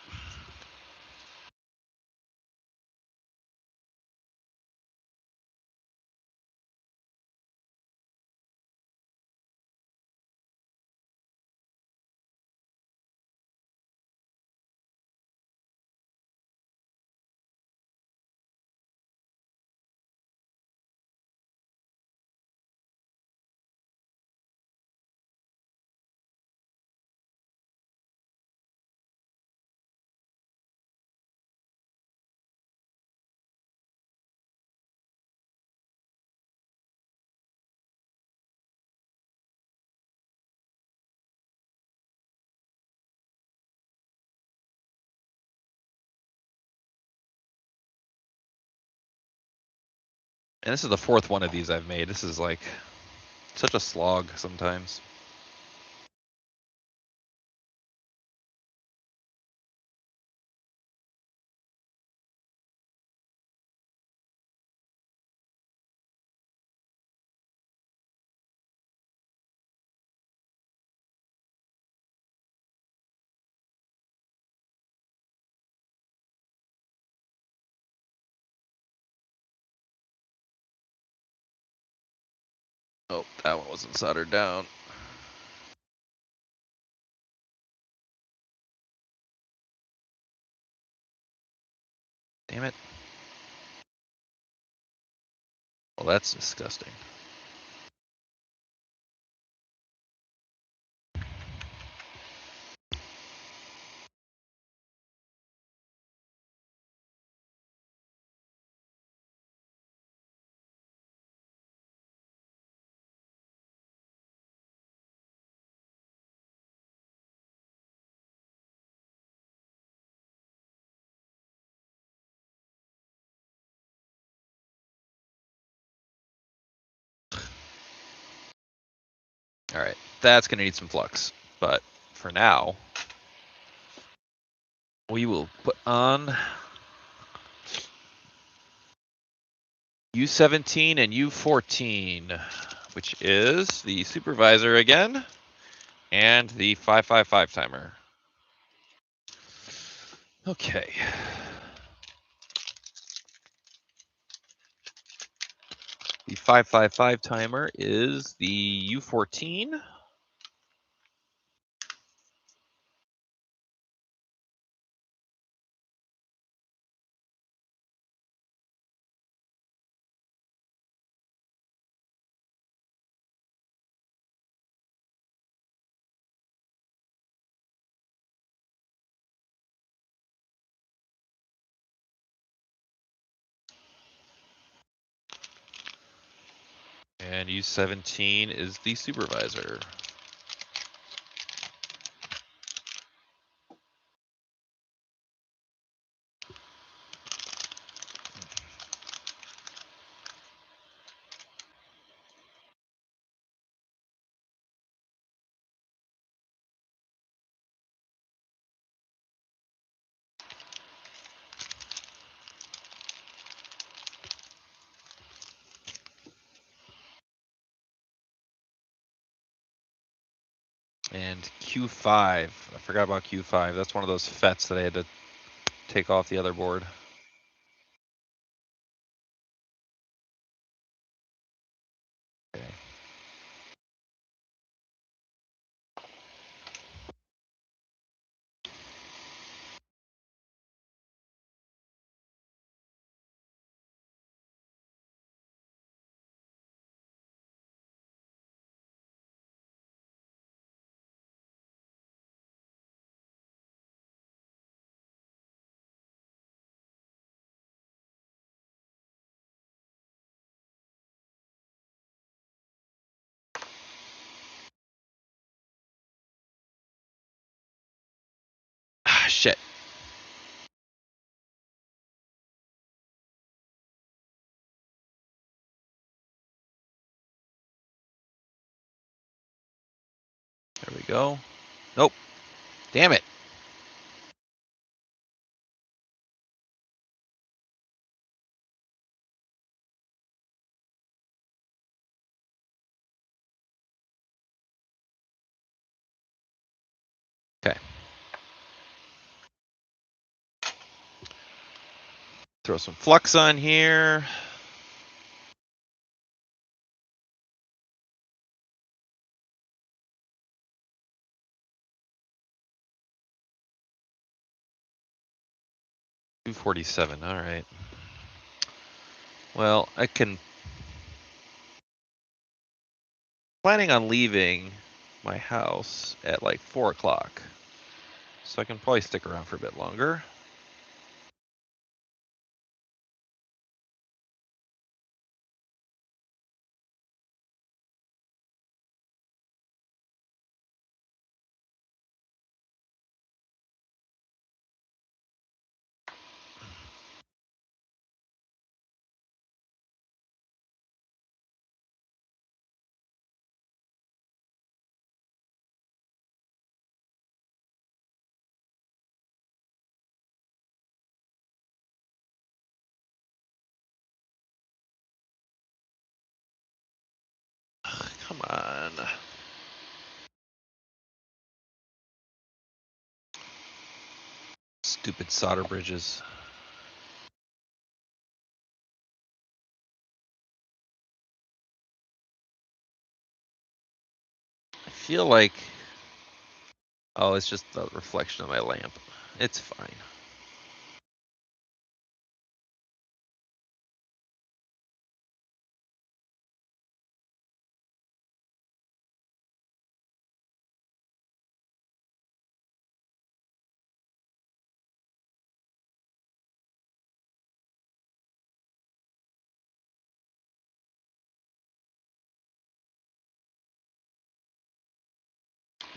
And this is the fourth one of these I've made. This is like such a slog sometimes. Oh, that one wasn't soldered down. Damn it. Well, that's disgusting. All right, that's going to need some flux, but for now, we will put on U17 and U14, which is the supervisor again, and the 555 timer. Okay. The 555 timer is the U14. And U17 is the supervisor. And Q5, I forgot about Q5. That's one of those FETs that I had to take off the other board. Okay. Ah, shit. There we go. Nope. Damn it. Okay. Throw some flux on here. $247. All right. Well, I can. Planning on leaving my house at like 4 o'clock, so I can probably stick around for a bit longer. Come on. Stupid solder bridges. I feel like. Oh, it's just the reflection of my lamp. It's fine.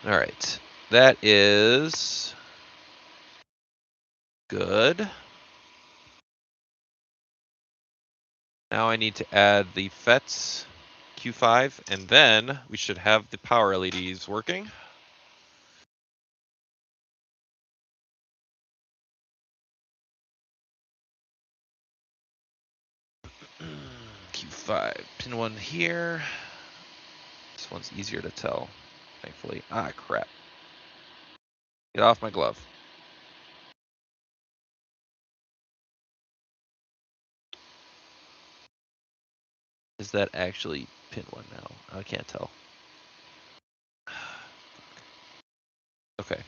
All right, that is good. Now I need to add the FETs Q5, and then we should have the power LEDs working. Q5, pin 1 here. This one's easier to tell, thankfully. Ah, crap. Get off my glove. Is that actually pin 1 now? I can't tell. Okay.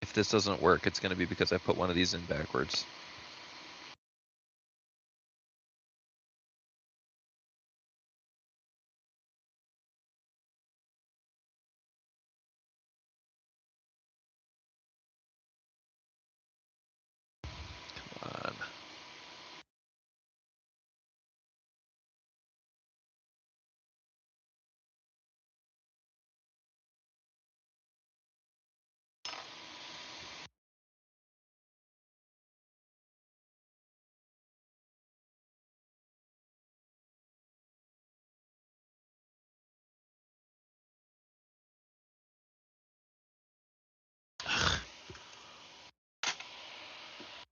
If this doesn't work, it's going to be because I put one of these in backwards. Come on.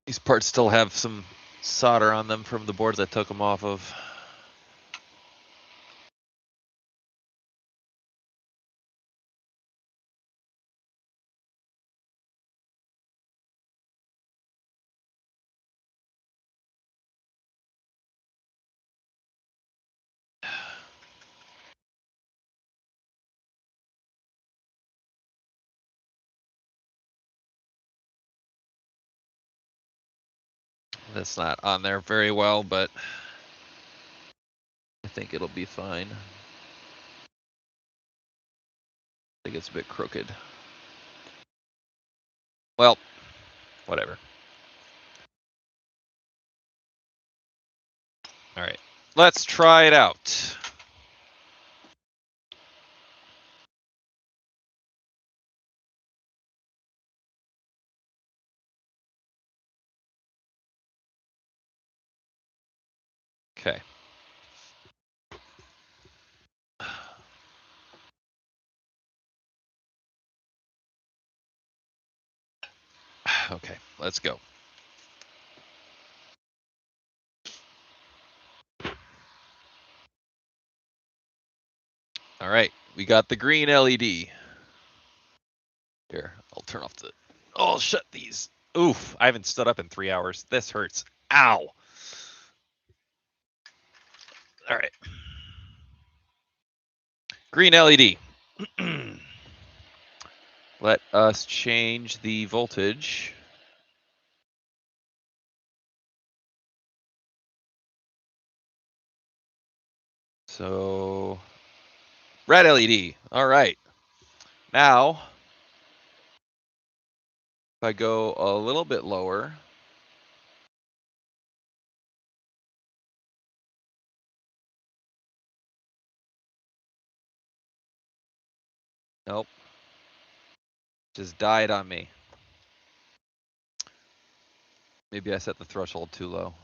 These parts still have some solder on them from the boards I took them off of. That's not on there very well, but I think it'll be fine. I think it's a bit crooked. Well, whatever. All right, let's try it out. Okay. Okay, let's go. All right, we got the green LED. Here, I'll turn off the. Oh, I'll shut these. Oof, I haven't stood up in 3 hours. This hurts. Ow. All right. Green LED. Let us change the voltage. So, red LED. All right. Now, if I go a little bit lower. Nope. Just died on me. Maybe I set the threshold too low.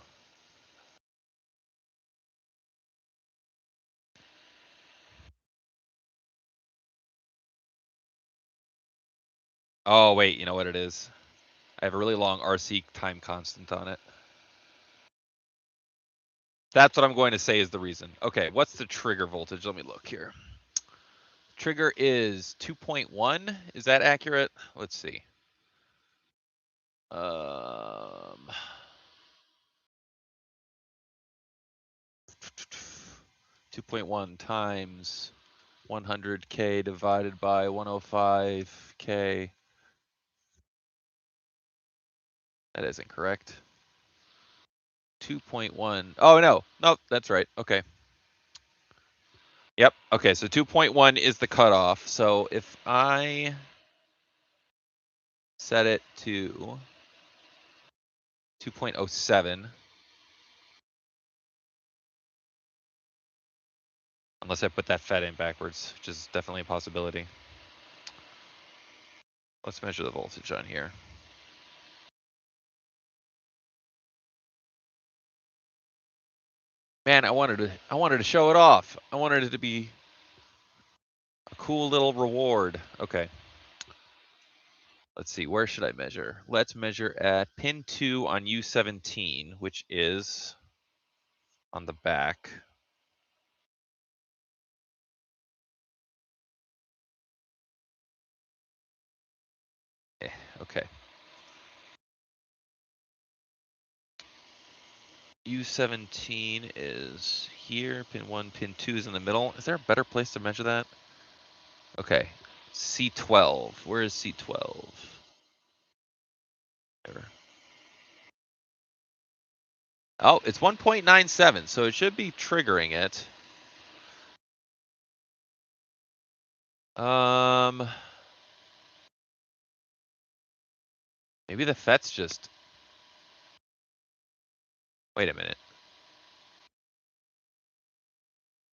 Oh, wait, you know what it is? I have a really long RC time constant on it. That's what I'm going to say is the reason. Okay, what's the trigger voltage? Let me look here. Trigger is 2.1. Is that accurate? Let's see. 2.1 times 100K divided by 105K. That isn't correct. 2.1. Oh, no. Nope, that's right. Okay. Yep. Okay, so 2.1 is the cutoff. So if I set it to 2.07. Unless I put that FET in backwards, which is definitely a possibility. Let's measure the voltage on here. Man, I wanted to show it off. I wanted it to be a cool little reward. Okay. Let's see, where should I measure? Let's measure at pin 2 on U17, which is on the back. Okay. U17 is here, pin 1, pin 2 is in the middle. Is there a better place to measure that? Okay, C12, where is C12? There. Oh, it's 1.97, so it should be triggering it. Maybe the FET's just, wait a minute.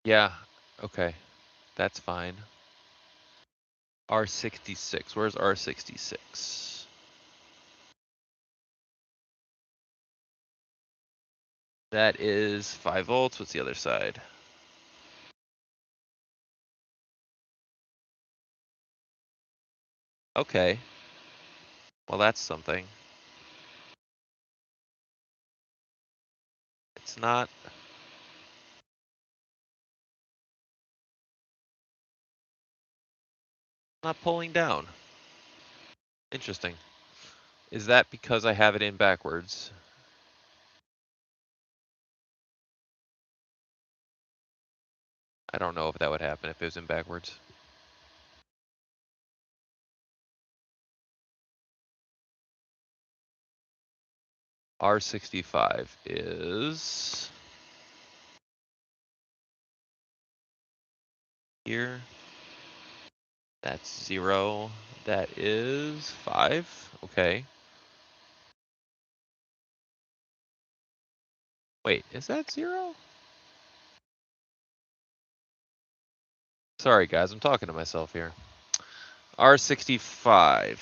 Yeah, okay, that's fine. R66, where's R66? That is 5 volts, what's the other side? Okay, well that's something. It's not pulling down. Interesting. Is that because I have it in backwards? I don't know if that would happen if it was in backwards. R65 is here. That's 0. That is 5. Okay. Wait, is that 0? Sorry guys, I'm talking to myself here. R65.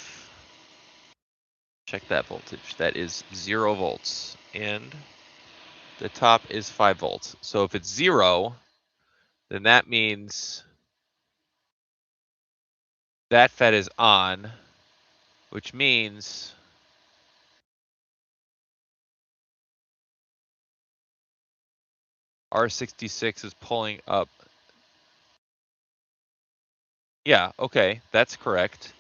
Check that voltage. That is 0 volts. And the top is 5 volts. So if it's 0, then that means that FET is on, which means R66 is pulling up. Yeah, okay, that's correct.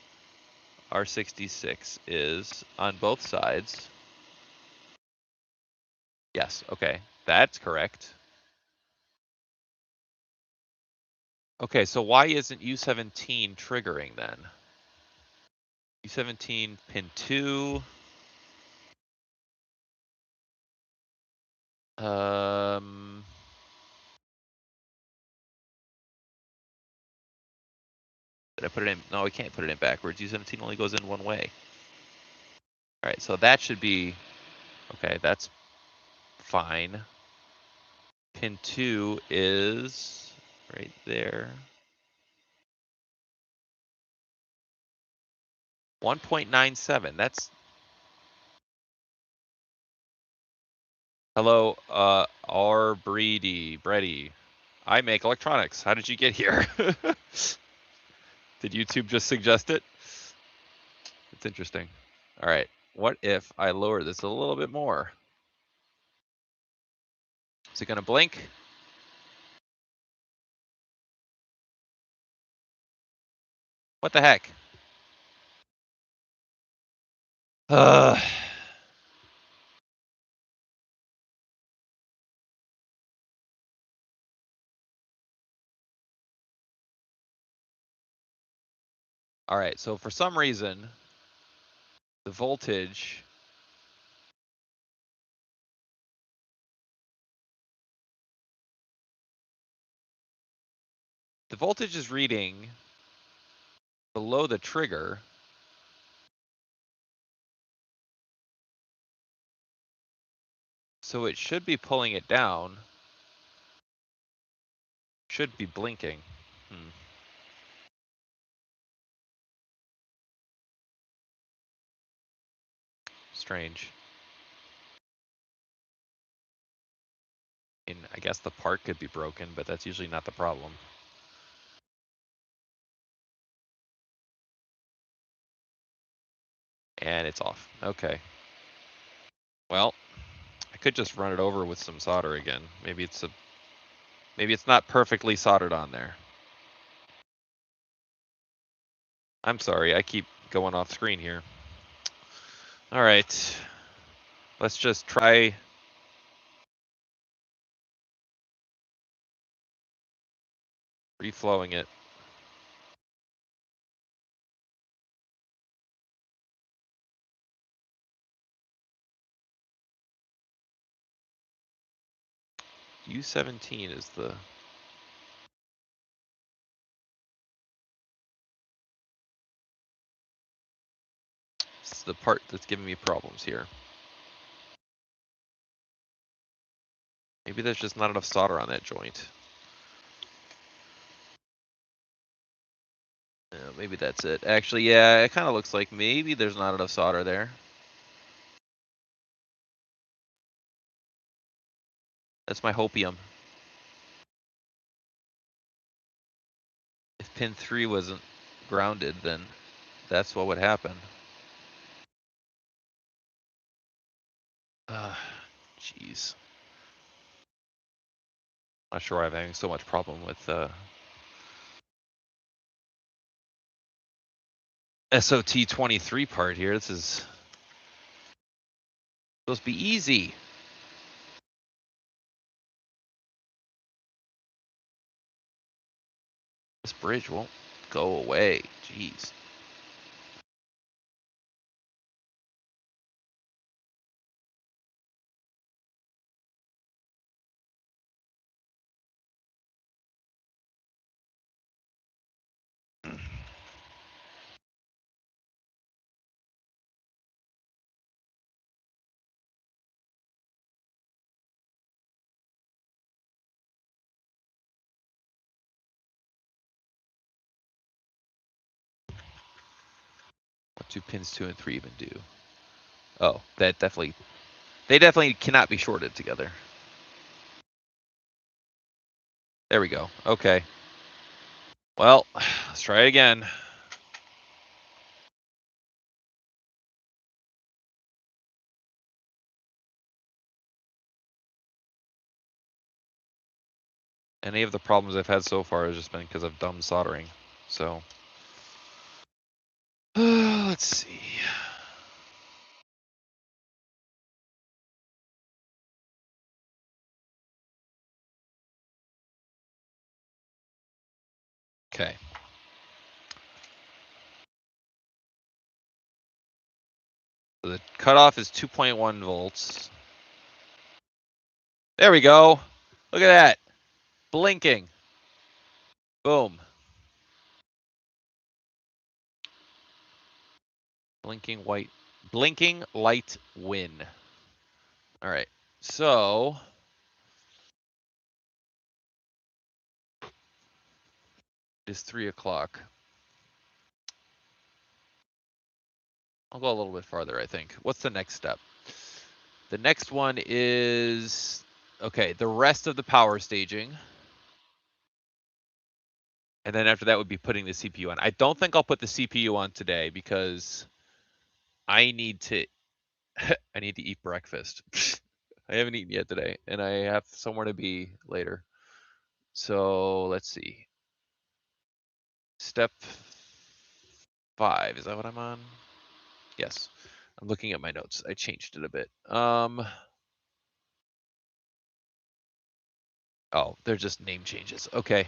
R66 is on both sides. Yes, okay, that's correct. Okay, so why isn't U17 triggering then? U17 pin 2. Did I put it in? No, we can't put it in backwards. U17 only goes in one way. All right, so that should be, okay, that's fine. Pin 2 is right there. 1.97, that's, hello, R. Brady. I make electronics. How did you get here? Did YouTube just suggest it? It's interesting. All right, what if I lower this a little bit more? Is it gonna blink? What the heck? All right, so for some reason, the voltage is reading below the trigger. So it should be pulling it down. Should be blinking. Strange. And I guess the part could be broken, but that's usually not the problem. And it's off. Okay. Well, I could just run it over with some solder again. Maybe it's not perfectly soldered on there. I'm sorry, I keep going off screen here. All right. Let's just try reflowing it. U17 is the part that's giving me problems here. Maybe there's just not enough solder on that joint. Maybe that's it. Actually, yeah, it kind of looks like maybe there's not enough solder there. That's my hopium. If pin 3 wasn't grounded, then that's what would happen. Jeez. Not sure why I'm having so much problem with SOT23 part here. This is supposed to be easy. This bridge won't go away. Jeez. What do pins 2 and 3 even do? Oh, they definitely cannot be shorted together. There we go. Okay. Well, let's try it again. Any of the problems I've had so far has just been because of dumb soldering. So, let's see. Okay. So the cutoff is 2.1 volts. There we go. Look at that. Blinking. Boom. Blinking light win. All right. So it's 3 o'clock. I'll go a little bit farther, I think. What's the next step? The next one is, okay, the rest of the power staging. And then after that would be putting the CPU on. I don't think I'll put the CPU on today because I need to eat breakfast. I haven't eaten yet today, and I have somewhere to be later. So let's see. Step 5, is that what I'm on? Yes. I'm looking at my notes. I changed it a bit. Oh, they're just name changes. Okay.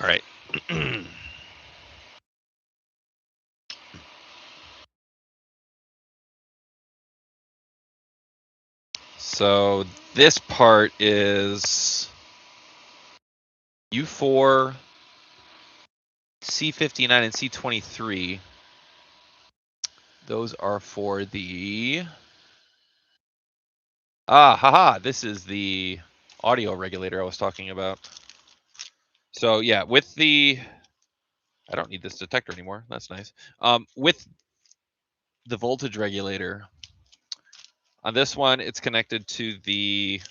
All right. So this part is U4, C59, and C23. Those are for the... haha, this is the audio regulator I was talking about. So yeah, with the... I don't need this detector anymore. That's nice. With the voltage regulator, on this one, it's connected to the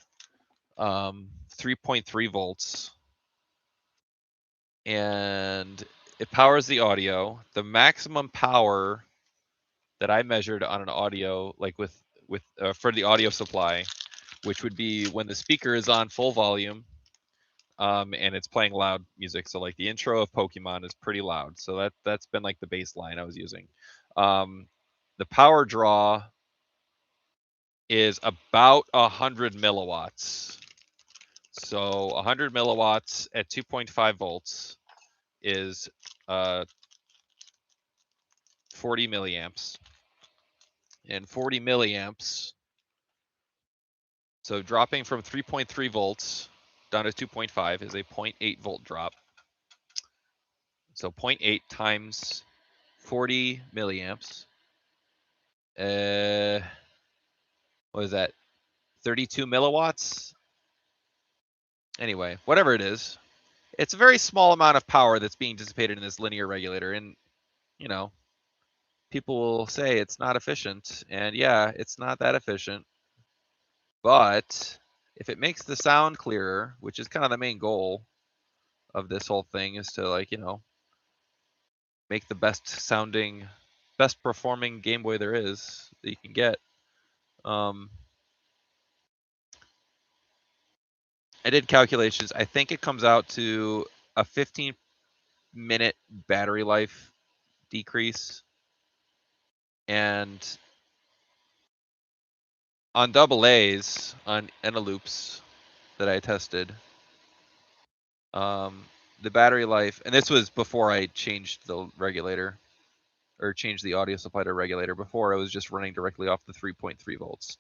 3.3 volts. And it powers the audio. The maximum power that I measured on an audio, like for the audio supply, which would be when the speaker is on full volume, and it's playing loud music. So like the intro of Pokemon is pretty loud. So that's been like the baseline I was using. The power draw is about 100 milliwatts. So 100 milliwatts at 2.5 volts is 40 milliamps. And 40 milliamps, so dropping from 3.3 volts down to 2.5 is a 0.8 volt drop. So 0.8 times 40 milliamps. What is that? 32 milliwatts? Anyway, whatever it is, it's a very small amount of power that's being dissipated in this linear regulator. And, you know, people will say it's not efficient. And yeah, it's not that efficient. But if it makes the sound clearer, which is kind of the main goal of this whole thing, is to, like, you know, make the best sounding, best performing Game Boy there is that you can get. I did calculations. I think it comes out to a 15-minute battery life decrease. And on AA's, on Eneloops that I tested, the battery life, and this was before I changed the regulator, or changed the audio supply to regulator. Before, I was just running directly off the 3.3 volts.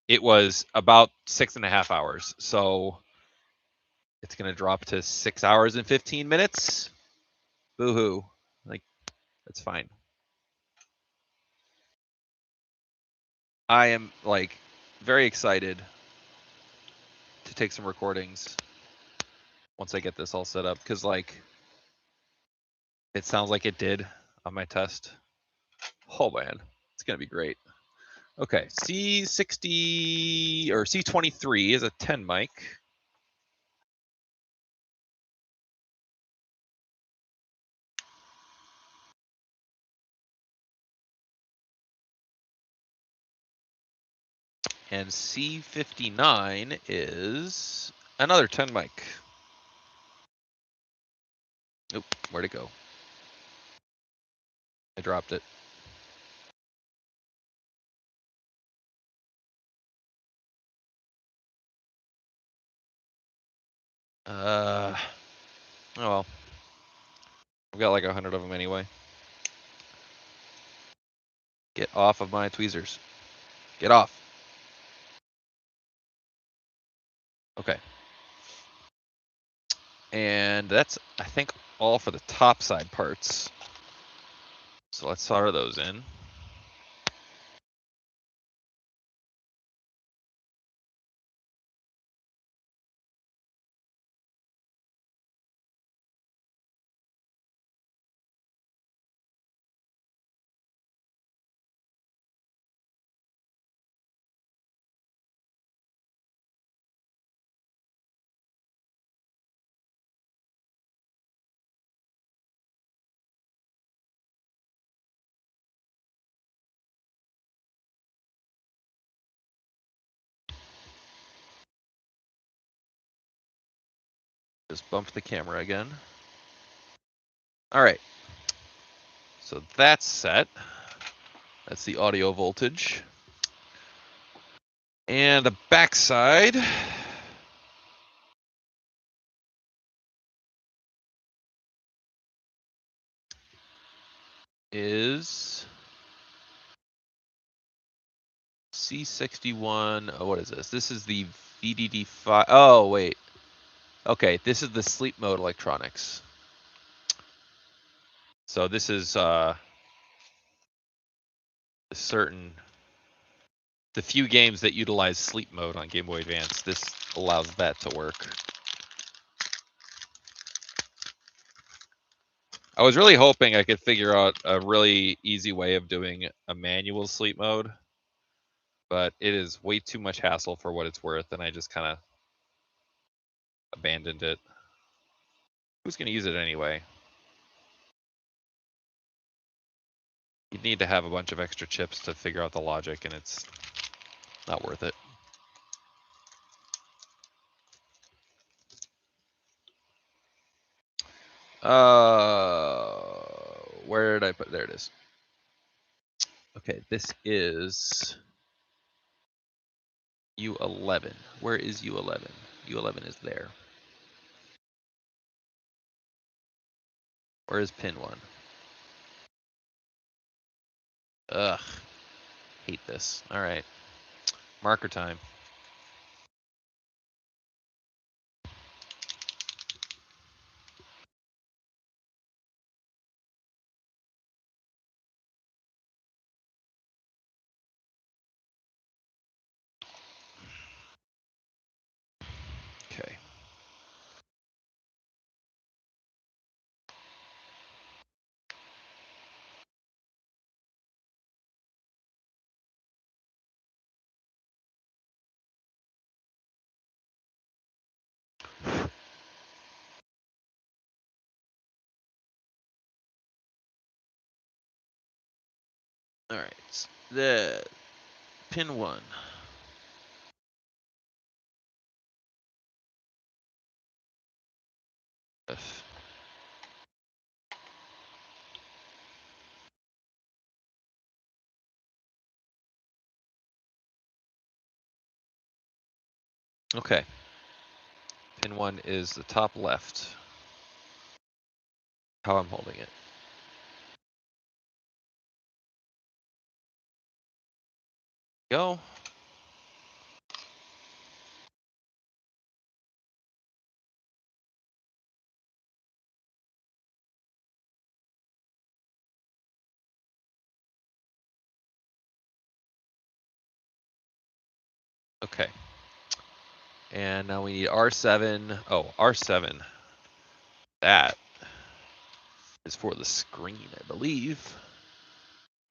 It was about 6.5 hours. So it's going to drop to 6 hours and 15 minutes. Boo-hoo. Like, that's fine. I am, like, very excited to take some recordings once I get this all set up, because, like, it sounds like it did on my test. Oh, man. It's going to be great. Okay, C60 or C23 is a 10 mic. And C59 is another 10 mic. Oop, where'd it go? I dropped it. Oh well. I've got like 100 of them anyway. Get off of my tweezers. Get off. Okay. And that's, I think, all for the top side parts. So let's solder those in. Just bump the camera again. All right. So that's set. That's the audio voltage. And the backside is C61. Oh, what is this? This is the VDD5. Oh, wait. Okay, this is the sleep mode electronics. So this is the few games that utilize sleep mode on Game Boy Advance, this allows that to work. I was really hoping I could figure out a really easy way of doing a manual sleep mode, but it is way too much hassle for what it's worth, and I just kind of abandoned it. Who's going to use it anyway? You'd need to have a bunch of extra chips to figure out the logic, and it's not worth it. Where did I put? There it is. Okay, this is U11. Where is U11? U11 is there. Where is pin 1? Ugh. Hate this. All right. Marker time. Okay. All right. The pin 1. Okay. Pin 1 is the top left. How I'm holding it. Go. Okay. And now we need R7. Oh, R7. That is for the screen, I believe.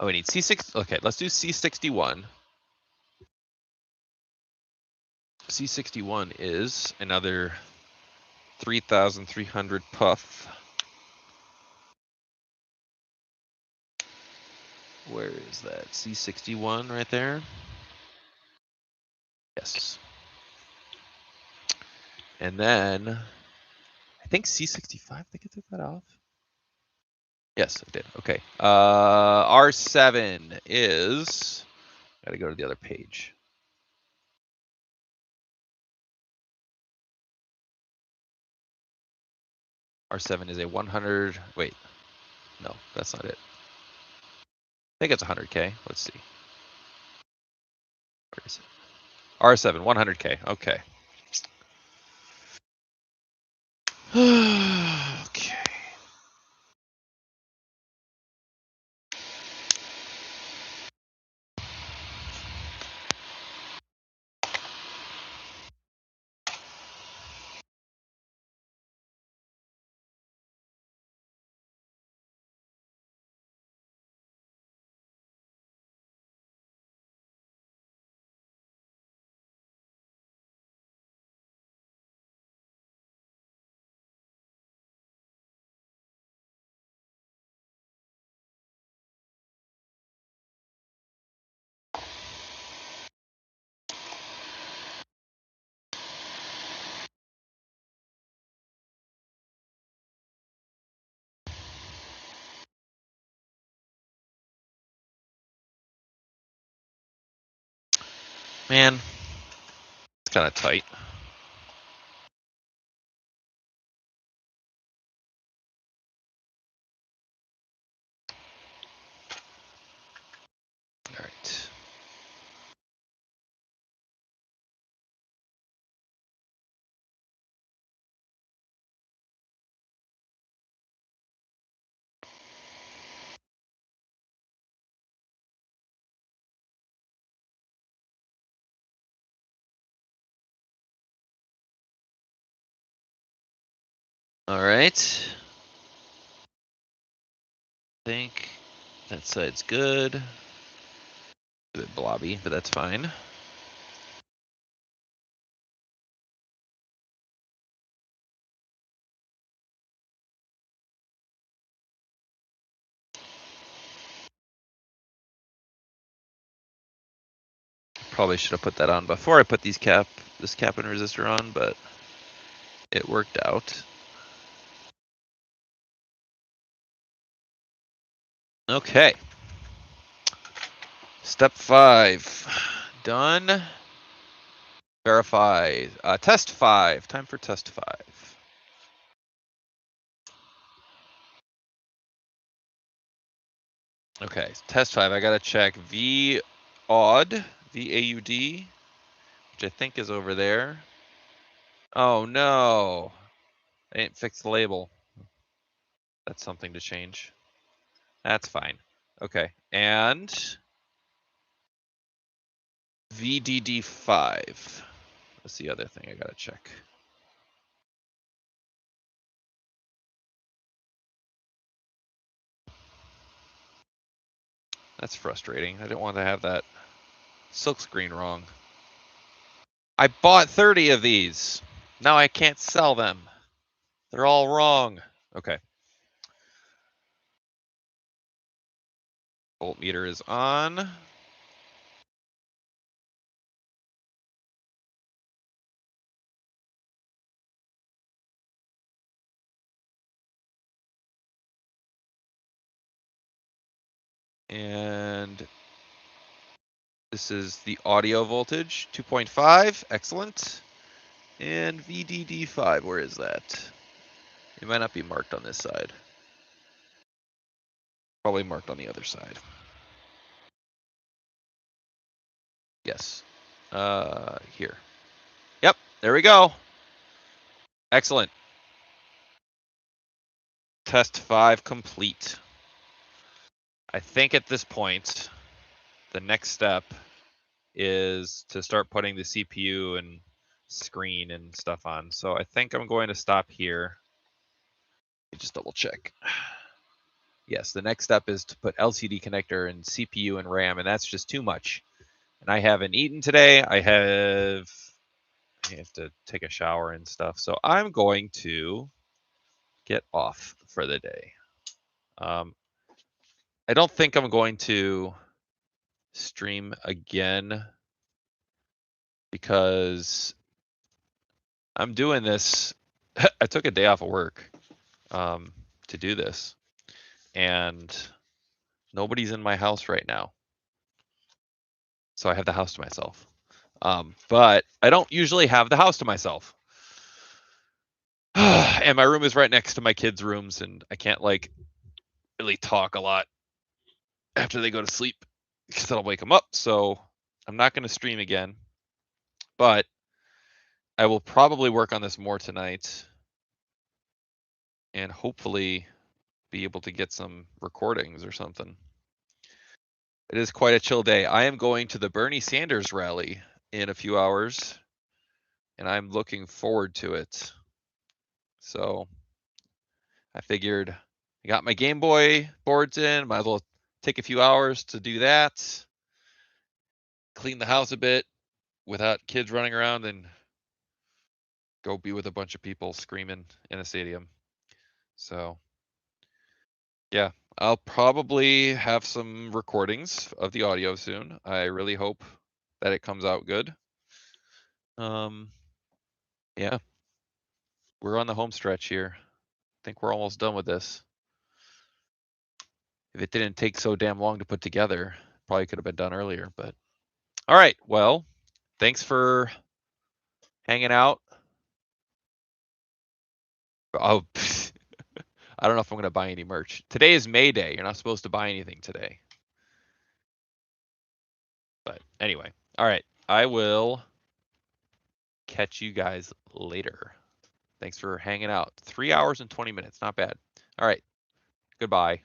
Oh, we need C6. Okay, let's do C61. C61 is another 3,300 puff. Where is that? C61 right there? Yes. And then I think C65, I think I took that off. Yes, I did. Okay. R7 is, gotta go to the other page. R7 is a 100, wait, no, that's not it. I think it's 100K. Let's see. Where is it? R7, 100K. Okay. Okay. Man, it's kind of tight. All right. All right. I think that side's good. A bit blobby, but that's fine. Probably should have put that on before I put this cap and resistor on, but it worked out. Okay. Step 5. Done. Verify. Test 5. Time for test 5. Okay, test 5. I gotta check VAUD, VAUD, which I think is over there. Oh no. I didn't fix the label. That's something to change. That's fine. Okay, and VDD5. That's the other thing I gotta check. That's frustrating. I didn't want to have that silkscreen wrong. I bought 30 of these. Now I can't sell them. They're all wrong. Okay. Voltmeter is on. And this is the audio voltage, 2.5. Excellent. And VDD5, where is that? It might not be marked on this side. Probably marked on the other side. Yes. Here. Yep, there we go. Excellent. Test 5 complete. I think at this point, the next step is to start putting the CPU and screen and stuff on. So I think I'm going to stop here. Let me just double check. Yes, the next step is to put LCD connector and CPU and RAM, and that's just too much. And I haven't eaten today. I have to take a shower and stuff. So I'm going to get off for the day. I don't think I'm going to stream again because I'm doing this. I took a day off of work to do this, and nobody's in my house right now. So I have the house to myself. But I don't usually have the house to myself. And my room is right next to my kids' rooms, and I can't like really talk a lot after they go to sleep because that'll wake them up. So I'm not going to stream again, but I will probably work on this more tonight and hopefully be able to get some recordings or something. It is quite a chill day. I am going to the Bernie Sanders rally in a few hours, and I'm looking forward to it. So I figured I got my Game Boy boards in, might as well take a few hours to do that, clean the house a bit without kids running around, and go be with a bunch of people screaming in a stadium. So yeah, I'll probably have some recordings of the audio soon. I really hope that it comes out good. Yeah, we're on the home stretch here. I think we're almost done with this. If it didn't take so damn long to put together, probably could have been done earlier, but all right, well, thanks for hanging out. Oh, I don't know if I'm going to buy any merch. Today is May Day. You're not supposed to buy anything today. But anyway, all right. I will catch you guys later. Thanks for hanging out. 3 hours and 20 minutes. Not bad. All right. Goodbye.